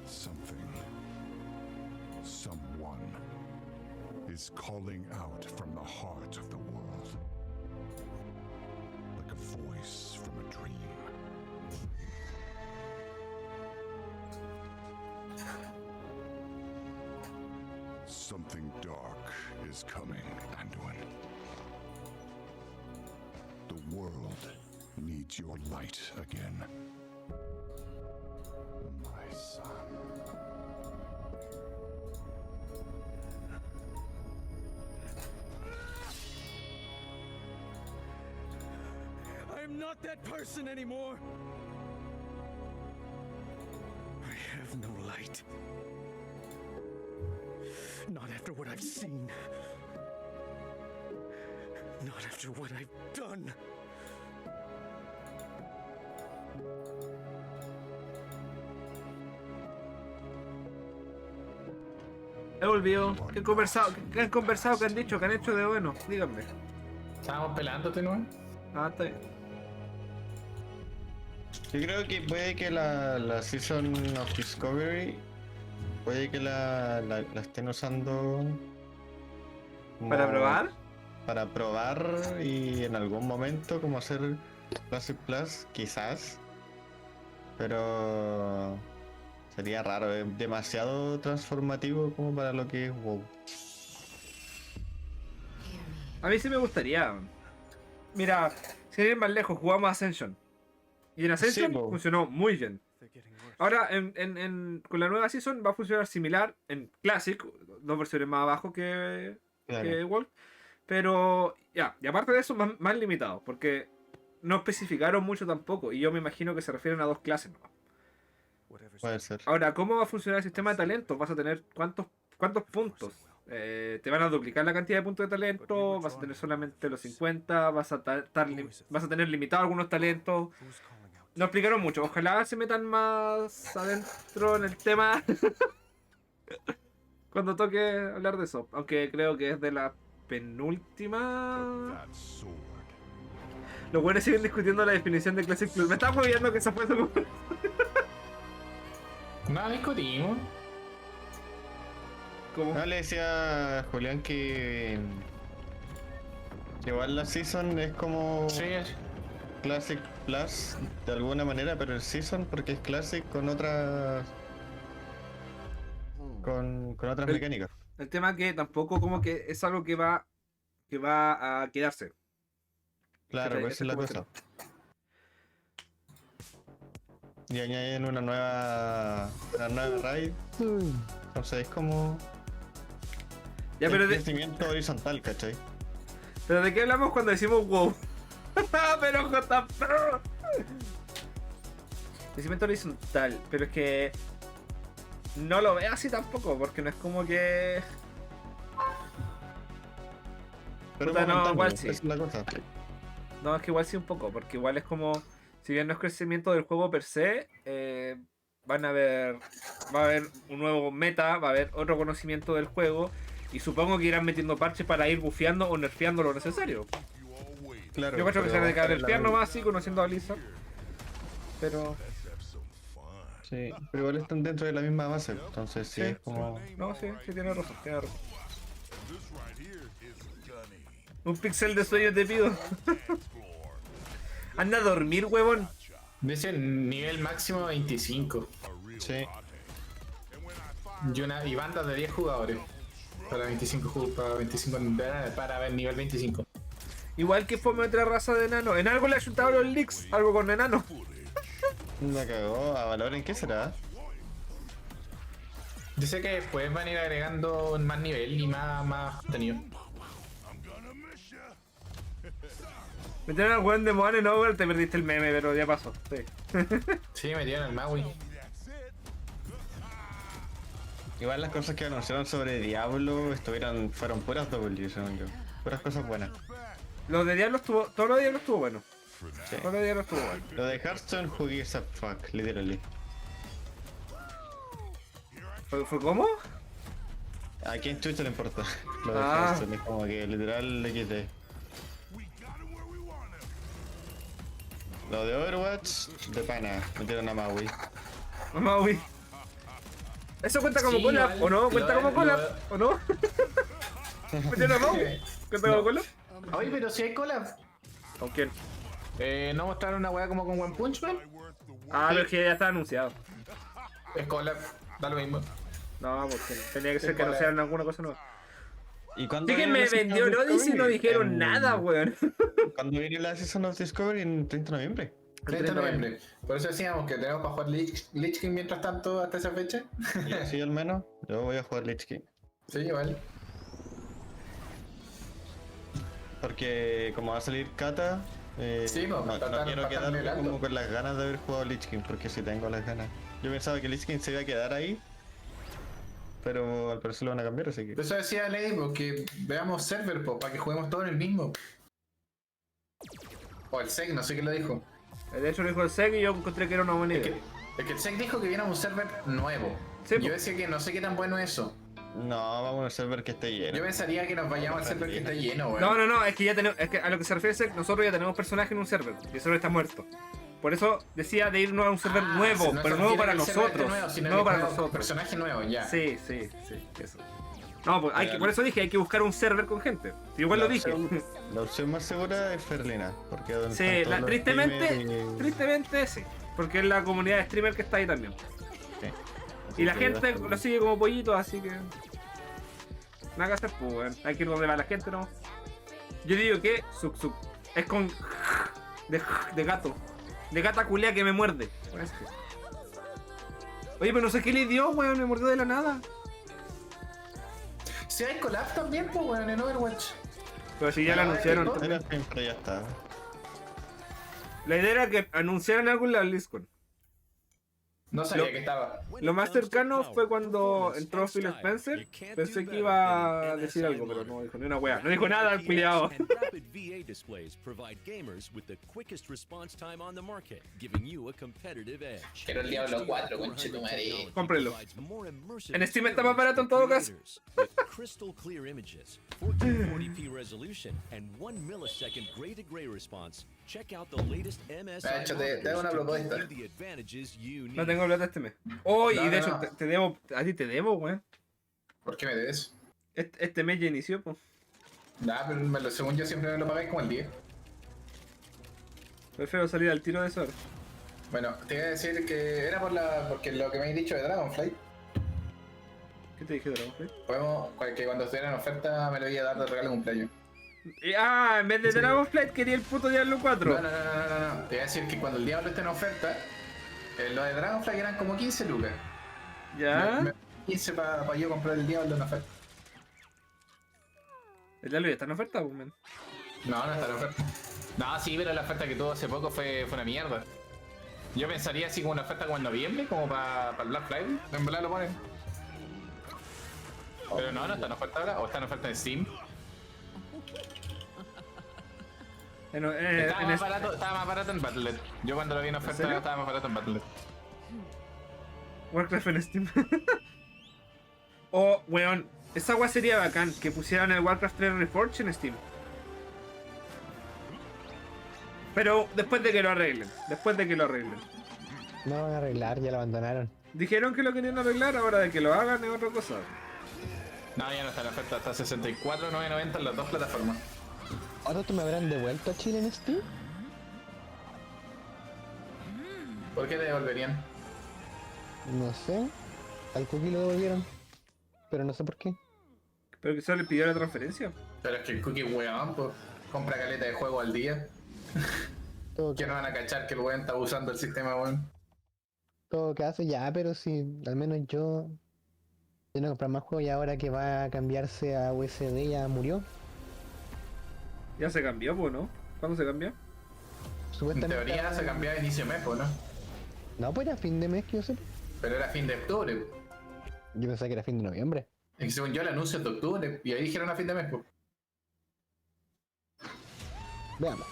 Something, someone is calling out from the heart of the world. Like a voice from a dream. Something dark is coming, Anduin. The world needs your light again. My son. I'm not that person anymore. I have no light. Not after what I've seen. Not after what I've done. He olvidado. ¿Qué han conversado? ¿Qué han conversado? ¿Qué han dicho? ¿Qué han hecho de bueno? Díganme. Estábamos pelándote, ¿no? Ah, está bien. Yo creo que puede que la Season of Discovery puede que la estén usando ¿Para probar? Para probar y en algún momento como hacer Classic Plus, quizás. Pero sería raro, es demasiado transformativo como para lo que es WoW. A mí sí me gustaría. Mira, sin ir más lejos, jugamos Ascension. Y en Ascension Sí, funcionó muy bien. Ahora, con la nueva Season va a funcionar similar en Classic, 2 versiones más abajo que World. Pero, ya, y aparte de eso, más limitado, porque no especificaron mucho tampoco, y yo me imagino que se refieren a 2 clases nomás. Puede ser. Ahora, ¿cómo va a funcionar el sistema de talentos? ¿Vas a tener cuántos puntos? Te van a duplicar la cantidad de puntos de talento, vas a tener solamente los 50, vas a tener limitados algunos talentos. No explicaron mucho, ojalá se metan más adentro en el tema cuando toque hablar de eso, aunque creo que es de la penúltima. Los buenos siguen discutiendo la definición de Classic Plus. Me estaba moviendo que esa fue su... No discutimos. ¿Cómo? No, le decía a Julián que igual la Season es como Classic Plus de alguna manera, pero el Season porque es Classic con otras con otras mecánicas. El tema que tampoco como que es algo que va a quedarse. Claro, pues esa es la cosa. Y añaden una nueva raid. Entonces es como ya, pero crecimiento horizontal, ¿cachai? Pero ¿de qué hablamos cuando decimos wow? Pero JP. Crecimiento horizontal, pero es que no lo veo así tampoco, porque no es como que... Pero puta, no, igual sí. Es la cosa. No, es que igual sí un poco, porque igual es como, si bien no es crecimiento del juego per se, va a haber un nuevo meta, va a haber otro conocimiento del juego, y supongo que irán metiendo parches para ir bufeando o nerfeando lo necesario. Claro, yo creo que se van a dedicar a nerfear nomás, sí, conociendo a Blizzard. Pero... sí, pero igual están dentro de la misma base, entonces sí, es como... No, sí, tiene razón, Un pixel de sueño te pido. Anda a dormir, huevón. Dice nivel máximo 25. Sí. Y bandas de 10 jugadores. Para 25 para ver nivel 25. Igual que fue otra raza de enano. En algo le ha ayuntado los leaks, algo con enano. Me cagó, a valor en qué será. Dice que después van a ir agregando más nivel y más contenido. Metieron al weón de Modo Over, te perdiste el meme, pero ya pasó. Sí, sí, metieron al Maui. Igual las cosas que anunciaron sobre Diablo fueron puras W, según yo. Puras cosas buenas. Lo de Diablo estuvo, todo lo de Diablo estuvo bueno. Sí. Todo lo de Diablo estuvo bueno. Lo de Hearthstone jugué esa fuck, literally. ¿Fue cómo? ¿A quién Twitch le importa? Lo de Hearthstone es como que literal XD. Lo de Overwatch, de pana, metieron a Maui. Maui. ¿Eso cuenta como collab o no? ¿Cuenta como collab o no? ¿Metieron a Maui? ¿Cuenta como collab? Oye, pero si hay collab. ¿Con quién? ¿No mostraron una weá como con One Punch Man? Pero es que ya está anunciado. Es collab, da lo mismo. No, porque tenía que ser que anunciaran alguna cosa nueva. ¿Y cuándo sí que me vendió el Odyssey y no dijeron nada, weón. ¿Cuándo viene la Season of Discovery? En 30 de noviembre. 30 de noviembre. Por eso decíamos que tenemos para jugar Lich King mientras tanto hasta esa fecha. Sí, al menos. Yo voy a jugar Lich King. Sí, igual. Porque como va a salir Kata, sí, no quiero quedarme como con las ganas de haber jugado Lich King, porque si tengo las ganas. Yo pensaba que Lich King se iba a quedar ahí, pero al parecer lo van a cambiar, así que... Eso decía Lady, porque veamos server, para que juguemos todos en el mismo. O el SEG, no sé qué lo dijo. De hecho lo dijo el SEG y yo encontré que era una buena idea. Es que el SEG dijo que viene a un server nuevo. Sí, yo decía que no sé qué tan bueno es eso. No, vamos al server que esté lleno. Yo pensaría que nos vayamos al server que esté lleno, weón. No, es que ya tenemos, es que a lo que se refiere SEG, nosotros ya tenemos personajes en un server y el server está muerto. Por eso decía de irnos a un server nuevo, pero nuevo para nosotros. Nuevo para nosotros. Personaje nuevo, ya. Sí, eso. No, pues por eso dije, hay que buscar un server con gente. Igual lo dije. La opción más segura es Ferlina, porque sí, tristemente sí, porque es la comunidad de streamer que está ahí también. Sí. Y la gente lo sigue como pollitos, así que nada que hacer, pues, bueno. Hay que ir donde va la gente, ¿no? Yo digo que Suk es con de gato. De gata culea que me muerde. Oye, pero no sé qué le dio, weón, me mordió de la nada. Si hay collab también, pues, weón, en Overwatch. Pero si ya lo anunciaron. Siempre ya está. La idea era que anunciaran algo en la BlizzCon. No sabía que estaba. Lo más cercano fue cuando entró Phil Spencer. Pensé que iba a decir algo, pero no dijo ni una wea. No dijo nada, el culiao. Rapid VA displays provide gamers with the quickest response time on the market, giving you a competitive edge. Quiero el Diablo 4, conchetumare. Cómprenlo. En Steam está más barato en todo caso. With crystal clear images, 1440p resolution, and 1 millisecond gray to gray response. Check out the latest MS. Nacho, te hago una propuesta. No tengo plata este mes. Oh, y de hecho te debo, a ti te debo, weón. ¿Por qué me debes? Este mes ya inició, pues. Nah, pero según yo siempre me lo pagáis como el 10. Prefiero salir al tiro de eso ahora. Bueno, te iba a decir que era porque lo que me has dicho de Dragonflight. ¿Qué te dije de Dragonflight? Podemos, que cuando estuviera en oferta me lo iba a dar de regalo de cumpleaños. En vez de Dragonflight quería el puto Diablo 4. No. Te iba a decir que cuando el Diablo esté en oferta, lo de Dragonflight eran como 15 lucas. ¿Ya? 15 para yo comprar el Diablo en oferta. ¿El Diablo ya está en oferta, pues, man? No está en oferta. No, sí, pero la oferta que tuvo hace poco fue una mierda. Yo pensaría así como una oferta como en noviembre, como para el Black Friday. En verdad lo ponen. Pero no está en oferta ahora, o está en oferta en Steam. Estaba más barato en Battle.net. Yo cuando lo vi en oferta estaba más barato en Battle.net. Warcraft en Steam. Weón, esa weá sería bacán que pusieran el Warcraft 3 Reforged en Steam. Pero después de que lo arreglen. No van a arreglar, ya lo abandonaron. Dijeron que lo querían arreglar, ahora de que lo hagan es otra cosa. No, ya no está en oferta, está 64.990 en las dos plataformas. ¿Ahora te me habrán devuelto a Chile en Steam? ¿Por qué te devolverían? No sé. Al Cookie lo devolvieron. Pero no sé por qué. Pero que solo le pidió la transferencia. Pero es que el Cookie weón, pues compra caleta de juego al día. Que no van a cachar que el weón está usando el sistema, weón. Todo caso, ya, pero si al menos yo no comprar más juegos y ahora que va a cambiarse a USD ya murió. Ya se cambió, pues, ¿no? ¿Cuándo se cambió? En teoría se cambiaba a inicio de mes, pues, ¿no? No, pues era fin de mes que yo sé. Pero era fin de octubre. Yo pensaba que era fin de noviembre. Es que según yo el anuncio es de octubre y ahí dijeron a fin de mes, pues. Veamos.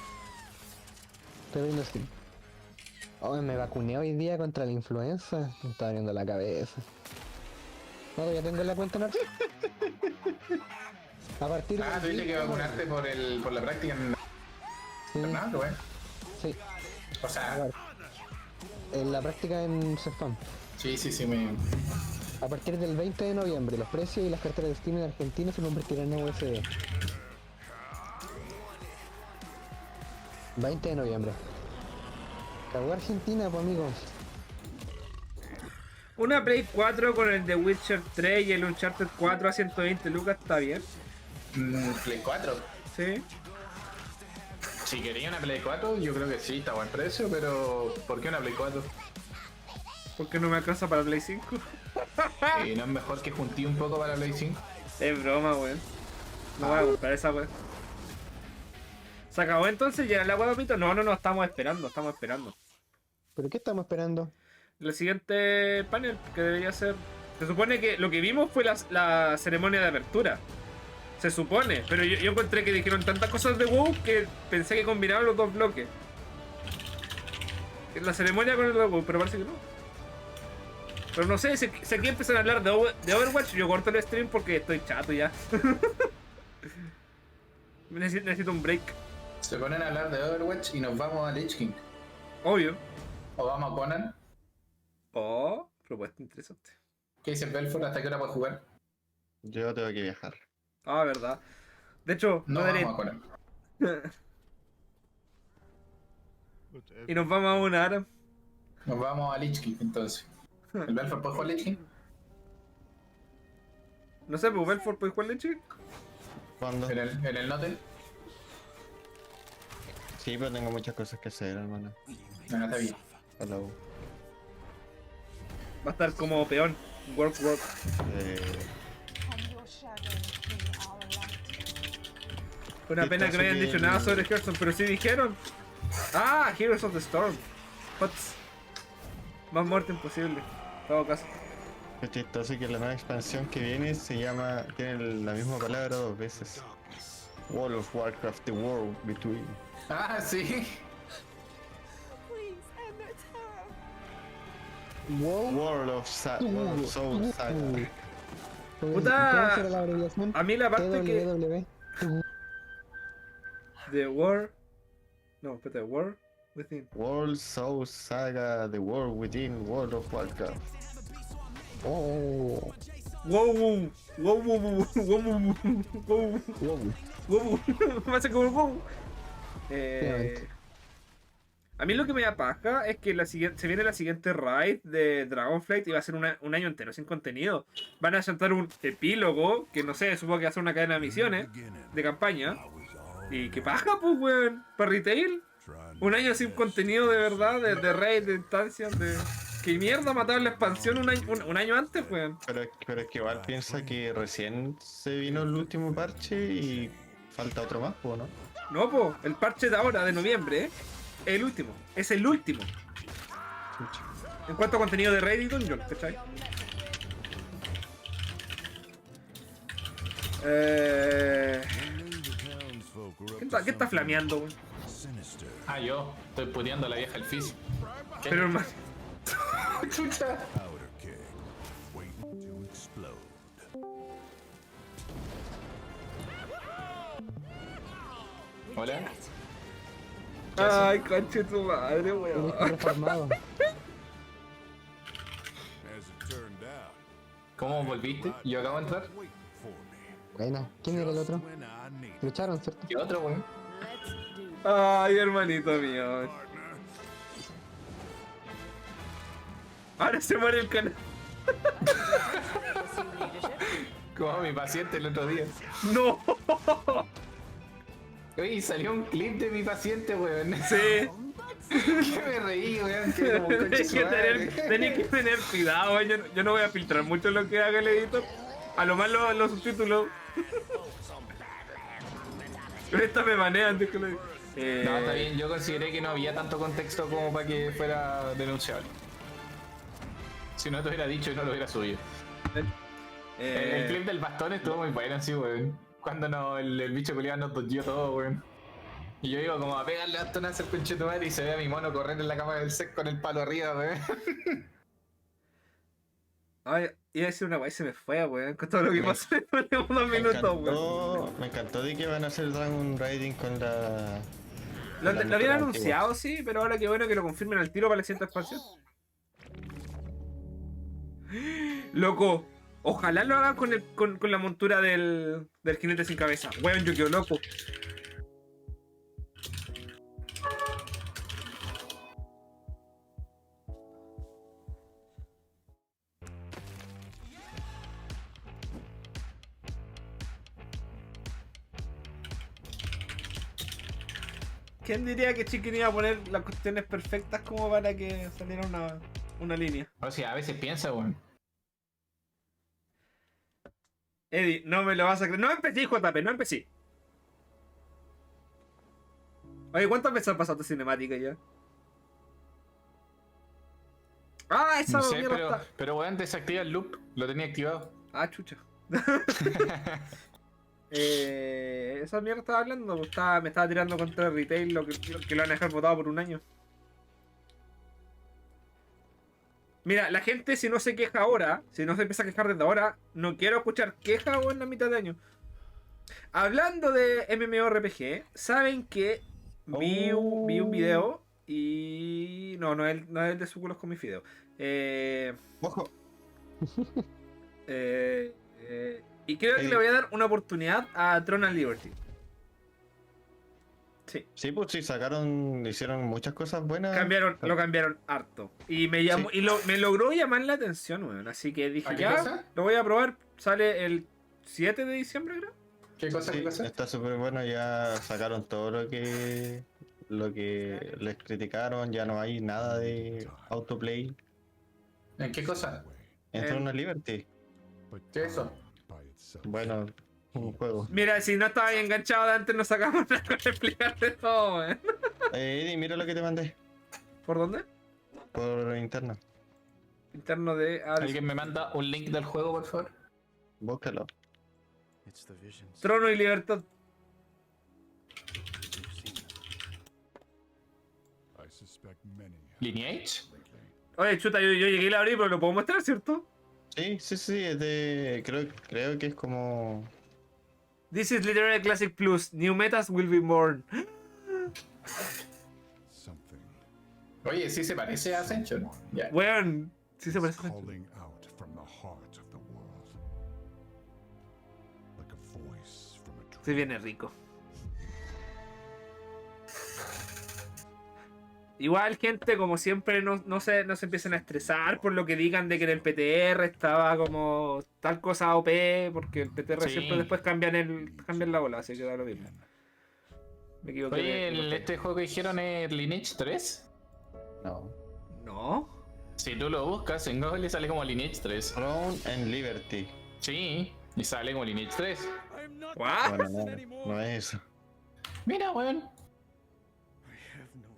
Estoy viendo Steam. Me vacuné hoy día contra la influenza. Me está abriendo la cabeza. No, ya tengo la cuenta en Archie. A partir de... tuviste que vacunarte por la práctica en... Sí. Fernando, güey. Sí. O sea... En la práctica en Cefam. Sí, A partir del 20 de noviembre, los precios y las carteras de Steam en Argentina se convertirán en USD. 20 de noviembre. Cagó Argentina, pues, amigos. Una Play 4 con el The Witcher 3 y el Uncharted 4 a 120 lucas, ¿está bien? ¿Play 4? Sí. Si quería una Play 4, yo creo que sí, está a buen precio, pero ¿por qué una Play 4? Porque no me alcanza para Play 5. ¿Y no es mejor que juntí un poco para Play 5? Es broma, weón. No voy a comprar esa weón. ¿Se acabó entonces? ¿Ya el agua, papito? No, estamos esperando. ¿Pero qué estamos esperando? El siguiente panel, que debería ser... Se supone que lo que vimos fue la ceremonia de apertura. Se supone, pero yo encontré que dijeron tantas cosas de WoW que pensé que combinaban los dos bloques. La ceremonia con el de WoW, pero parece que no. Pero no sé, si aquí empiezan a hablar de Overwatch, yo corto el stream porque estoy chato ya. necesito un break. Se ponen a hablar de Overwatch y nos vamos a Lich King. Obvio. ¿O vamos a Conan? Propuesta interesante. ¿Qué dice Belfort? ¿Hasta qué hora puedes jugar? Yo tengo que viajar. Verdad. De hecho, no daré... vamos a Conan. Y nos vamos a una ahora. Nos vamos a Lich King entonces. ¿El Belfort puede jugar Lich King? No sé, pues Belfort puede jugar Lich King. ¿Cuándo? ¿En el Noten? Sí, pero tengo muchas cosas que hacer, hermano. No, está bien. Hello. Va a estar como peón. Work. Una pena que no hayan dicho nada sobre Hearthstone, pero sí dijeron. Heroes of the Storm. Más muerte imposible. En todo caso. Es chistoso que la nueva expansión que viene tiene la misma palabra 2 veces. World of Warcraft, the world between. Ah, sí. World of Soul Saga. Puta, ¿Cómo será la abreviación? a mí la parte que... TWW. The War... No, espérate, War Within. World Soul Saga, the world within World of Warcraft. Oh. Wow, wow, wow, wow, wow, wow, wow. Me hace como wow. A mí lo que me da paja es que se viene la siguiente raid de Dragonflight y va a ser un año entero sin contenido. Van a saltar un epílogo, que no sé, supongo que va a ser una cadena de misiones, de campaña. Y que paja, pues, weón, para retail. Un año sin contenido de verdad, de raid, de instancias, de... ¿Qué mierda matar la expansión un año antes, weón? Pero es que igual piensa que recién se vino el último parche y falta otro más, ¿no? No, po, el parche de ahora, de noviembre, el último. Es el último. En cuanto a contenido de raid y dungeon, ¿cachai? ¿Qué está flameando, weón? Ah, yo. Estoy puteando a la vieja el físico. Pero hermano. Chucha. Hola. Ay, conche tu madre, weón. ¿Cómo volviste? Yo acabo de entrar. Buena. ¿Quién era el otro? Lucharon, ¿cierto? ¿Qué otro, weón? Ay, hermanito mío. Ahora se muere el canal. Como mi paciente el otro día. ¡No! Oye, salió un clip de mi paciente, weón. Sí. Que me reí, weón. Que como Tenés que tener cuidado, weón. Yo no voy a filtrar mucho lo que haga el editor. A lo más los subtítulos. Pero esta me manean, antes que lo diga. No, está bien. Yo consideré que no había tanto contexto como para que fuera denunciable. Si no te hubiera dicho y no lo hubiera subido. El clip del bastón estuvo muy bueno, así, weón. Cuando el bicho culiado nos dodgió todo, weón. Y yo iba como a pegarle bastonazo al conchetumare y se ve a mi mono correr en la cama del sec con el palo arriba, weón. Ay, iba a decir una weá y se me fue, weón. Con todo lo que pasó en los últimos 2 minutos, weón. Me encantó de que van a hacer Dragon Raiding con la... Lo habían anunciado, sí, pero ahora qué bueno que lo confirmen al tiro para la siguiente expansión. Loco, ojalá lo hagan con la montura del jinete sin cabeza. Weón, yo quedo loco. ¿Quién diría que Chicken iba a poner las cuestiones perfectas como para que saliera una línea? O sea, a veces piensa, weón. Eddie, no me lo vas a creer. No empecé, JP, no empecé. Oye, ¿cuántas veces ha pasado esta cinemática ya? Ah, esa No sé, mierda está. pero weón, desactiva el loop. Lo tenía activado. Ah, chucha. Esa mierda estaba hablando, me estaba tirando contra el retail, lo que lo van a dejar votado por un año. Mira, la gente si no se queja ahora, si no se empieza a quejar desde ahora, no quiero escuchar quejas o en la mitad de año. Hablando de MMORPG, ¿saben que vi un video y... No es el de Suculos con mi fideo. Ojo. Y creo que le voy a dar una oportunidad a Throne and Liberty. Sí. Sí, pues sí, hicieron muchas cosas buenas. Lo cambiaron harto. Y me llamó, Sí. me logró llamar la atención, weón. Así que dije, ¿A qué ya, cosa? lo voy a probar. Sale el 7 de diciembre, creo. ¿Qué cosa? Sí, ¿Qué cosa? está súper bueno, ya sacaron todo lo que les criticaron, ya no hay nada de autoplay. ¿En qué cosa? Entró en una Liberty. ¿Qué es eso? Bueno, un juego. Mira, si no estaba ahí enganchado de antes, no sacamos nada con explicarte todo, weón. Eddie, mira lo que te mandé ¿Por dónde? por interno. interno de... ¿Alguien me manda un link del juego, por favor? Búscalo. Trono y Libertad. ¿Lineage? Oye, chuta, yo llegué y la abrí, pero lo puedo mostrar, ¿cierto? Sí, es de... Creo que es como... This is literally Classic Plus. New metas will be born. Oye, sí se parece a Ascension. Ya. Weón, sí se parece a Ascension. Calling out from the heart of the world. Like a voice from a Se viene rico. Igual, gente, como siempre, no se empiecen a estresar por lo que digan de que en el PTR estaba como tal cosa OP, porque el PTR Sí. siempre después cambian la bola, así que da lo mismo. Me equivoqué. Oye, ¿este juego que dijeron es Lineage 3? No. ¿No? Si tú lo buscas en Google sale como Lineage 3. Throne and Liberty. Sí, y sale como Lineage 3. Bueno, no es eso. Mira, weón.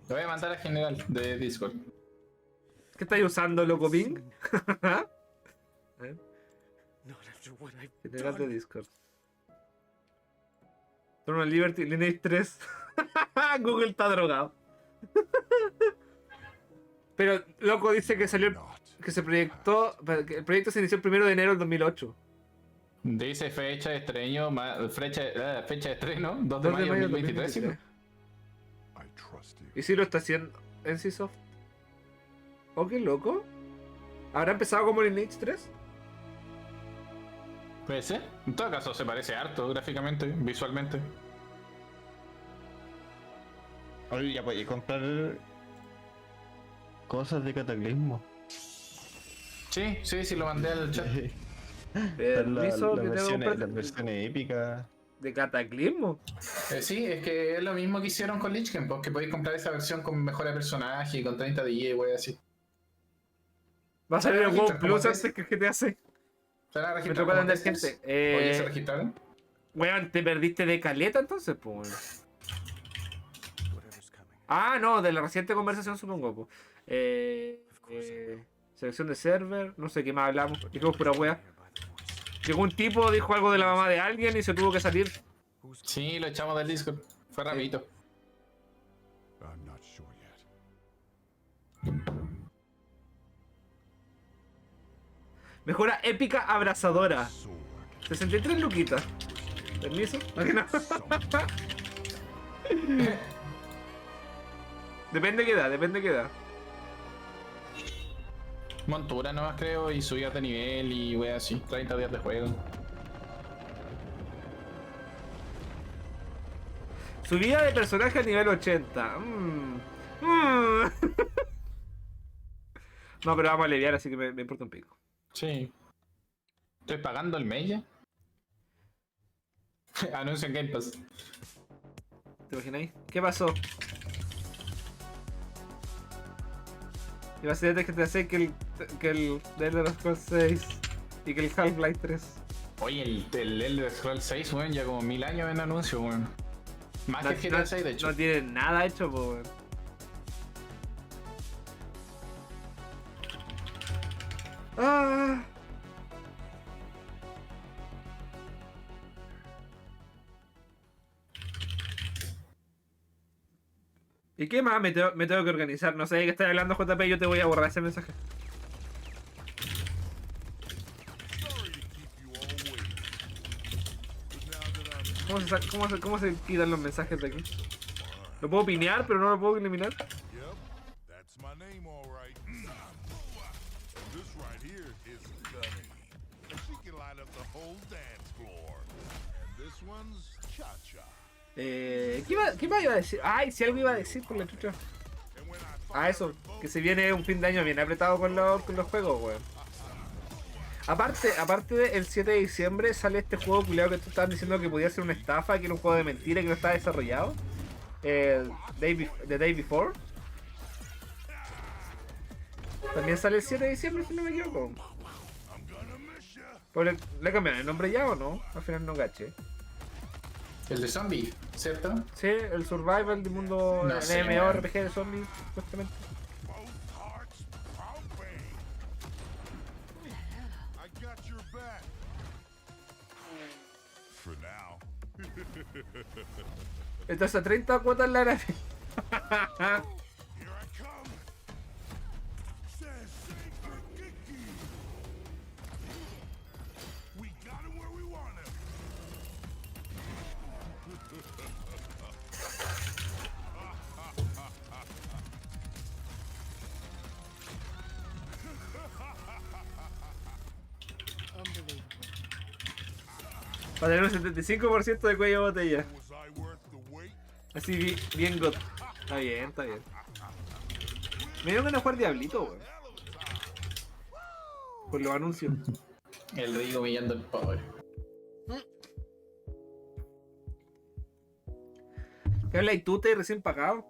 Lo voy a mandar a general de Discord. ¿Qué estáis usando, loco Bing? General de Discord. Throne and Liberty, Lineage 3. Google está drogado. Pero, loco, dice que salió, que se proyectó, que el proyecto se inició el 1 de enero del 2008. Dice fecha de estreno, fecha de estreno, 2 de mayo de 2023. ¿Sí? ¿Y si lo está haciendo NCSoft? ¿Oh, qué loco? ¿Habrá empezado como Lineage 3? Puede ser. En todo caso, se parece harto gráficamente, visualmente. Oye, ya podéis comprar cosas de Cataclismo. Sí, lo mandé al chat. Permiso, que tengo que las comprar versiones épicas. de Cataclismo. Sí, es que es lo mismo que hicieron con Lichken, porque podéis comprar esa versión con mejora de personaje, con 30 días y wey así. Va a salir el WoW Plus ¿cómo antes que GTA 6. ¿Se van a Me registrar tocó como andar testers? gente. Oye, ¿se registraron? Weón, ¿te perdiste de caleta entonces, pues? Ah, no, de la reciente conversación supongo, pues. Selección de server, no sé qué más hablamos. Dijimos pura wea. Llegó un tipo, dijo algo de la mamá de alguien y se tuvo que salir. Sí, lo echamos del Discord. Fue rapidito. I'm not sure yet. Mejora épica abrazadora. 63 luquitas. ¿Permiso? ¿A que no? Depende qué edad. Montura nomás creo y subidas de nivel y wey así. 30 días de juego. Subida de personaje a nivel 80. No, pero vamos a aliviar, así que me importa un pico. Sí. Estoy pagando el mes ya. Anuncio en Game Pass. ¿Te imagináis? ¿Qué pasó? Iba a ser antes que te hace que el The Elder Scrolls 6 y que el Half-Life 3. Oye, el Elder Scrolls 6, weón, ya como 1000 años en anuncio, weón. Más que el GTA 6, de hecho. No tiene nada hecho, pues, weón. Ah. ¿Y qué más me tengo que organizar? No sé de qué estás hablando, JP, yo te voy a borrar ese mensaje. ¿Cómo se quitan los mensajes de aquí? Lo puedo pinear, pero no lo puedo eliminar. That's my name, all right. And this right here is Gunny. And she can light up the whole dance floor. And this one's Cha-Cha. ¿Qué más iba a decir? Ay, si algo iba a decir por la chucha. Ah, eso, que se viene un fin de año bien apretado con los juegos, weón. Aparte del 7 de diciembre sale este juego culiado que tú estabas diciendo que podía ser una estafa, que era un juego de mentira, que no estaba desarrollado. The Day Before. También sale el 7 de diciembre, si no me equivoco. Pues ¿le cambiaron el nombre ya o no? Al final no gaché. El de zombie, ¿cierto? Sí, el survival de mundo No sé, MMORPG de zombies, supuestamente. Estás a 30 cuotas la gráfica. Va a tener un 75% de cuello de botella. Así bien got. Está bien, está bien. Me dio ganas de jugar Diablito, weón. Por los anuncios. El rico humillando al pobre. ¿Qué habla y tú te recién pagado?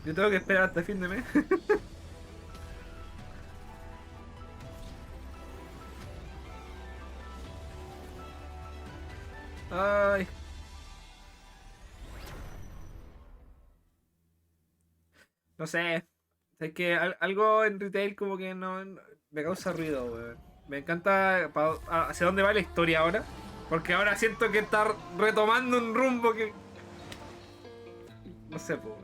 Yo tengo que esperar hasta fin de mes. Ay. No sé. Es que algo en retail como que no me causa ruido, weón. Me encanta hacia dónde va la historia ahora. Porque ahora siento que está retomando un rumbo que... No sé, pues.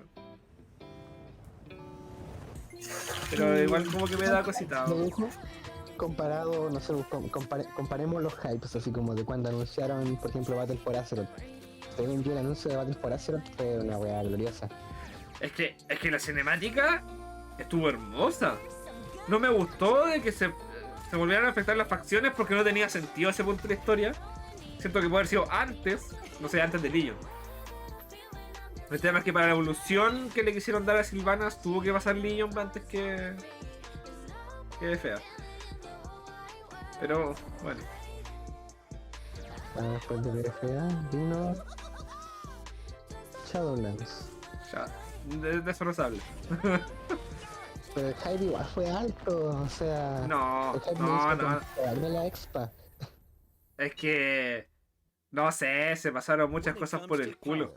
Pero igual como que me da cosita. Comparado, no sé, comparemos los hypes, así como de cuando anunciaron, por ejemplo, Battle for Azeroth. Hoy en día el anuncio de Battle for Azeroth fue una weá gloriosa. Es que la cinemática estuvo hermosa. No me gustó de que se volvieran a afectar las facciones porque no tenía sentido ese punto de la historia. Siento que puede haber sido antes, no sé, antes de Legion. El tema es que para la evolución que le quisieron dar a Sylvanas tuvo que pasar Legion antes que de Fea. Pero, bueno. Después de Fea vino Shadowlands. Ya, de eso no se habla. Pero el hype igual fue alto, o sea... No. La expa. Es que... No sé, se pasaron muchas cosas por el culo.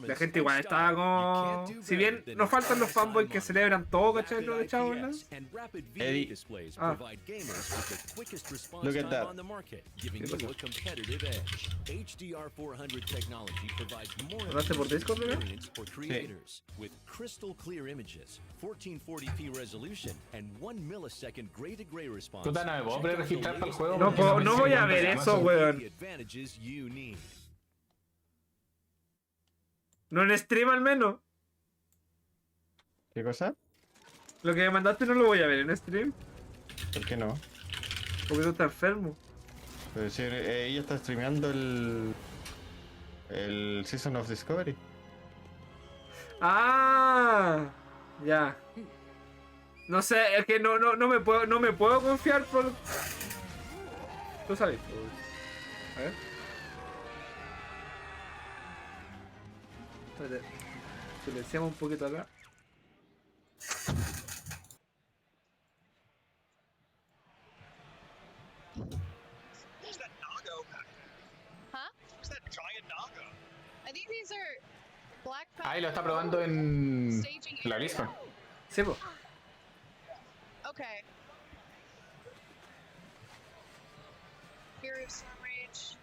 La gente igual estaba como... Si bien nos faltan los fanboys que celebran todo, ¿cachai? Lo de Shadowlands. Eddie. Look at that. ¿Hablaste por Discord, bebé? Sí. With crystal clear images, 1440p resolution, and 1 millisecond gray-to-gray response. ¿Tú te no me puedo pre-registrar para el juego? No voy a ver eso, weón. No en stream al menos. ¿Qué cosa? Lo que me mandaste no lo voy a ver en stream. ¿Por qué no? Porque tú estás enfermo. Pero si ella está streameando el Season of Discovery. Ah, ya. No sé, es que no me puedo confiar por... Tú sabes. A ver. Espérate. Silenciamos un poquito acá. Ahí lo está probando en la BlizzCon. Sí, po. Okay. Fury of Storm Rage.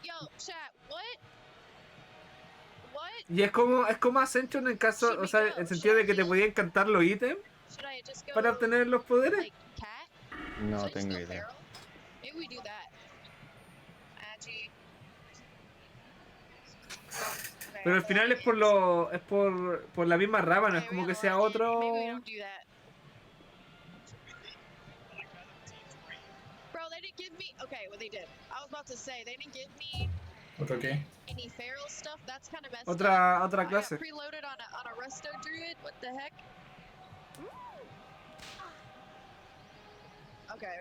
Yo, chat, what? Y es como Ascension en caso, o sea, en el sentido de que te podían cantar los ítems para obtener los poderes. No tengo idea. Maybe we do that. Agi. Pero al final es por la misma rama, no es como que sea otro. Bro, they didn't give me. Okay, what they did. I was about to say they didn't give me ¿Otro qué? any feral stuff. That's kind of messed Otra up. clase. I got preloaded on a resto druid. What the heck? Okay.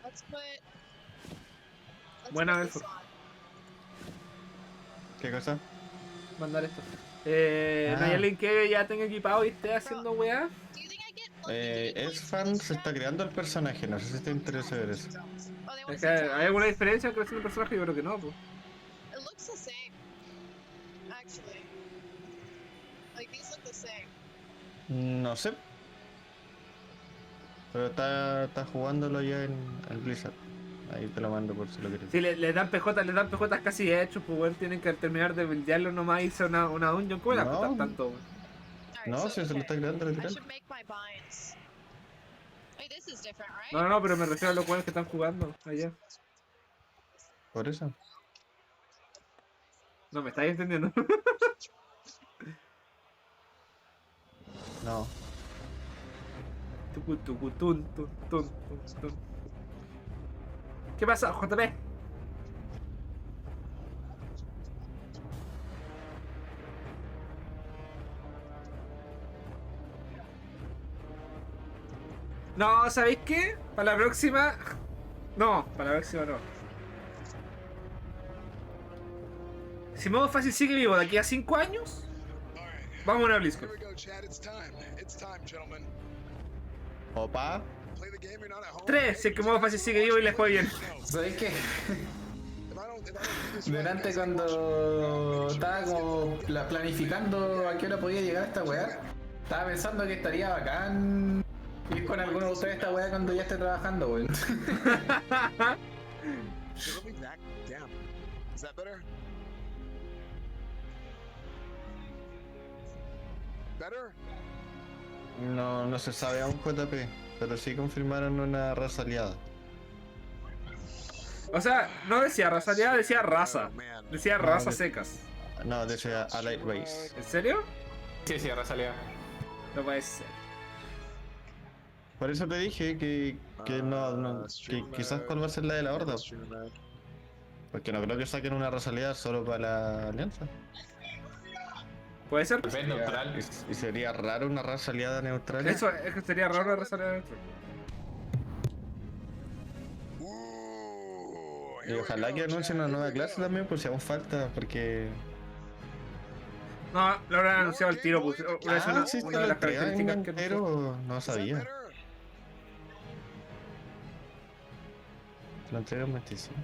Let's Buena put vez. this on. ¿Qué cosa? Mandar esto. ¿No hay alguien que ya tenga equipado y esté haciendo weá? Es fan, se está creando el personaje, no sé si te interesa ver eso. Es que ¿hay alguna diferencia en creación del personaje? Yo creo que no, pues. It looks the same. Actually. Like these look the same. No sé. Pero está jugándolo ya en el Blizzard. Ahí te lo mando por si lo quieres. Si le dan PJs casi hechos, pues weón, tienen que terminar de buildearlo nomás y irse a una dungeon. ¿Cómo le va a costar tanto, weón? No, si se lo está creando literal. No, pero me refiero a los weones que están jugando allá. Por eso. No, me estáis entendiendo. No. Tun. ¿Qué pasa, JP? No, ¿sabéis qué? Para la próxima... No, para la próxima no. Si Modo Fácil sigue vivo de aquí a 5 años, vamos a una BlizzCon. Opa. 3, si es que Modo Fácil sigue vivo y les fue bien. ¿Sabes qué? Delante cuando estaba como planificando a qué hora podía llegar esta weá, estaba pensando que estaría bacán ir con alguno de ustedes a esta weá cuando ya esté trabajando, weón. No se sabe aún JP, pero sí confirmaron una raza aliada. O sea, no decía raza aliada, decía raza. Decía raza secas. No, decía Allied Race. ¿En serio? Sí, raza aliada. No puede ser. Por eso te dije que quizás cuál va a ser la de la horda. Porque no creo que saquen una raza aliada solo para la alianza. ¿Puede ser? Neutral. Y sería raro una raza aliada neutral. Eso, es que sería raro una raza aliada neutral. Y ojalá que anuncien una nueva clase también, por si aún falta, porque... No, lo habrán anunciado al tiro, pues. Una de las características que pero no sabía. Lo entregan 25.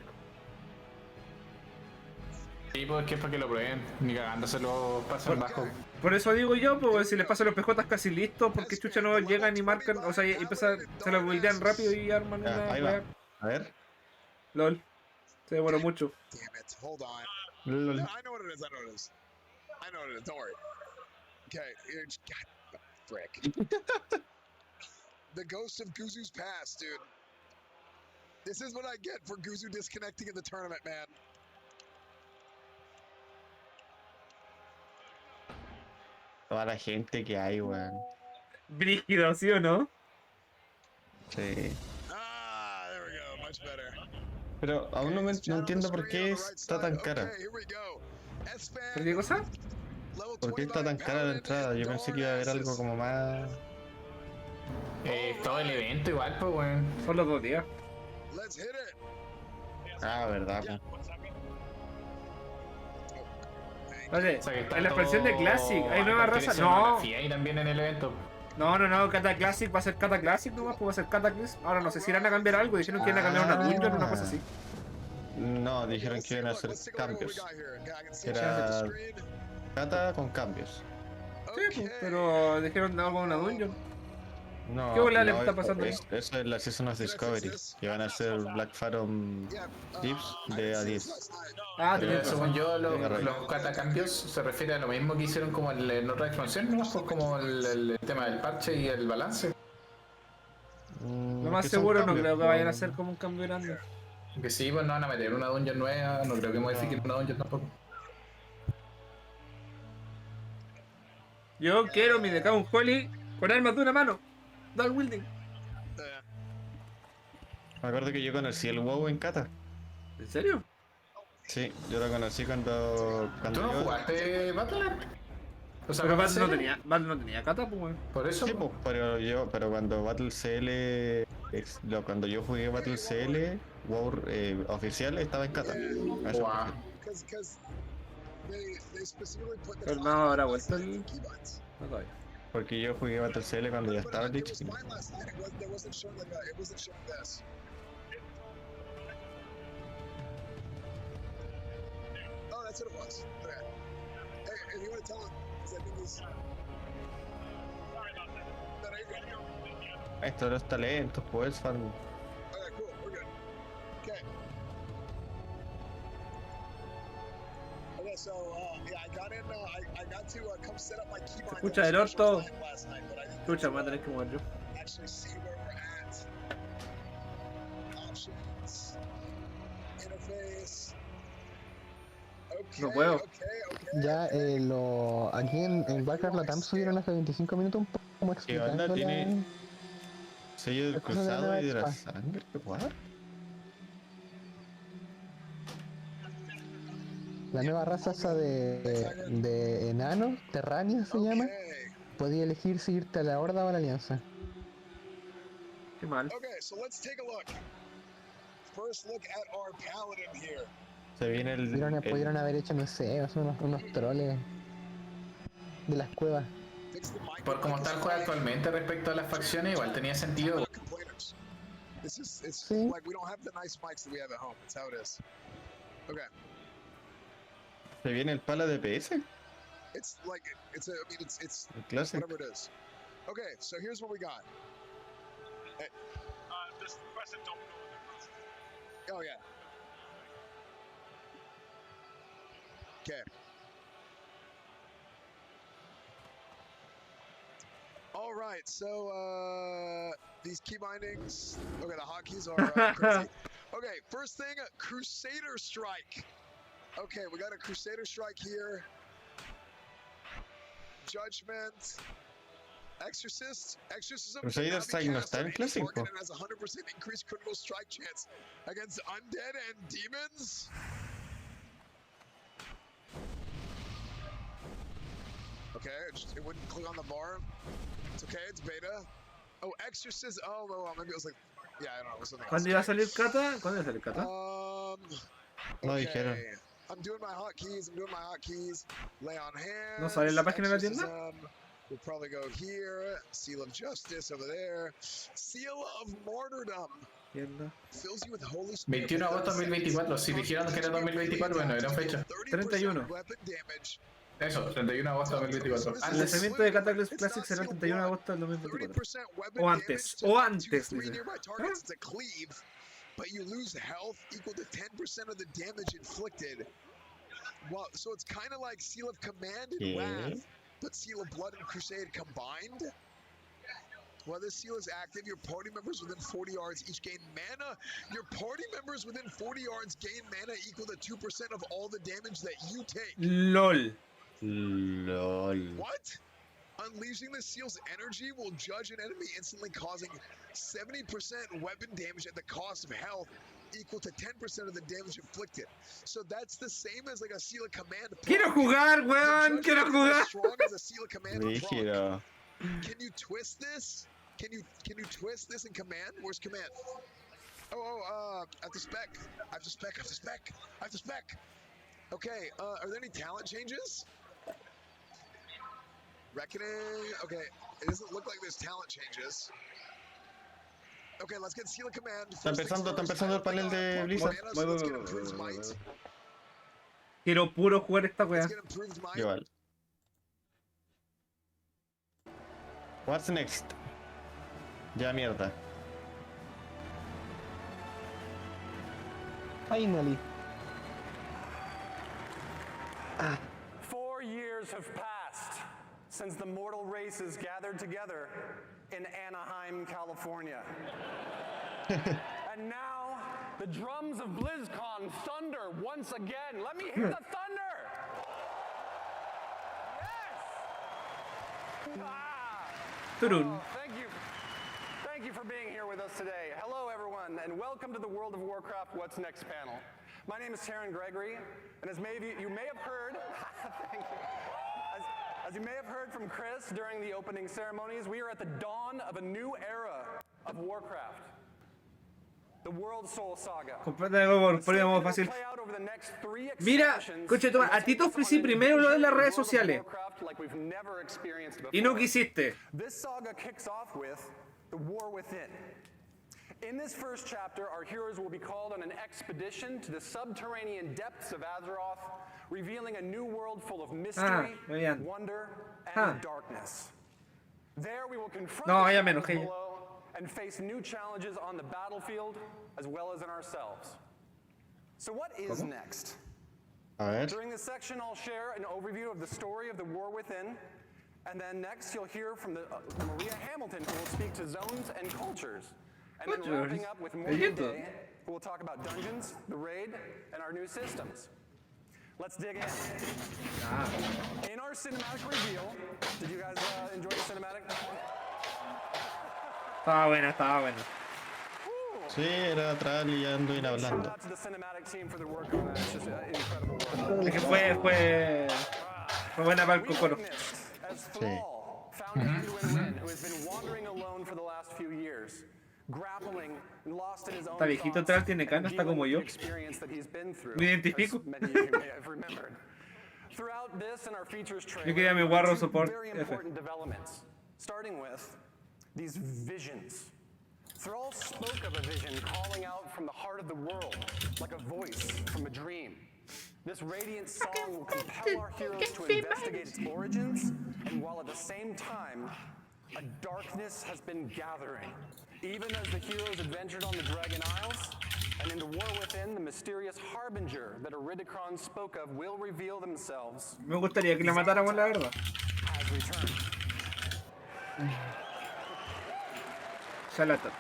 Sí, pues es que es para que lo prueben, ni cagándose lo pasan bajo. Por eso digo yo, pues si les pasan los PJs casi listos, porque chucha no llegan y marcan, o sea, y se lo buildean rápido y arman una... Ahí va, a ver. LOL. Se demoró mucho. LOL. I know what it is. Don't worry. Okay, God, frick. The ghost of Guzu's past, dude. This is what I get for Guzu disconnecting in the tournament, man. Toda la gente que hay, weón. Brígido, ¿sí o no? Sí. Ah, there we go, much better. Pero aún no entiendo por qué está tan cara. ¿Por qué cosa? ¿Por qué está tan cara la entrada? Yo pensé que iba a haber algo como más... Todo el evento igual, pues, weón. Son los 2 días. Ah, verdad, pues. Oye, O sea, que está en la expansión de Classic hay nueva raza. No. Y también en el evento. No, Cata Classic va a ser Cata Classic nomás, pues va a ser Cataclysm. Ahora no sé si irán a cambiar algo, dijeron que iban a cambiar una dungeon o una cosa así. No, dijeron que iban a hacer cambios. Era Cata con cambios. Sí, pues, pero dijeron algo de una dungeon. No, ¿Qué bola le está pasando? Eso es la Season of Discovery, que van a hacer Black Phantom Tips de A10. Ah, Pero según yo, los catacambios se refiere a lo mismo que hicieron como en otra expansión, ¿no? Pues como el tema del parche y el balance. Lo más seguro no creo que vayan a hacer como un cambio grande. Que sí, pues no van a meter una dungeon nueva, no creo que modifiquen una dungeon tampoco. Yo quiero mi Decaun Holy con armas de una mano. Dual wielding. Me acuerdo que yo conocí el WoW en Cata. ¿En serio? Sí, yo lo conocí cuando ¿Tú no jugaste Battle.net? O sea, pero Battle no tenía Cata, pues weón. Por eso. Sí, pues, pero cuando Battle CL, cuando yo jugué Battle CL, WoW oficial estaba en Cata. Wow. Pero no habrá vuelto el... No todavía. Porque yo jugué Battle CL cuando ya estaba el Lich. That's what it was. Okay. Hey, if you want to tell him, because I think he's... Estos los talentos, pues, fan. Okay, cool. We're good. Okay. Okay, so yeah, I got in. I got to come set up my keybind. Escucha del orto. Escucha, me voy a tener que mover yo. Actually see where we're at. Options. Interface. Okay, No puedo. Okay. Ya, aquí en Warcraft Latam subieron hace 25 minutos un poco como ¿Qué onda? explicando Tiene sello del la cosa de la cruzado nueva y de la expa. sangre. ¿What? La nueva raza esa de enanos, terráneos se llama. Podía elegir si irte a la Horda o a la Alianza. Qué mal. Okay, so let's take a look. First look at our paladin here. Se viene el. Pudieron haber hecho, no sé, son unos troles de las cuevas. Por como está el juego actualmente respecto a las facciones, igual tenía sentido. It's like we don't have the nice mics that we have at home. That's how it is. Okay. Se viene el pala de PS. It's like it's Classic. whatever it is. Okay, so here's what we got. Hey. This question don't go. Oh yeah. Okay. All right, so these key bindings. Okay, the hotkeys are crazy. Okay, first thing, Crusader Strike. Okay, we got a Crusader Strike here. Judgment. Exorcist. Exorcism. Crusader Strike no está en clásico. Target and has 100% increased critical strike chance against undead and demons. Okay, it wouldn't click on the bar. It's okay, it's beta. Oh, Exorcist. Oh, no, maybe it was like. Yeah, I don't know. It was something else. ¿Cuándo iba a salir Kata? ¿Cuándo iba a salir Kata? No dijeron. I'm doing my hotkeys. Lay on hands. ¿No sale en la página de la tienda? We'll probably go here. Seal of Justice over there. Seal of Martyrdom. Tienda. Fills you with Holy Spirit. 21 de agosto de 2024. Si dijeron que era 2024, bueno, eran fecha. 31. Eso, 31 de agosto de 2024. El lanzamiento de Cataclysm Classic será el 31 de agosto del 2024. O antes. O antes, dice. But you lose health equal to 10% of the damage inflicted. Well, so it's kind of like Seal of Command and Wrath, but Seal of Blood and Crusade combined. While this seal is active, your party members within 40 yards each gain mana. Your party members within 40 yards gain mana equal to 2% of all the damage that you take. LOL. What? Unleashing the seal's energy will judge an enemy instantly, causing 70% weapon damage at the cost of health, equal to 10% of the damage inflicted. So that's the same as like a seal of command. Quiero jugar, weón. Quiero jugar. Strong as a seal of command. Can you twist this? Can you twist this in command? Where's command? I have to spec. Okay, are there any talent changes? Reckoning. Okay, it doesn't look like there's talent changes. Okay, let's get Seal of Command. Está empezando el panel de Blizzard. Quiero puro jugar esta wea. Igual. What's next? Ya mierda. Finally. 4 years have passed since the mortal races gathered together in Anaheim, California. And now, the drums of BlizzCon thunder once again. Let me hear the thunder! Yes! Turun. Thank you for being here with us today. Hello, everyone, and welcome to the World of Warcraft What's Next panel. My name is Taryn Gregory, and as you may have heard, thank you. As you may have heard from Chris during the opening ceremonies, we are at the dawn of a new era of Warcraft. The World Soul Saga. Completamente fácil. Mira, coche, toma, a ti te ofrecí primero lo de las redes sociales. Y no quisiste. This saga kicks off with the war within. In this first chapter, our heroes will be called on an expedition to the subterranean depths of Azeroth, revealing a new world full of mystery, wonder, and darkness. There we will confront No, the ella me shadows enojé ya. below and face new challenges on the battlefield as well as in ourselves. So what is ¿Cómo? next? A ver. During this section, I'll share an overview of the story of the war within, and then next you'll hear from Maria Hamilton, who will speak to zones and cultures. And then Cultures? wrapping up with Morgan Bellito. Day, who will talk about dungeons, the raid, and our new systems. Let's dig in. Ah. In our cinematic reveal, did you guys enjoy the cinematic? Estaba buena, estaba buena. Sí, era atrás liando y hablando. Shout out to the cinematic team for their work on that. It's just incredible work. Es que fue buena para el cocoro. As Sí. Thrall found Anduin, who has been wandering alone for the last few years, grappling and lost in his own Está viejito thoughts, atrás, tiene canas, and está como dealing yo. with the experience that he's been through, Me identifico. as many of you may have remembered. Throughout this and our features trailer, Yo quería mi guarro two support very F. important developments, starting with these visions. Thrall spoke of a vision calling out from the heart of the world, like a voice from a dream. This radiant song will compel our heroes to investigate its origins, and while at the same time, a darkness has been gathering. Even as the heroes adventured on the Dragon Isles, and in the war within, the mysterious harbinger that Iridikron spoke of will reveal themselves. Me gustaría que la matáramos, la verdad. Has returned. Ya la está.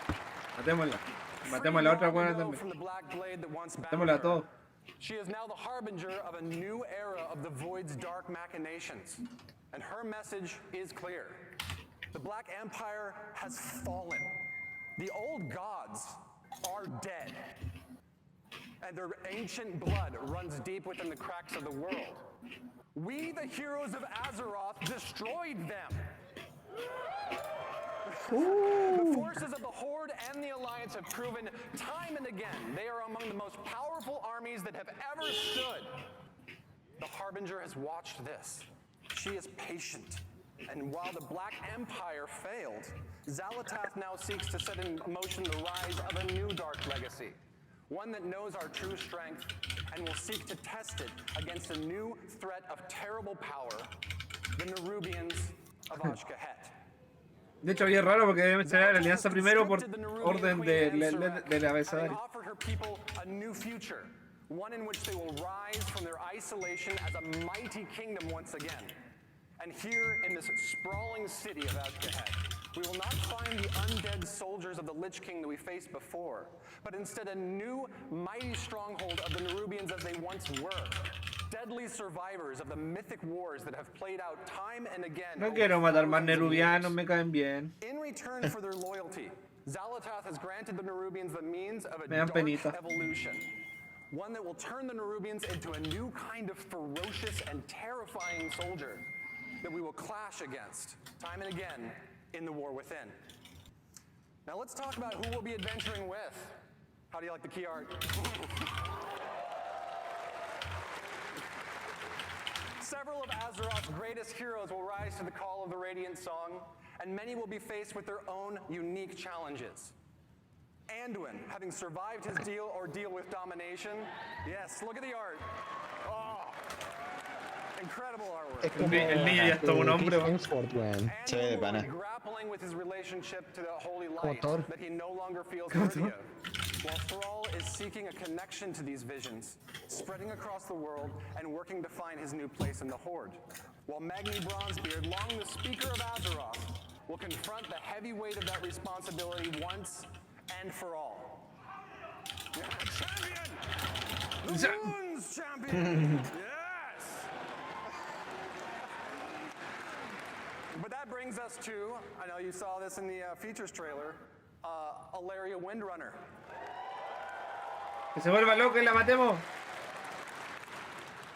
Matémosla. Matemos a la otra buena también. From the black blade that once bound Matémosla a her. todos. She is now the harbinger of a new era of the Void's dark machinations. And her message is clear. The Black Empire has fallen. The old gods are dead. And their ancient blood runs deep within the cracks of the world. We, the heroes of Azeroth, destroyed them. The forces of the Horde and the Alliance have proven time and again they are among the most powerful armies that have ever stood. The Harbinger has watched this. She is patient. And while the Black Empire failed, Xal'atath now seeks to set in motion the rise of a new dark legacy. One that knows our true strength and will seek to test it against a new threat of terrible power, the Nerubians of Ashkahet. De hecho, bien raro porque debe mencionar la alianza primero por orden del abecedario. Offered her people a new future, one in which they will rise from their isolation as a mighty kingdom once again. And here in this sprawling city of Ashkahet, we will not find the undead soldiers of the Lich King that we faced before, but instead a new mighty stronghold of the Nerubians as they once were. Deadly survivors of the mythic wars that have played out time and again. No quiero matar más nerubianos, me caen bien. In return for their loyalty, Xal'atath has granted the Nerubians the means of a Me dan dark penita. evolution. One that will turn the Nerubians into a new kind of ferocious and terrifying soldier that we will clash against time and again in the war within. Now let's talk about who we'll be adventuring with. How do you like the key art? Several of Azeroth's greatest heroes will rise to the call of the Radiant Song, and many will be faced with their own unique challenges. Anduin, having survived his ordeal with domination. Yes, look at the art. Oh, incredible artwork. El niño ya es todo un hombre. Se ve de pana. Grappling with his relationship to the holy Como light Thor. that he no longer feels worthy of. While Thrall is seeking a connection to these visions, spreading across the world and working to find his new place in the Horde. While Magni Bronzebeard, long the Speaker of Azeroth, will confront the heavy weight of that responsibility once and for all. Champion! The Runes Champion! Yes! But that brings us to, I know you saw this in the features trailer, Alaria Windrunner. Que se vuelva loca y la matemos.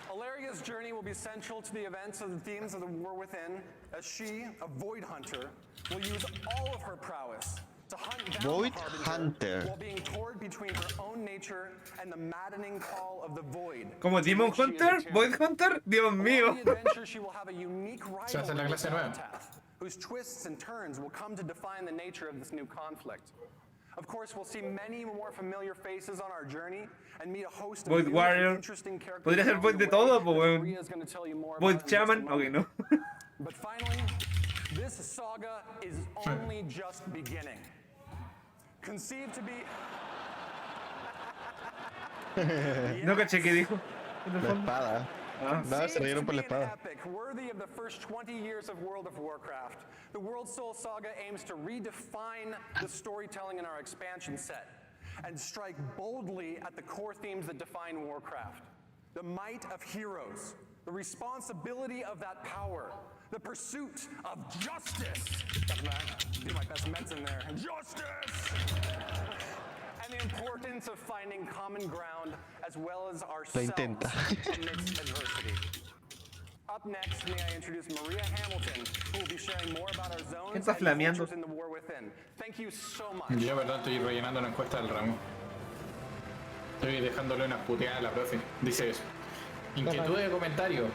Alaria's journey will be central to the events of the themes of the War Within, as she, a Void Hunter, will use all of her prowess to hunt down Void the Harbinger Hunter. while being torn between her own nature and the maddening call of the Void. Como Demon Hunter, Void Hunter, Dios mío. On the adventure, she will have a unique Se hace la rivalry with clase nueva. Xal'atath, whose twists and turns will come to define the nature of this new conflict. Of course, we'll see many more familiar faces on our journey and meet a host of Void new and Warrior. interesting characters. Podría ser along Void the de way todo, that pues weón. Maria's gonna tell you more Void about in just a Shaman, moment. ok, no. But finally, This saga is only just beginning. Conceived to be... No caché qué dijo. La espada. No, se rieron por la espada. Epic, worthy of the first 20 years of World of Warcraft, the World Soul Saga aims to redefine the storytelling in our expansion set and strike boldly at the core themes that define Warcraft. The might of heroes, the responsibility of that power, the pursuit of justice. Do my best Mets in there. Justice! And the importance of finding common ground as well as ourselves amidst adversity. Up next, may I introduce Maria Hamilton, who will be sharing more about our zones and cultures in the war within. Thank you so much. Yo, verdad, estoy rellenando la encuesta del ramo. Estoy dejándole unas puteadas a la profe. Dice eso. Inquietud de comentario.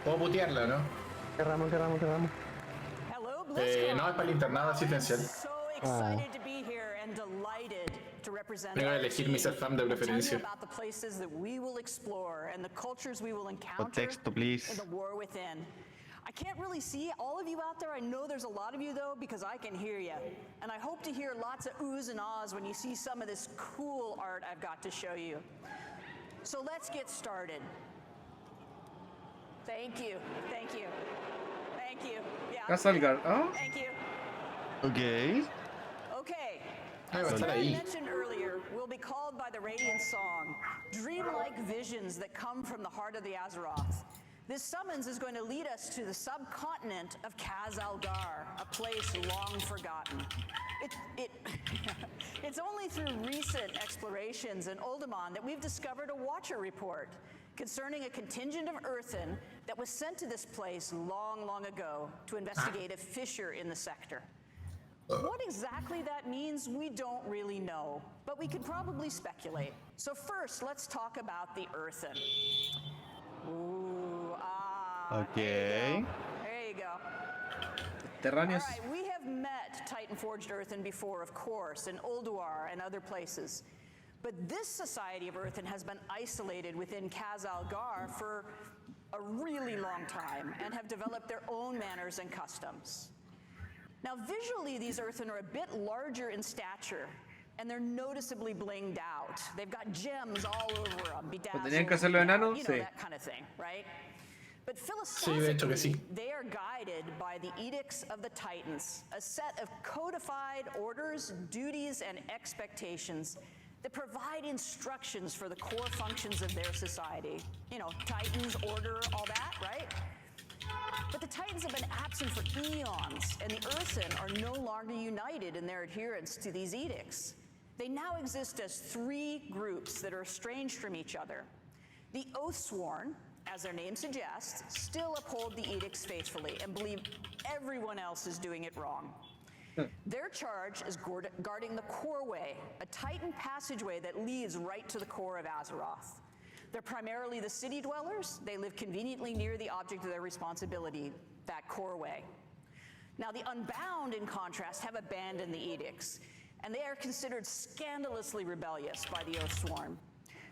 Puedo putearla, ¿no? ¿Qué ramo? No, es para el internado asistencial. Tengo que elegir mi self-fam de preferencia. Contexto, please. I can't really see all of you out there. I know there's a lot of you though because I can hear you. And I hope to hear lots of oohs and ahs when you see some of this cool art I've got to show you. So let's get started. Thank you. Yeah. Thank you. Okay. Okay. Ahí va a As estar I ahí. mentioned earlier, we'll be called by the Radiant song, dreamlike visions that come from the heart of the Azeroth. This summons is going to lead us to the subcontinent of Kaz-Algar, a place long forgotten. It's only through recent explorations in Uldaman that we've discovered a Watcher report concerning a contingent of Earthen that was sent to this place long ago to investigate a fissure in the sector. What exactly that means, we don't really know, but we could probably speculate. So first, let's talk about the Earthen. Okay. There you go. Terráneos. All right, we have met Titan-forged Earthen before, of course, in Ulduar and other places. But this society of Earthen has been isolated within Kaz-Algar for a really long time and have developed their own manners and customs. Now, visually, these Earthen are a bit larger in stature, and they're noticeably blinged out. They've got gems all over them, bedazzled, ¿Tenían que hacerlo enano? you know, Sí. that kind of thing, right? But Sí, de hecho que philosophically, sí. they are guided by the Edicts of the Titans, a set of codified orders, duties, and expectations that provide instructions for the core functions of their society. You know, Titans, order, all that, right? But the Titans have been absent for eons, and the Earthen are no longer united in their adherence to these edicts. They now exist as three groups that are estranged from each other. The Oathsworn, as their name suggests, still uphold the edicts faithfully and believe everyone else is doing it wrong. Their charge is guarding the Core Way, a Titan passageway that leads right to the core of Azeroth. They're primarily the city dwellers. They live conveniently near the object of their responsibility, that Core Way. Now, the Unbound, in contrast, have abandoned the edicts, and they are considered scandalously rebellious by the Oathsworn.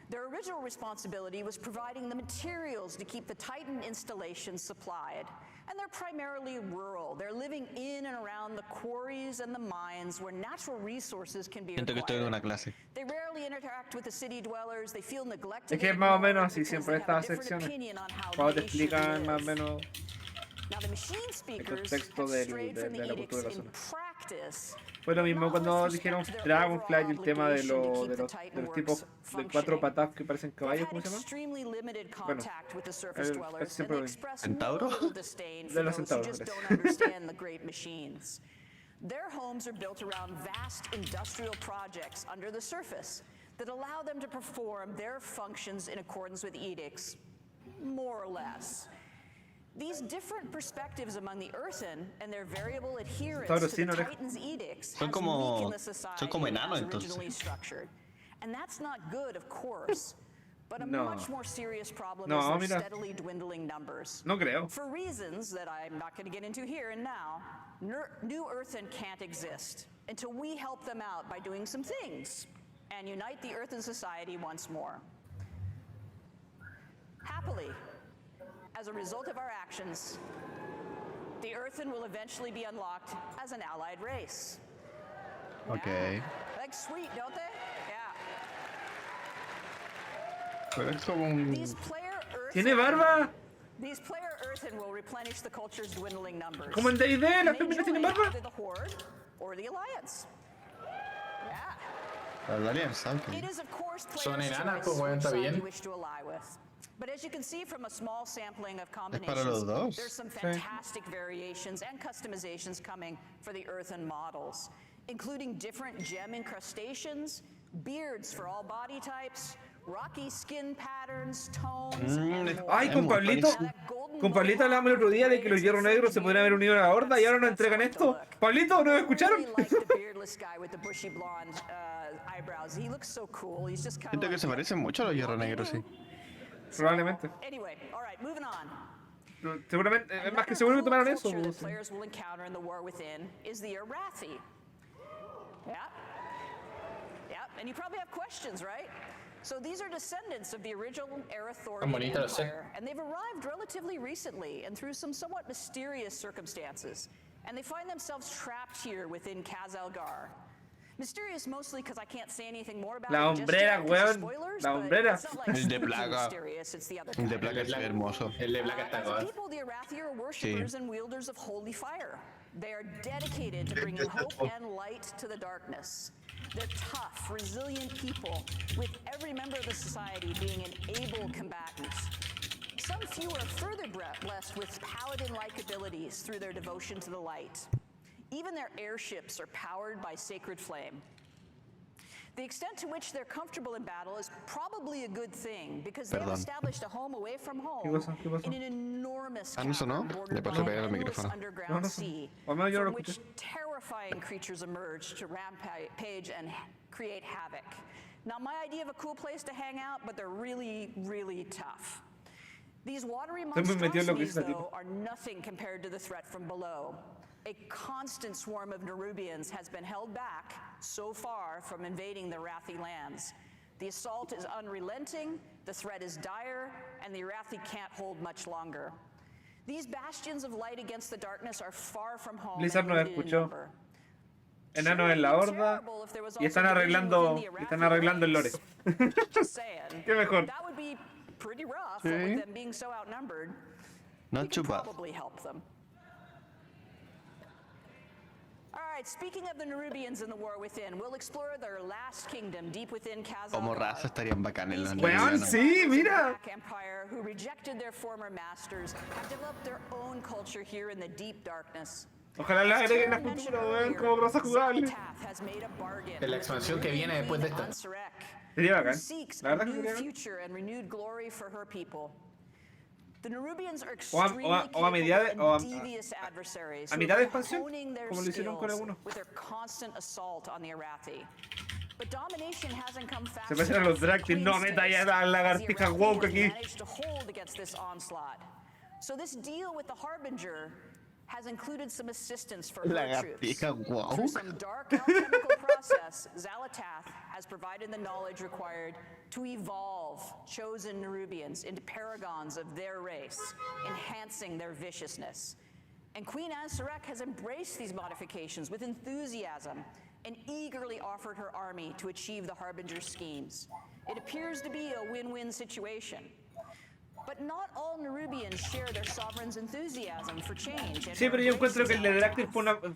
Their original responsibility was providing the materials to keep the Titan installations supplied. And they're primarily rural. They're living in and around the quarries and the mines where natural resources can be Siento que estoy en acquired. una clase. They rarely interact with the city dwellers. They feel neglected. Es que es más o menos así siempre estas secciones. Cuando te explican más o menos Now, the machine el speakers contexto have strayed from de the la edicts cultura de la in zona. practice. Fue lo mismo cuando dijeron Dragonfly y el tema de los tipos de cuatro patas que parecen caballos, ¿cómo se llama? Extremely limited Bueno, contact with the surface dwellers, and siempre they lo express ¿Centauro? little disdain De for los those who centauros, just parece. don't understand the great machines. Their homes are built around vast industrial projects under the surface that allow them to perform their functions in accordance with edicts, more or less. These different perspectives among the Earthen and their variable adherence to the Titan's edicts has weakened the society as originally structured. And that's not good, of course, but a much more serious problem is their steadily dwindling numbers. No creo. For reasons that I'm not going to get into here and now, New Earthen can't exist until we help them out by doing some things and unite the Earthen society once more. Happily, as a result of our actions, The Earthen will eventually be unlocked as an allied race. Ok. Like sweet, don't they? Yeah. Pero es como un... These player ¿Tiene barba? These player Earthen will replenish the culture's dwindling numbers. Como en D&D, las féminas tienen barba. Either the Horde or the Alliance. La alianza, ok. It is of course Son players' enanas, choice pues bueno, which está side bien. you wish to ally with. But as you can see from a small sampling of para los combinations, dos. there's some fantastic variations and customizations coming for the Earthen models, including different gem incrustations, beards for all body types, rocky skin patterns, tones, and more. Ay, con Pablito hablábamos el otro día de que los hierros negros se podrían haber unido a la horda y ahora nos entregan esto. Pablito, ¿no me escucharon? Siento que se parecen mucho a los hierros negros, sí. Probablemente. Anyway, all right, moving on. Seguramente, es más que seguro que tomaron eso. Culture that players will encounter in the war within is the Arathi. Yeah. Yeah, and you probably have questions, right? So these are descendants of the original Arathorian Empire, and they've arrived relatively recently and through some somewhat mysterious circumstances. And they find themselves trapped here within Khazalgar. Mysterious mostly because I can't say anything more about La it just hombrera, yet because of weón. spoilers, La but hombrera. it's not like El de spooky plaga. mysterious, it's the other El de kind. placa es hermoso. El de placa está As a god. people, the Arathi are worshippers and wielders of holy fire. They are dedicated to bringing hope and light to the darkness. They're tough, resilient people, with every member of the society being an able combatant. Some few are further blessed with paladin-like abilities through their devotion to the light. Even their airships are powered by sacred flame. The extent to which they're comfortable in battle is probably a good thing, because they've established a home away from home in an enormous cavern bordered by an endless underground sea, from which terrifying creatures emerge to rampage and create havoc. Not my idea of a cool place to hang out, but they're really, really tough. These watery monstrosities, though, are nothing compared to the threat from below. A constant swarm of Nerubians has been held back so far from invading the Arathi lands. The assault is unrelenting, the threat is dire, and the Arathi can't hold much longer. These bastions of light against the darkness are far from home. Blizzard nos escuchó. Enanos en la horda y están arreglando el lore. Qué mejor. That would be pretty rough, but with them being so outnumbered, Not too bad. probably help them. Alright, speaking of the Nerubians in the war within, we'll explore their last kingdom deep within Khazalgar. Como raza estarían bacanes los Weón, sí, mira. Empire who rejected their former masters have developed their own culture here in the deep darkness. Ojalá le agreguen la cultura, weón, como raza jugable. En la expansión que viene después de esta. Sería bacán. La verdad que New sería future and renewed glory for her people. The Nerubians are O extremely a mitad de, capable and devious adversaries a mitad de who are expansión, honing their como lo hicieron con skills algunos. with their constant assault on the Arathi. But domination hasn't come fast Se parecen a los enough Draktis, no Queen's meta ya taste, la as the lagartija Arathi woke has aquí. managed to hold against this onslaught. So this deal with the Harbinger has included some assistance for her troops. Lagartija woke. Through some dark alchemical process, Xalatath has provided the knowledge required to evolve chosen Nerubians into paragons of their race, enhancing their viciousness. And Queen Anserek has embraced these modifications with enthusiasm and eagerly offered her army to achieve the Harbinger's schemes. It appears to be a win-win situation. But not all Nerubians share their sovereign's enthusiasm for change. Sí, pero yo encuentro que el de Draktis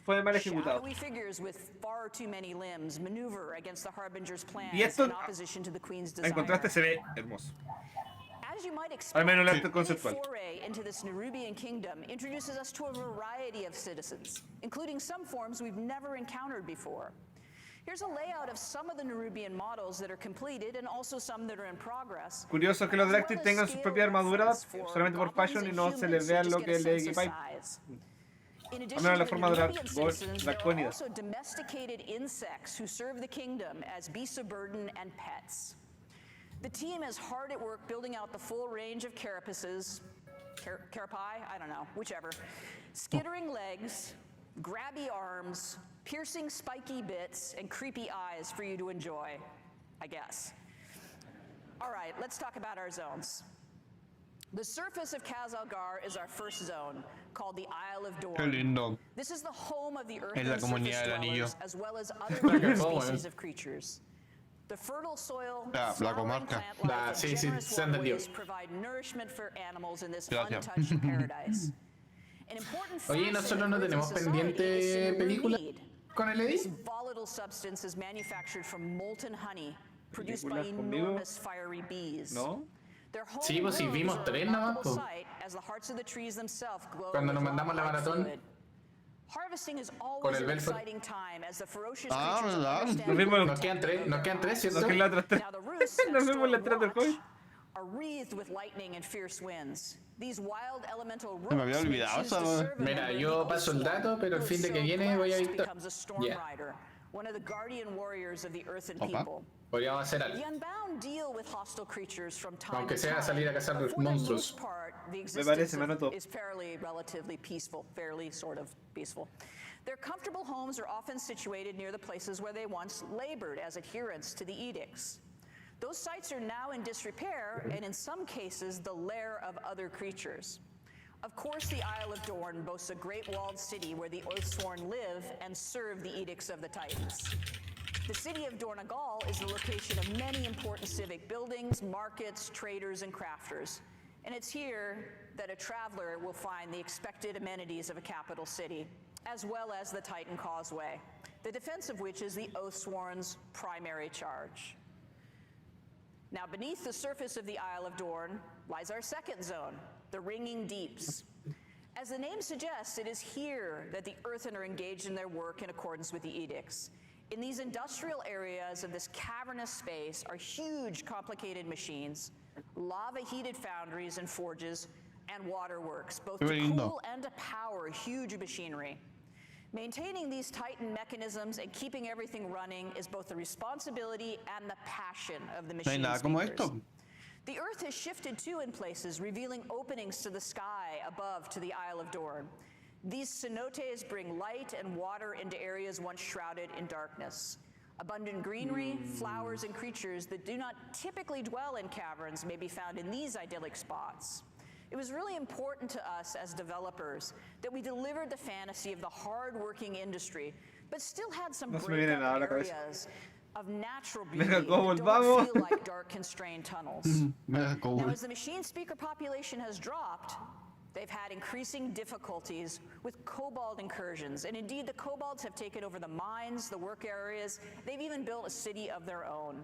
fue mal ejecutado. Shadowy figures with far too many limbs maneuver against the Harbinger's plans Y esto, in opposition to the Queen's desire. en contraste, se ve hermoso. As you might expect, Al menos el arte any conceptual. foray into this Nerubian kingdom introduces us to a variety of citizens, including some forms we've never encountered before. Here's a layout of some of the Nerubian models that are completed and also some that are in progress. Curioso que los Draktis tengan sus propias armaduras solamente por fashion y no se les vea lo que le equipáis. In Al addition menos to la the forma Nerubian citizens, there are dracónida. also domesticated insects who serve the kingdom as beasts of burden and pets. The team is hard at work building out the full range of carapaces, carapae, I don't know, whichever, skittering legs, grabby arms, piercing spiky bits, and creepy eyes for you to enjoy, I guess. All right, let's talk about our zones. The surface of Khazalgar is our first zone, called the Isle of Qué lindo. Dorn. This is the home of the Earth Es la and surface comunidad del anillo. dwellers, as well as other rare species of creatures. The fertile soil, La flowering comarca. plant life, and generous se entendió. waterways provide nourishment for animals in this Gracias. untouched paradise. An important Oye, facet nosotros no of Earth's tenemos society pendiente is cinnamon película mead. con el This Eddie. volatile substance is manufactured from molten honey, produced by ¿Películas conmigo? enormous fiery bees. ¿No? Their home Sí, pues sí, grows vimos are a tres nomás, remarkable pues. sight as the hearts of the trees themselves glow Cuando nos with mandamos la lava-like maratón. fluid. Harvesting is Con always el an Belfort. exciting time as the ferocious Ah, creatures ¿verdad? understand Nos quedan tres, ¿cierto? Los que la otra Now the roosts that Nos vemos store en la 3 del watch juego. are wreathed with lightning and fierce winds. These wild elemental Se me había rooks may olvidado choose to esa, serve a Mira, member of yo the paso el Oath dato, pero el who fin is de que so viene voy a blessed Víctor. becomes a storm Yeah. rider, one of the guardian warriors of the earth and Opa. people. Podríamos hacer algo. The Unbound deal with hostile creatures from time Aunque to sea time. salir a cazar but for the monstruos. most part, the parece, existence me anoto. is fairly relatively peaceful, fairly sort of peaceful. Their comfortable homes are often situated near the places where they once labored as adherents to the edicts. Those sites are now in disrepair and in some cases the lair of other creatures. Of course, the Isle of Dorn boasts a great walled city where the Oathsworn live and serve the edicts of the Titans. The city of Dornagal is the location of many important civic buildings, markets, traders, and crafters. And it's here that a traveler will find the expected amenities of a capital city, as well as the Titan Causeway, the defense of which is the Oathsworn's primary charge. Now, beneath the surface of the Isle of Dorn lies our second zone, the Ringing Deeps. As the name suggests, it is here that the Earthen are engaged in their work in accordance with the edicts. In these industrial areas of this cavernous space are huge, complicated machines, lava-heated foundries and forges, and waterworks, both to cool and to power huge machinery. Maintaining these Titan mechanisms and keeping everything running is both the responsibility and the passion of the No hay machine nada como speakers. esto. The Earth has shifted too in places, revealing openings to the sky above to the Isle of Dorn. These cenotes bring light and water into areas once shrouded in darkness. Abundant greenery, flowers, and creatures that do not typically dwell in caverns may be found in these idyllic spots. It was really important to us as developers that we delivered the fantasy of the hard-working industry, but still had some No se me viene nada a la cabeza. areas of natural beauty Mega that Cobalt, don't vamos. feel like dark, constrained tunnels. Mega Now, Cobalt. as the machine speaker population has dropped, they've had increasing difficulties with kobold incursions. And indeed, the kobolds have taken over the mines, the work areas. They've even built a city of their own.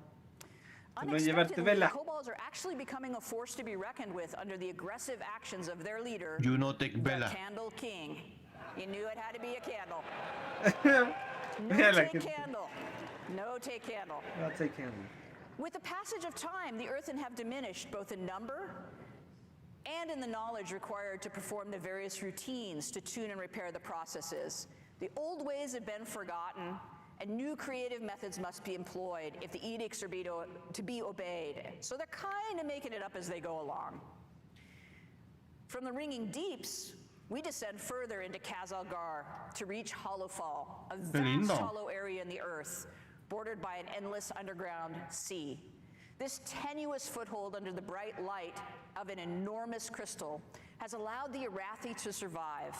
No llevarte Unexpectedly, the vela. kobolds are actually becoming a force to be reckoned with under the aggressive actions of their leader, You no take the vela. Candle King. You knew it had to be a candle. Yeah, No like take it. candle. No take candle. I'll take candy. With the passage of time, the Earthen have diminished both in number and in the knowledge required to perform the various routines to tune and repair the processes. The old ways have been forgotten, and new creative methods must be employed if the edicts are to be obeyed. So they're kind of making it up as they go along. From the Ringing Deeps, we descend further into Khazalgar to reach Hollowfall, a vast lindo. hollow area in the earth, bordered by an endless underground sea. This tenuous foothold under the bright light of an enormous crystal has allowed the Arathi to survive,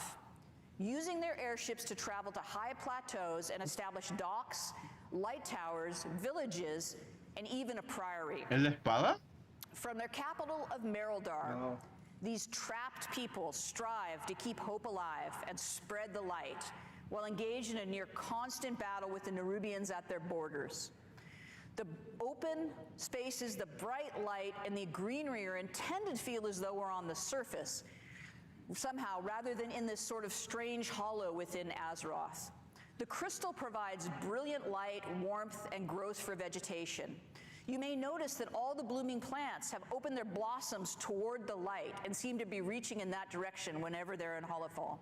using their airships to travel to high plateaus and establish docks, light towers, villages, and even a priory. ¿Es la espada? From their capital of Merildar, No. these trapped people strive to keep hope alive and spread the light, while engaged in a near constant battle with the Nerubians at their borders. The open spaces, the bright light, and the greenery are intended to feel as though we're on the surface, somehow, rather than in this sort of strange hollow within Azeroth. The crystal provides brilliant light, warmth, and growth for vegetation. You may notice that all the blooming plants have opened their blossoms toward the light and seem to be reaching in that direction whenever they're in Hollowfall.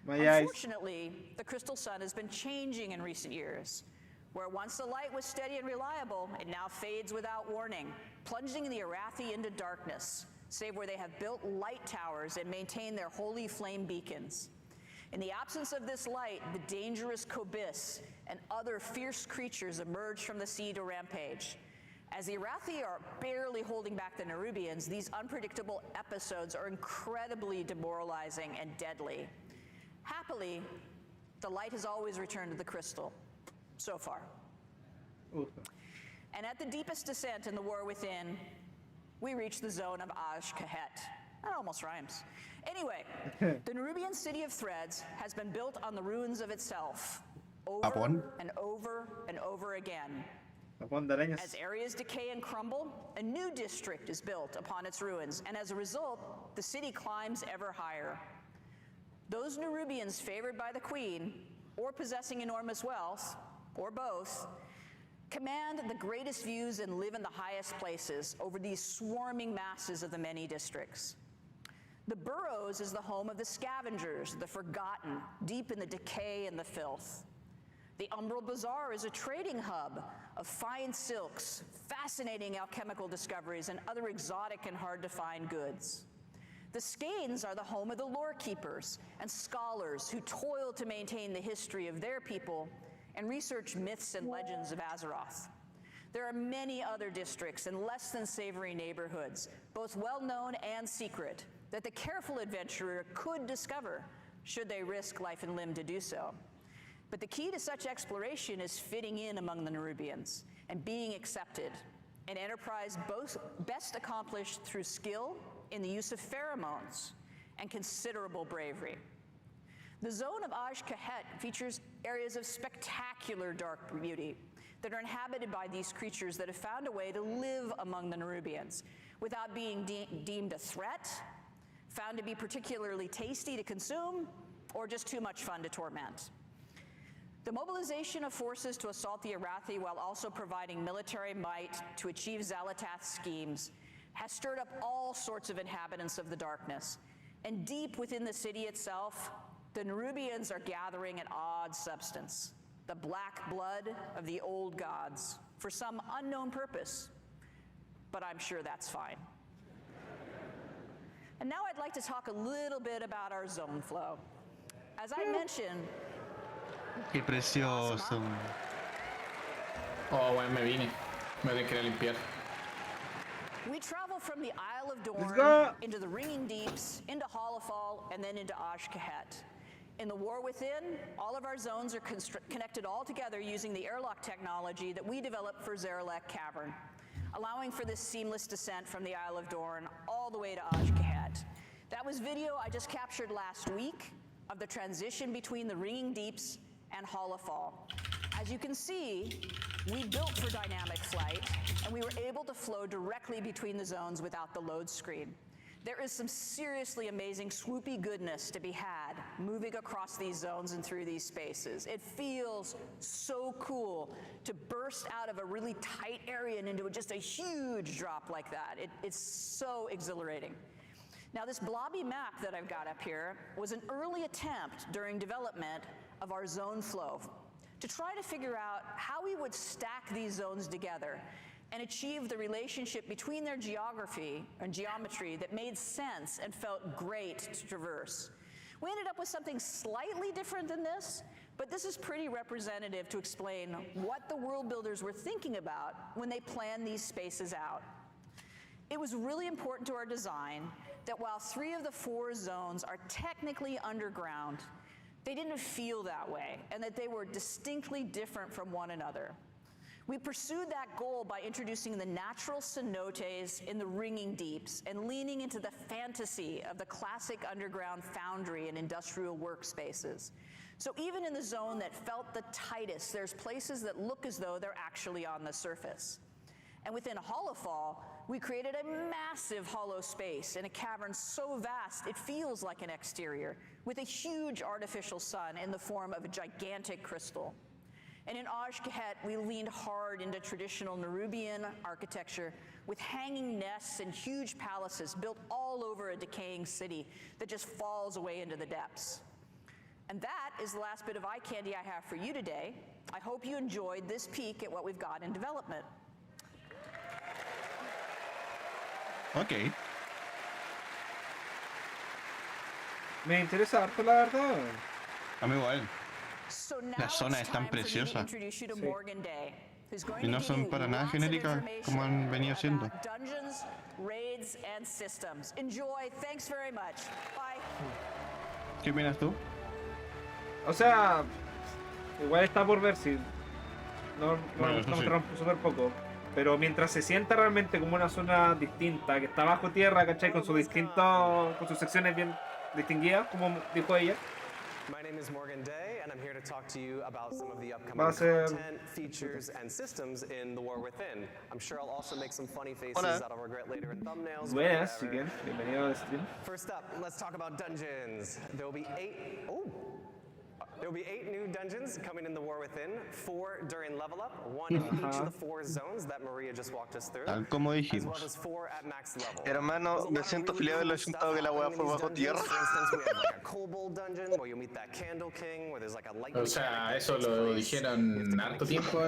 My eyes. Unfortunately, the crystal sun has been changing in recent years. Where once the light was steady and reliable, it now fades without warning, plunging the Arathi into darkness, save where they have built light towers and maintain their holy flame beacons. In the absence of this light, the dangerous Kobis and other fierce creatures emerge from the sea to rampage. As the Arathi are barely holding back the Nerubians, these unpredictable episodes are incredibly demoralizing and deadly. Happily, the light has always returned to the crystal, so far. And at the deepest descent in the war within, we reach the zone of Aj-Kahet. That almost rhymes. Anyway, the Nerubian city of threads has been built on the ruins of itself, over and over and over again. As areas decay and crumble, a new district is built upon its ruins, and as a result, the city climbs ever higher. Those Nerubians favored by the queen, or possessing enormous wealth, or both, command the greatest views and live in the highest places over these swarming masses of the many districts. The Burrows is the home of the scavengers, the forgotten, deep in the decay and the filth. The Umbral Bazaar is a trading hub of fine silks, fascinating alchemical discoveries, and other exotic and hard-to-find goods. The Skeins are the home of the lore keepers and scholars who toil to maintain the history of their people and research myths and legends of Azeroth. There are many other districts and less than savory neighborhoods, both well-known and secret, that the careful adventurer could discover should they risk life and limb to do so. But the key to such exploration is fitting in among the Nerubians and being accepted, an enterprise best accomplished through skill in the use of pheromones and considerable bravery. The zone of Aj-Kahet features areas of spectacular dark beauty that are inhabited by these creatures that have found a way to live among the Nerubians without being deemed a threat, found to be particularly tasty to consume, or just too much fun to torment. The mobilization of forces to assault the Arathi while also providing military might to achieve Xalatath's schemes has stirred up all sorts of inhabitants of the darkness. And deep within the city itself, the Nerubians are gathering an odd substance, the black blood of the old gods, for some unknown purpose. But I'm sure that's fine. And now I'd like to talk a little bit about our zone flow. As I mentioned, Qué precioso. Oh, bueno, me vine. Me voy a querer limpiar. we travel from the Isle of Dorn into the Ringing Deeps, into Hollowfall, and then into Aj-Kahet. In the War Within, all of our zones are connected all together using the airlock technology that we developed for Zarelek Cavern, allowing for this seamless descent from the Isle of Dorn all the way to Aj-Kahet. That was video I just captured last week of the transition between the Ringing Deeps and Hollowfall. As you can see, we built for dynamic flight, and we were able to flow directly between the zones without the load screen. There is some seriously amazing swoopy goodness to be had moving across these zones and through these spaces. It feels so cool to burst out of a really tight area and into just a huge drop like that. It's so exhilarating. Now, this blobby map that I've got up here was an early attempt during development of our zone flow to try to figure out how we would stack these zones together and achieve the relationship between their geography and geometry that made sense and felt great to traverse. We ended up with something slightly different than this, but this is pretty representative to explain what the world builders were thinking about when they planned these spaces out. It was really important to our design that while 3 of the 4 zones are technically underground, they didn't feel that way, and that they were distinctly different from one another. We pursued that goal by introducing the natural cenotes in the Ringing Deeps and leaning into the fantasy of the classic underground foundry and industrial workspaces. So even in the zone that felt the tightest, there's places that look as though they're actually on the surface. And within Hollowfall, we created a massive hollow space in a cavern so vast it feels like an exterior, with a huge artificial sun in the form of a gigantic crystal. And in Aj-Kahet, we leaned hard into traditional Nerubian architecture with hanging nests and huge palaces built all over a decaying city that just falls away into the depths. And that is the last bit of eye candy I have for you today. I hope you enjoyed this peek at what we've got in development. Ok. Me interesa harto, la verdad. A mí igual. So now Las zonas it's están time for me to preciosas. introduce you to Sí. Morgan Day, who's going Y no to give son you para nada lots of genéricas como han venido siendo. about dungeons, raids, and systems. Enjoy. Thanks very much. Bye. ¿Qué opinas tú? O sea, igual está por ver si. No Bueno, eso sí. mostraron súper poco. Pero mientras se sienta realmente como una zona distinta, que está bajo tierra, ¿cachai? Con sus secciones bien distinguidas, como dijo ella. My name is Morgan Day, and I'm here to talk to you about some of the upcoming Va a ser- content, features, and systems in The War Within. I'm sure I'll also make some funny faces Hola. that I'll regret later in thumbnails. but Buenas, whatever. Siguen. Bienvenido al stream. First up, let's talk about dungeons. There will be 8. There will be 8 new dungeons coming in The War Within, 4 during level up, 1 in each of the 4 zones that Maria just walked us through, Tal como as well dijimos. as 4 at max level. Hermano, me siento afiliado de lo juntado que la weá fue bajo tierra. For instance, we have like a kobold dungeon where you'll meet that Candle King, where there's like a light. O sea, eso lo dijeron harto tiempo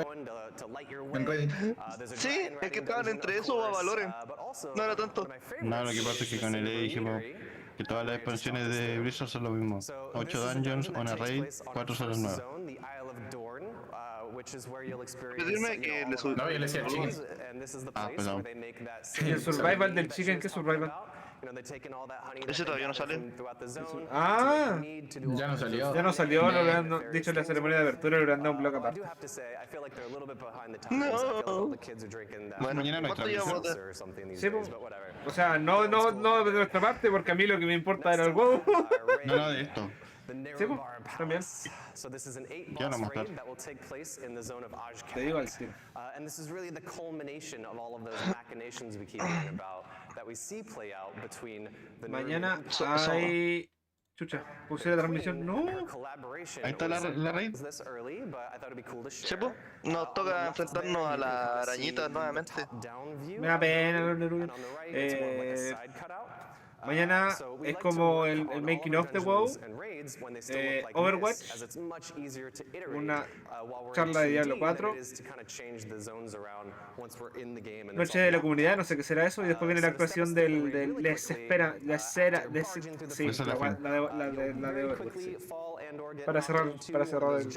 en Reddit. Sí, es que estaban entre eso o a Valoren. No era tanto. No, lo que pasa es que con el E dijimos que todas las expansiones de Blizzard son lo mismo. 8 dungeons, una raid, 4 zonas nuevas. Pedirme que le subí. No, yo le decía chicken. Ah, perdón. ¿Y el survival del chicken? ¿Qué survival? Ese todavía no sale. Ah, Ya no salió. ya no salió, lo hubieran dicho en la ceremonia de apertura, le hubieran dado un bloque aparte. No. Bueno, mañana no hay ¿Cuánto llevamos transmisión. de- Sí, pues. O sea, no de nuestra parte, porque a mí lo que me importa era el huevo. No, de esto. Sí, pues, también. So this is an 8 Ya boss no mostrar. raid that will take place in the zone of Ajkahet. Te digo al tiro. And this is really the culmination of all of those machinations we keep hearing about that we see play out between the Mañana Nerd hay. Chucha, puse la transmisión. No. collaboration. Ahí está la raid. This early, but I thought it'd be cool to share. Sí, pues, nos toca enfrentarnos a la arañita nuevamente. Me da pena, mañana es como el making of the WoW, Overwatch, una charla de Diablo 4, noche de la comunidad, no sé qué será eso, y después viene la actuación del Les Espera, la sí, la de Overwatch, sí. Para cerrar el...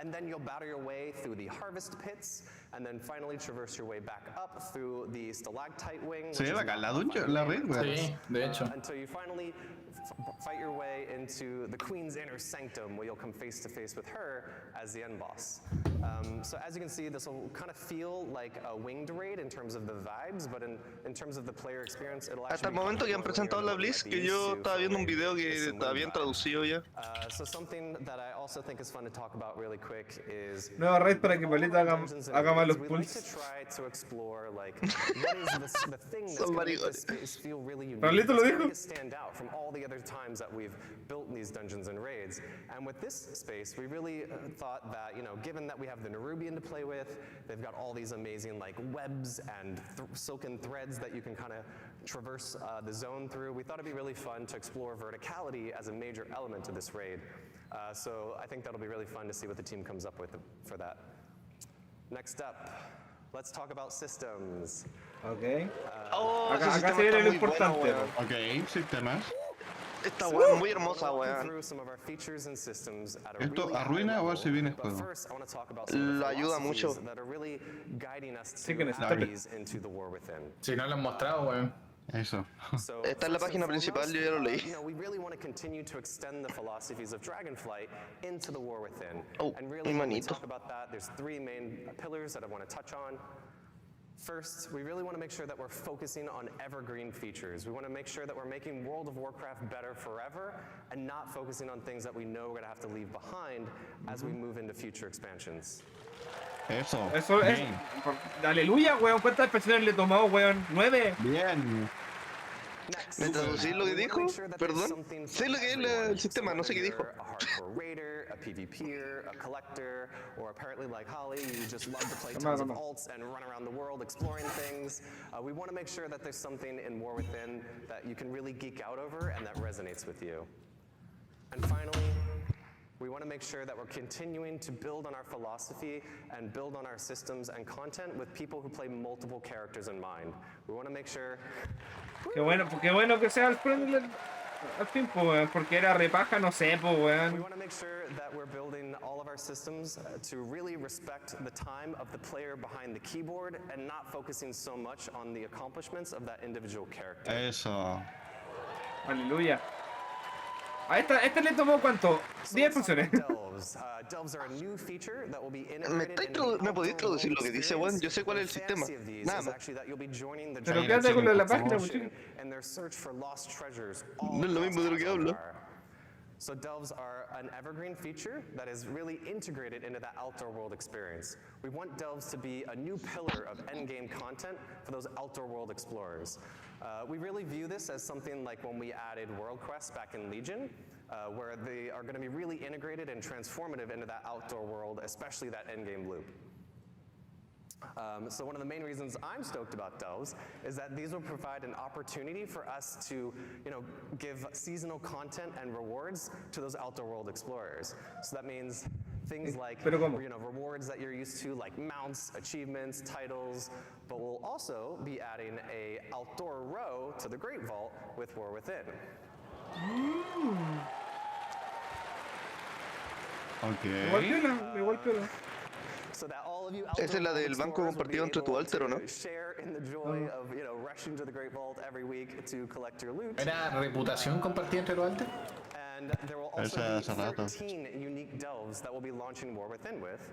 And then you'll battle your way through the harvest pits, and then finally traverse your way back up through the stalactite wing. Se ve bacán la dungeon, la raid, weón. Sí, de hecho. Until you finally fight your way into the Queen's inner sanctum, where you'll come face to face with her as the end boss. So as you can see, this will kind of feel like a winged raid in terms of the vibes, but in terms of the player experience, it'll Hasta actually el be momento que han presentado la Blizz, que yo estaba viendo un video que está bien traducido ya. So something that I also think is fun to talk about really quick is Nueva raid para que Pablito haga más los we like pulls. to try to explore like what is the thing that's going to make this space feel really unique. Pablito lo It's dijo. going to stand out from all the other times that we've built these dungeons and raids. And with this space, we really thought that, you know, given that we have the Nerubian to play with, they've got all these amazing like webs and silken threads that you can kind of traverse the zone through. We thought it'd be really fun to explore verticality as a major element to this raid. So I think that'll be really fun to see what the team comes up with for that. Next up, let's talk about systems. Ok. Ese Acá sistema se viene está lo muy importante. bueno, weón. Ok, sistemas. Esta weá es muy hermosa, Walking weón. through some of our features and systems at a ¿Esto really high arruina o level, hace bien el but juego? first I want to talk about some of the Lo ayuda philosophies mucho. that are really guiding us Sí, to que necesita- these into the war within. Si no lo han mostrado, weón. Eso. So, Está en la first página and principal, foremost, yo ya lo leí. you know, we really want to continue to extend the philosophies of Dragonflight into the war within. Oh, and mi really, when we manito. talk about that, there's 3 main pillars that I want to touch on. First, we really want to make sure that we're focusing on evergreen features. We want to make sure that we're making World of Warcraft better forever and not focusing on things that we know we're going to have to leave behind as we move into future expansions. Eso. Eso es. Bien. Aleluya, weón. ¿Cuántas expresiones le he tomado, weón? 9. Bien. ¿Me traducí lo que dijo? Perdón. Sé lo que es el sistema, no sé qué dijo. A hardcore raider, a PvPer, a collector, or apparently like Holly, you just love to play tons of alts and run around the world exploring things. We want to make sure that there's something in War Within that you can really geek out over and that resonates with you. And finally, we want to make sure that we're continuing to build on our philosophy and build on our systems and content with people who play multiple characters in mind. We want to make sure Qué bueno que sea el front. Al fin, pues, weón, porque era repaja, no sé, pues, We weón. want to make sure that we're building all of our systems to really respect the time of the player behind the keyboard and not focusing so much on the accomplishments of that individual character. Eso. Aleluya. A este le tomó ¿cuánto? 10 funciones. Delves are a new feature that will be ¿Me podéis traducir lo que dice, weón? Yo sé cuál es el sistema. Nada más. Pero quédate con lo de la página, muchacho. And their search for lost treasures No es lo mismo de lo que hablo. So delves are an evergreen feature that is really integrated into that outdoor world experience. We want delves to be a new pillar of endgame content for those outdoor world explorers. We really view this as something like when we added world quests back in Legion, where they are going to be really integrated and transformative into that outdoor world, especially that endgame loop. So one of the main reasons I'm stoked about delves is that these will provide an opportunity for us to, give seasonal content and rewards to those outdoor world explorers. So that means things like, rewards that you're used to, like mounts, achievements, titles, but we'll also be adding a outdoor row to the Great Vault with War Within. Igual piola. So that all of you Esa es la del banco compartido entre tu alter, ¿o no? share in the joy of, rushing to the Great Vault every week to collect your loot. ¿Era reputación compartida entre los altos? And there will also be 13 unique delves that we'll be launching War Within with.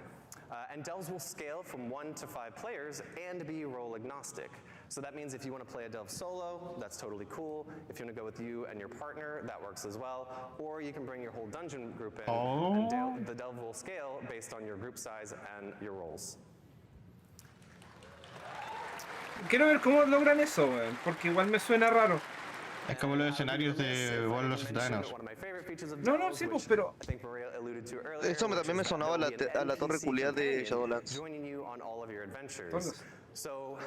And delves will scale from 1 to 5 players and be role agnostic. So that means if you want to play a delve solo, that's totally cool. If you want to go with you and your partner, that works as well. Or you can bring your whole dungeon group in, and the delve will scale based on your group size and your roles. Quiero ver cómo logran eso, weón, porque igual me suena raro. Es como los escenarios de World of Draenor. No, sí, pues, pero... Eso también me sonaba a la torre culiada de Shadowlands. So,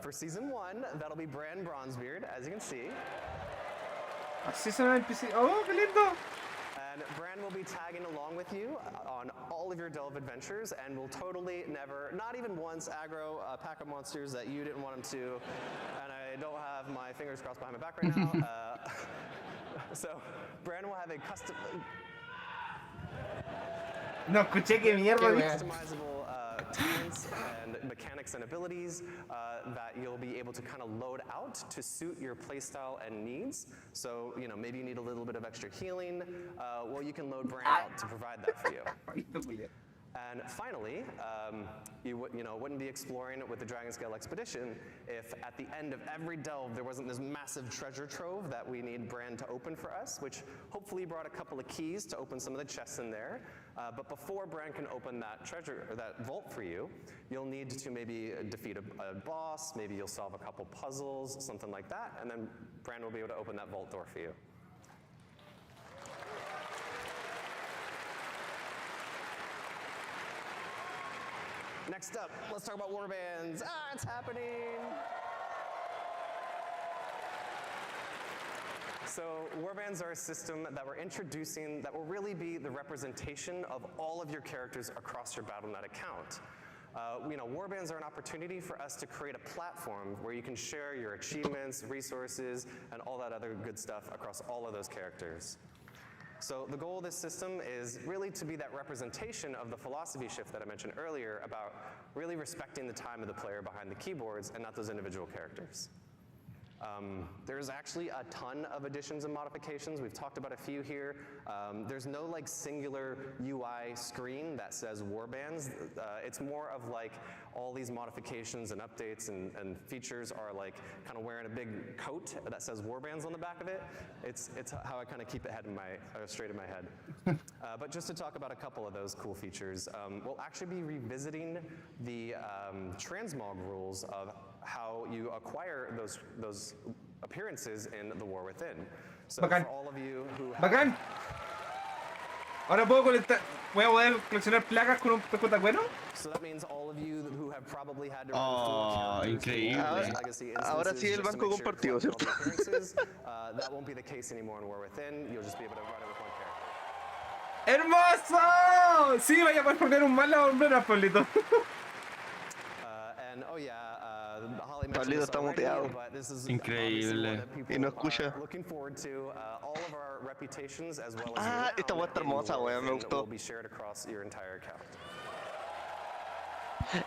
for season 1, that'll be Bran Bronzebeard, as you can see. Así suena el PC. ¡Oh, qué lindo! And Bran will be tagging along with you on all of your delve adventures, and will totally never, not even once, aggro a pack of monsters that you didn't want him to. And I don't have my fingers crossed behind my back right now. So, Bran will have a custom... No escuché que mierda. Customizable talents and mechanics and abilities that you'll be able to kind of load out to suit your playstyle and needs. So, maybe you need a little bit of extra healing. Well, you can load Bran out to provide that for you. And finally, you wouldn't be exploring with the Dragonscale Expedition if at the end of every delve there wasn't this massive treasure trove that we need Bran to open for us, which hopefully brought a couple of keys to open some of the chests in there. But before Bran can open that treasure or that vault for you, you'll need to maybe defeat a boss, maybe you'll solve a couple puzzles, something like that, and then Bran will be able to open that vault door for you. Next up, let's talk about warbands. It's happening! So warbands are a system that we're introducing that will really be the representation of all of your characters across your Battle.net account. Warbands are an opportunity for us to create a platform where you can share your achievements, resources, and all that other good stuff across all of those characters. So the goal of this system is really to be that representation of the philosophy shift that I mentioned earlier about really respecting the time of the player behind the keyboards and not those individual characters. There's actually a ton of additions and modifications. We've talked about a few here. There's no singular UI screen that says warbands. It's more of all these modifications and updates and features are kind of wearing a big coat that says warbands on the back of it. It's how I kind of keep it straight in my head. But just to talk about a couple of those cool features, we'll actually be revisiting the transmog rules of how you acquire those appearances in the War Within. So Bacán. for all of you who Bacán. Ahora puedo colectar, voy a poder coleccionar placas con un PJ bueno. So that means all of you who have probably had to run increíble. Ahora sí el banco compartido, ¿cierto? That won't be the case anymore in War Within. You'll just be able to run it with one character. ¡Hermoso! Sí, vaya a poder poner un mal la bombera, Pablito. And oh yeah, Pablito está muteado. Increíble. Y no escucha. Ah, esta weá está hermosa, weón, me gustó.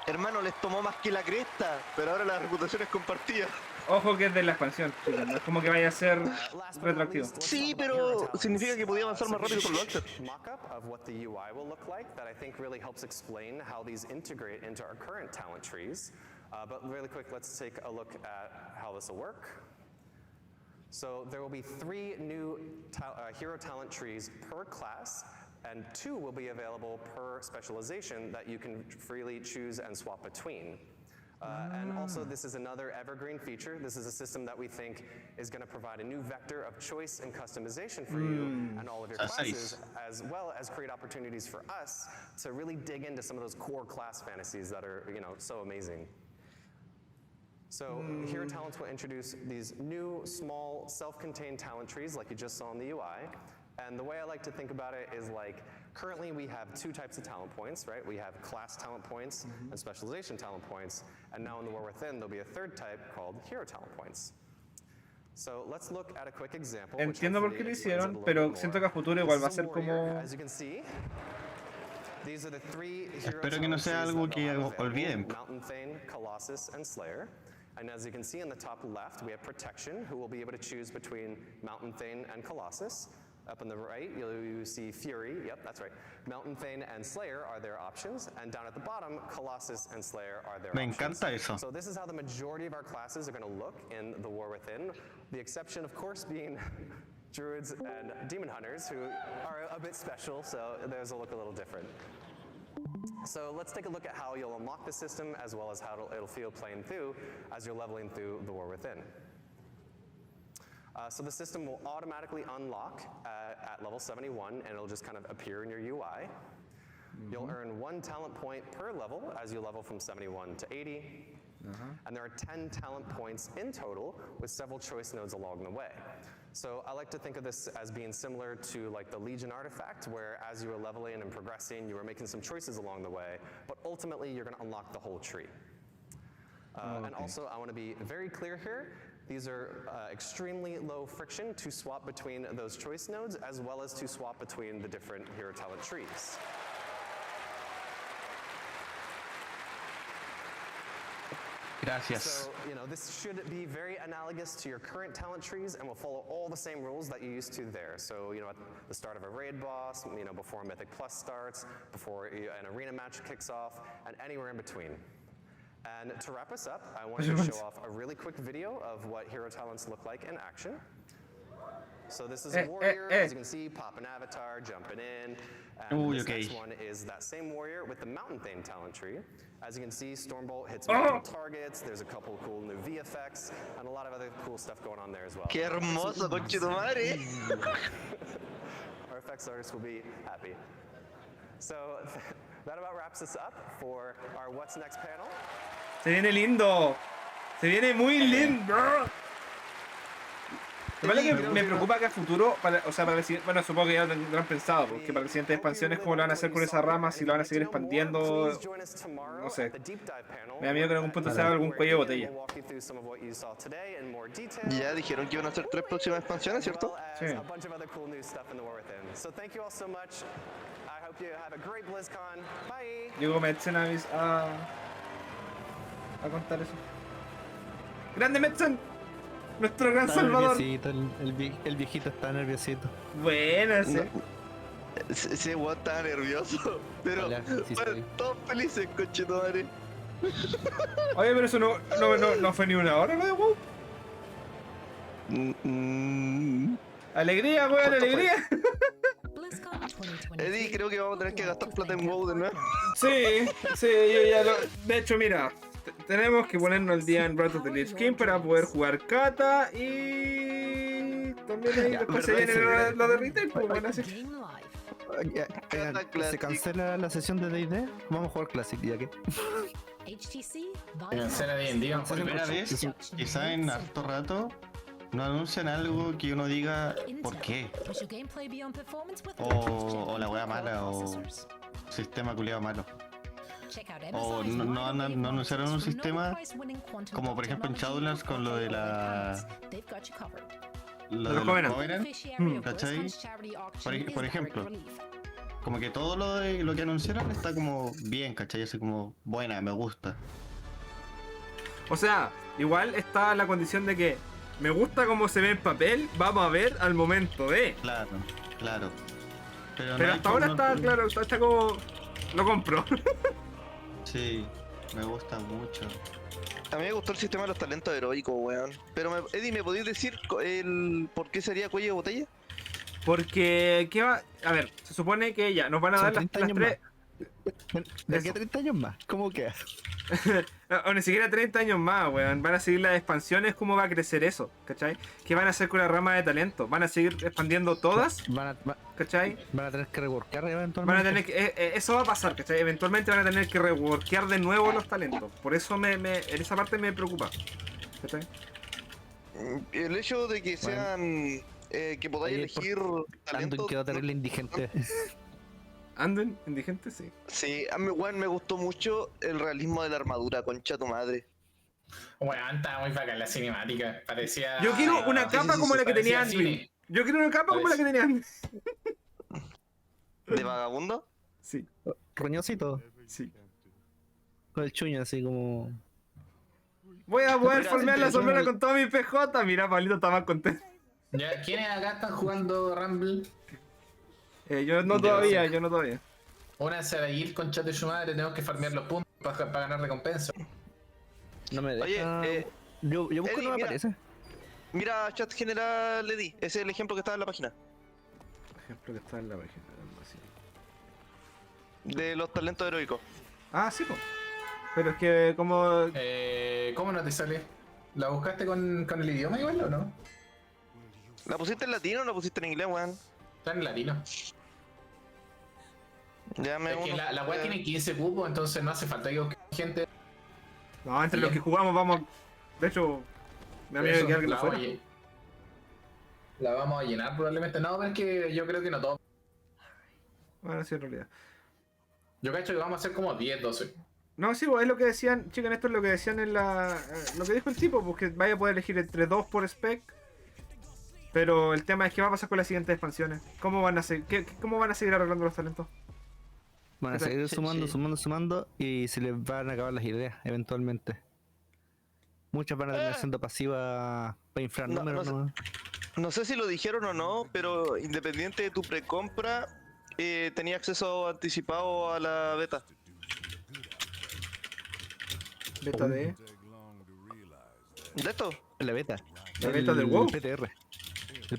Hermano, les tomó más que la cresta, pero ahora la reputación es compartida. Ojo que es de la expansión, chicos, no es como que vaya a ser retroactivo. Sí, pero significa que podía avanzar más rápido con los alters. Mock-up of what the UI will look like that I think really helps explain how these integrate into our current talent trees. But really quick, let's take a look at how this will work. So there will be 3 new hero talent trees per class, and 2 will be available per specialization that you can freely choose and swap between. And also, this is another evergreen feature. This is a system that we think is going to provide a new vector of choice and customization for you and all of your classes, as well as create opportunities for us to really dig into some of those core class fantasies that are, so amazing. So Hero Talents will introduce these new, small, self-contained talent trees like you just saw in the UI. And the way I like to think about it is like, currently we have 2 types of talent points, right? We have class talent points and specialization talent points. And now in the War Within, there'll be a 3rd type called hero talent points. So let's look at a quick example. Entiendo por qué lo hicieron, pero siento que a futuro igual va a ser como... As you can see, these are the 3 hero Espero que no sea algo que olviden. Mountain Thane, Colossus, and Slayer. And as you can see in the top left, we have Protection, who will be able to choose between Mountain Thane and Colossus. Up on the right, you see Fury, yep, that's right. Mountain Thane and Slayer are their options, and down at the bottom, Colossus and Slayer are their options. Me encanta eso. So this is how the majority of our classes are going to look in the War Within. The exception, of course, being Druids and Demon Hunters, who are a bit special, so theirs will look a little different. So let's take a look at how you'll unlock the system, as well as how it'll feel playing through as you're leveling through the War Within. So the system will automatically unlock at level 71, and it'll just kind of appear in your UI. You'll earn 1 talent point per level as you level from 71 to 80. And there are 10 talent points in total, with several choice nodes along the way. So I like to think of this as being similar to like the Legion artifact, where as you were leveling and progressing, you were making some choices along the way, but ultimately you're going to unlock the whole tree. And also, I want to be very clear here. These are extremely low friction to swap between those choice nodes, as well as to swap between the different hero talent trees. Gracias. So, this should be very analogous to your current talent trees and will follow all the same rules that you used to there. So, at the start of a raid boss, before Mythic Plus starts, before an arena match kicks off, and anywhere in between. And to wrap us up, I wanted to show off a really quick video of what hero talents look like in action. So this is a warrior, as you can see, pop an avatar, jumping in. And this next one is that same warrior with the Mountain Thane talent tree. As you can see, Stormbolt hits multiple targets, there's a couple of cool new V effects, and a lot of other cool stuff going on there as well. ¡Qué hermoso, conche tu madre! Our effects artists will be happy. So that about wraps us up for our What's Next panel. Se viene lindo. Se viene muy lindo. Lo malo que me preocupa que a futuro, para el siguiente, bueno, supongo que ya lo tendrán pensado, porque para las siguientes expansiones, ¿cómo lo van a hacer con esa rama? Si lo van a seguir expandiendo, no sé. Me da miedo que en algún punto se haga algún cuello de botella. Ya dijeron que iban a hacer 3 próximas expansiones, ¿cierto? Sí. Llegó Metzen a contar eso. ¡Grande Metzen! Nuestro gran salvador. El viejito está nerviosito. Buenas, Ese weón estaba nervioso. Pero hola, sí todos felices, conchetumare. Oye, pero eso no fue ni una hora, ¿no? WoW. Alegría, weón, alegría. Eddie, creo que vamos a tener que gastar plata en WoW de nuevo. Sí, yo ya lo... De hecho, mira, tenemos que ponernos al día en Breath of the Blizzcon para poder jugar Kata y... También ahí después se viene lo de retail, pues van a hacer... ¿Se cancela la sesión de D&D? Vamos a jugar Classic, ¿ya qué? Cancela D&D, por primera vez, quizá en harto rato, no anuncian algo que uno diga ¿por qué? O la wea mala, o sistema culiado malo. o no anunciaron un sistema como por ejemplo en Shadowlands con lo de lo de los Covenant, ¿cachai? Por ejemplo, como que todo lo que anunciaron está como bien, ¿cachai? Así como buena, me gusta. O sea, igual está la condición de que me gusta cómo se ve en papel, vamos a ver al momento de. Claro. Pero no hasta ahora está claro, está como. Lo compro. Sí, me gusta mucho. A mí me gustó el sistema de los talentos heroicos, weón. Pero, Eddie, ¿me podéis decir por qué sería cuello de botella? Porque, ¿qué va? A ver, se supone que ya nos van a dar las 3... ¿De qué 30 años más? ¿Cómo queda? O ni siquiera 30 años más, weón. Van a seguir las expansiones, ¿cómo va a crecer eso? ¿Cachai? ¿Qué van a hacer con la rama de talento? ¿Van a seguir expandiendo todas? ¿Cachai? Van a tener que reworkear eventualmente. Eso va a pasar, ¿cachai? Eventualmente van a tener que reworkear de nuevo los talentos. Por eso en esa parte me preocupa. ¿Cachai? El hecho de que sean... que podáis elegir talentos... Quedó terrible indigente. ¿Anden? ¿Indigente? Sí. Sí, a mí, weón, me gustó mucho el realismo de la armadura, concha tu madre. Weón, estaba muy bacán la cinemática. Parecía... Yo quiero una capa como la que tenía Andrew. Yo quiero una capa como la que tenía Andrew. ¿De vagabundo? Sí. Roñosito. Sí. Con el chuño así como... Voy a poder formear la sombrera con todo mi PJ. Mira, Pablito está más contento. Ya, ¿quiénes acá están jugando Rumble? Yo no todavía. Únanse a la guild con chat de su madre, tenemos que farmear los puntos para ganar recompensa. No me deja. Oye, yo busco, Eddie, no me aparece. Mira, chat general, Eddie. Ese es el ejemplo que estaba en la página. De los talentos heroicos. Ah, sí, pues. Pero es que como... ¿Cómo no te sale? ¿La buscaste con el idioma igual o no? ¿La pusiste en latino o la pusiste en inglés, weón? Está en latino. Ya me es que la web tiene 15 cupos, entonces no hace falta que busque gente. No, entre los que jugamos vamos... De hecho, me había que alguien afuera. La vamos a llenar probablemente. No, pero es que yo creo que no todo. Bueno, sí, en realidad. Yo cacho que vamos a hacer como 10, 12. No, sí, pues es lo que decían, chicos, esto es lo que decían en la... lo que dijo el tipo, pues que vaya a poder elegir entre 2 por spec. Pero el tema es qué va a pasar con las siguientes expansiones. ¿Cómo van a seguir arreglando los talentos? Van a seguir sumando y se les van a acabar las ideas eventualmente. Muchas van a terminar siendo pasivas para inflar números. No sé si lo dijeron o no, pero independiente de tu precompra, tenía acceso anticipado a la beta. ¿Beta de? ¿De esto? La beta. ¿La beta del WoW? El PTR. Sí,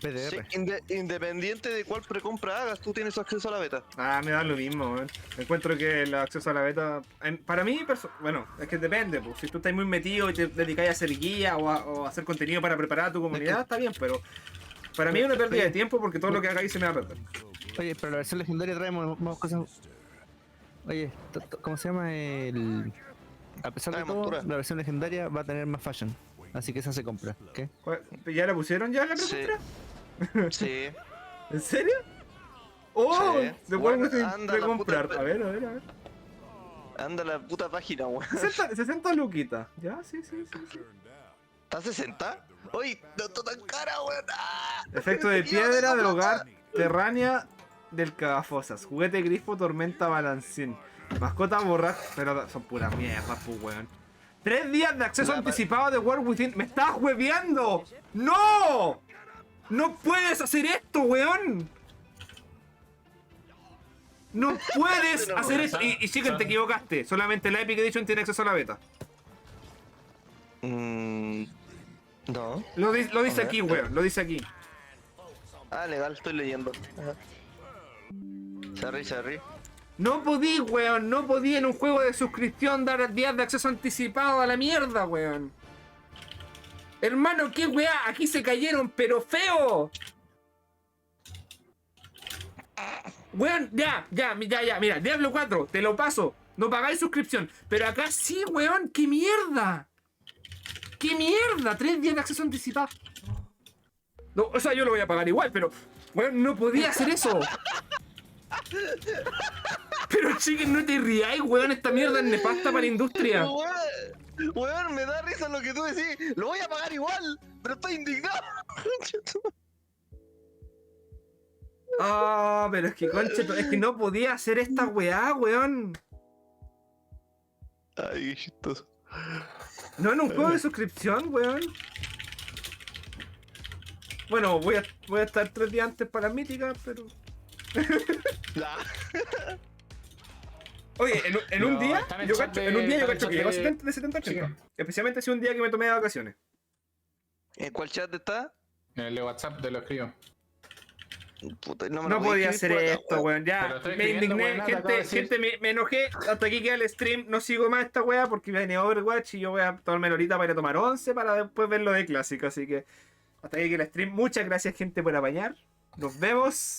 independiente de cuál precompra hagas, tú tienes acceso a la beta. Ah, me da lo mismo, weón. Encuentro que el acceso a la beta... para mí, bueno, es que depende, pues. Si tú estás muy metido y te dedicáis a hacer guía o a hacer contenido para preparar a tu comunidad, está bien, pero... Para mí es una pérdida de tiempo porque todo lo que hagáis se me va a perder. Oye, pero la versión legendaria trae más cosas... Oye, ¿cómo se llama? A pesar de todo, la versión legendaria va a tener más fashion. Así que esa se compra, ¿qué? ¿Ya la pusieron ya la precompra? Sí. ¿En serio? ¡Oh! Sí. ¿De cuál precomprar? A ver. Anda la puta página, weón. 60 luquitas. Ya, sí. ¿Está a 60? ¡Uy! No está tan cara, weón. ¡Ah! Efecto de piedra, del hogar, terránea, del cagafosas. Juguete grifo, tormenta, balancín. Mascota borracha. Pero son puras mierdas, pues, weón. 3 días de acceso anticipado de World Within. ¡Me estás hueveando! ¡No! ¡No puedes hacer esto, weón! ¡No puedes hacer esto! Y chicken, te equivocaste. Solamente la Epic Edition tiene acceso a la beta. No. Lo dice aquí, weón. Lo dice aquí. Ah, legal, estoy leyendo. Sorry. No podí, weón, no podí en un juego de suscripción dar días de acceso anticipado a la mierda, weón. Hermano, qué weá, aquí se cayeron, pero feo. Weón, ya, mira, Diablo 4, te lo paso. No pagáis suscripción, pero acá sí, weón, qué mierda. ¡Qué mierda! 3 días de acceso anticipado. No, o sea, yo lo voy a pagar igual, pero... Weón, no podía hacer eso. Pero chiquen, no te rías, weón, esta mierda es nefasta para la industria. Weón, me da risa lo que tú decís. Lo voy a pagar igual, pero estoy indignado. Ah, pero es que conche, es que no podía hacer esta weá, weón. Ay, qué chistoso. No en un juego de suscripción, weón. Bueno, voy a estar 3 días antes para las míticas, pero... Oye, en un día, yo cacho que llego a 70 de 70 80. Especialmente si un día que me tomé de vacaciones. ¿En cuál chat está? En el de WhatsApp te lo escribo. Puta, no No podía hacer por acá, esto, weón. Ya, me indigné, gente, me enojé. Hasta aquí queda el stream. No sigo más esta weá porque viene Overwatch y yo voy a tomarme ahorita para ir a tomar 11 para después verlo de clásico. Así que hasta aquí queda el stream. Muchas gracias, gente, por apañar. Nos vemos.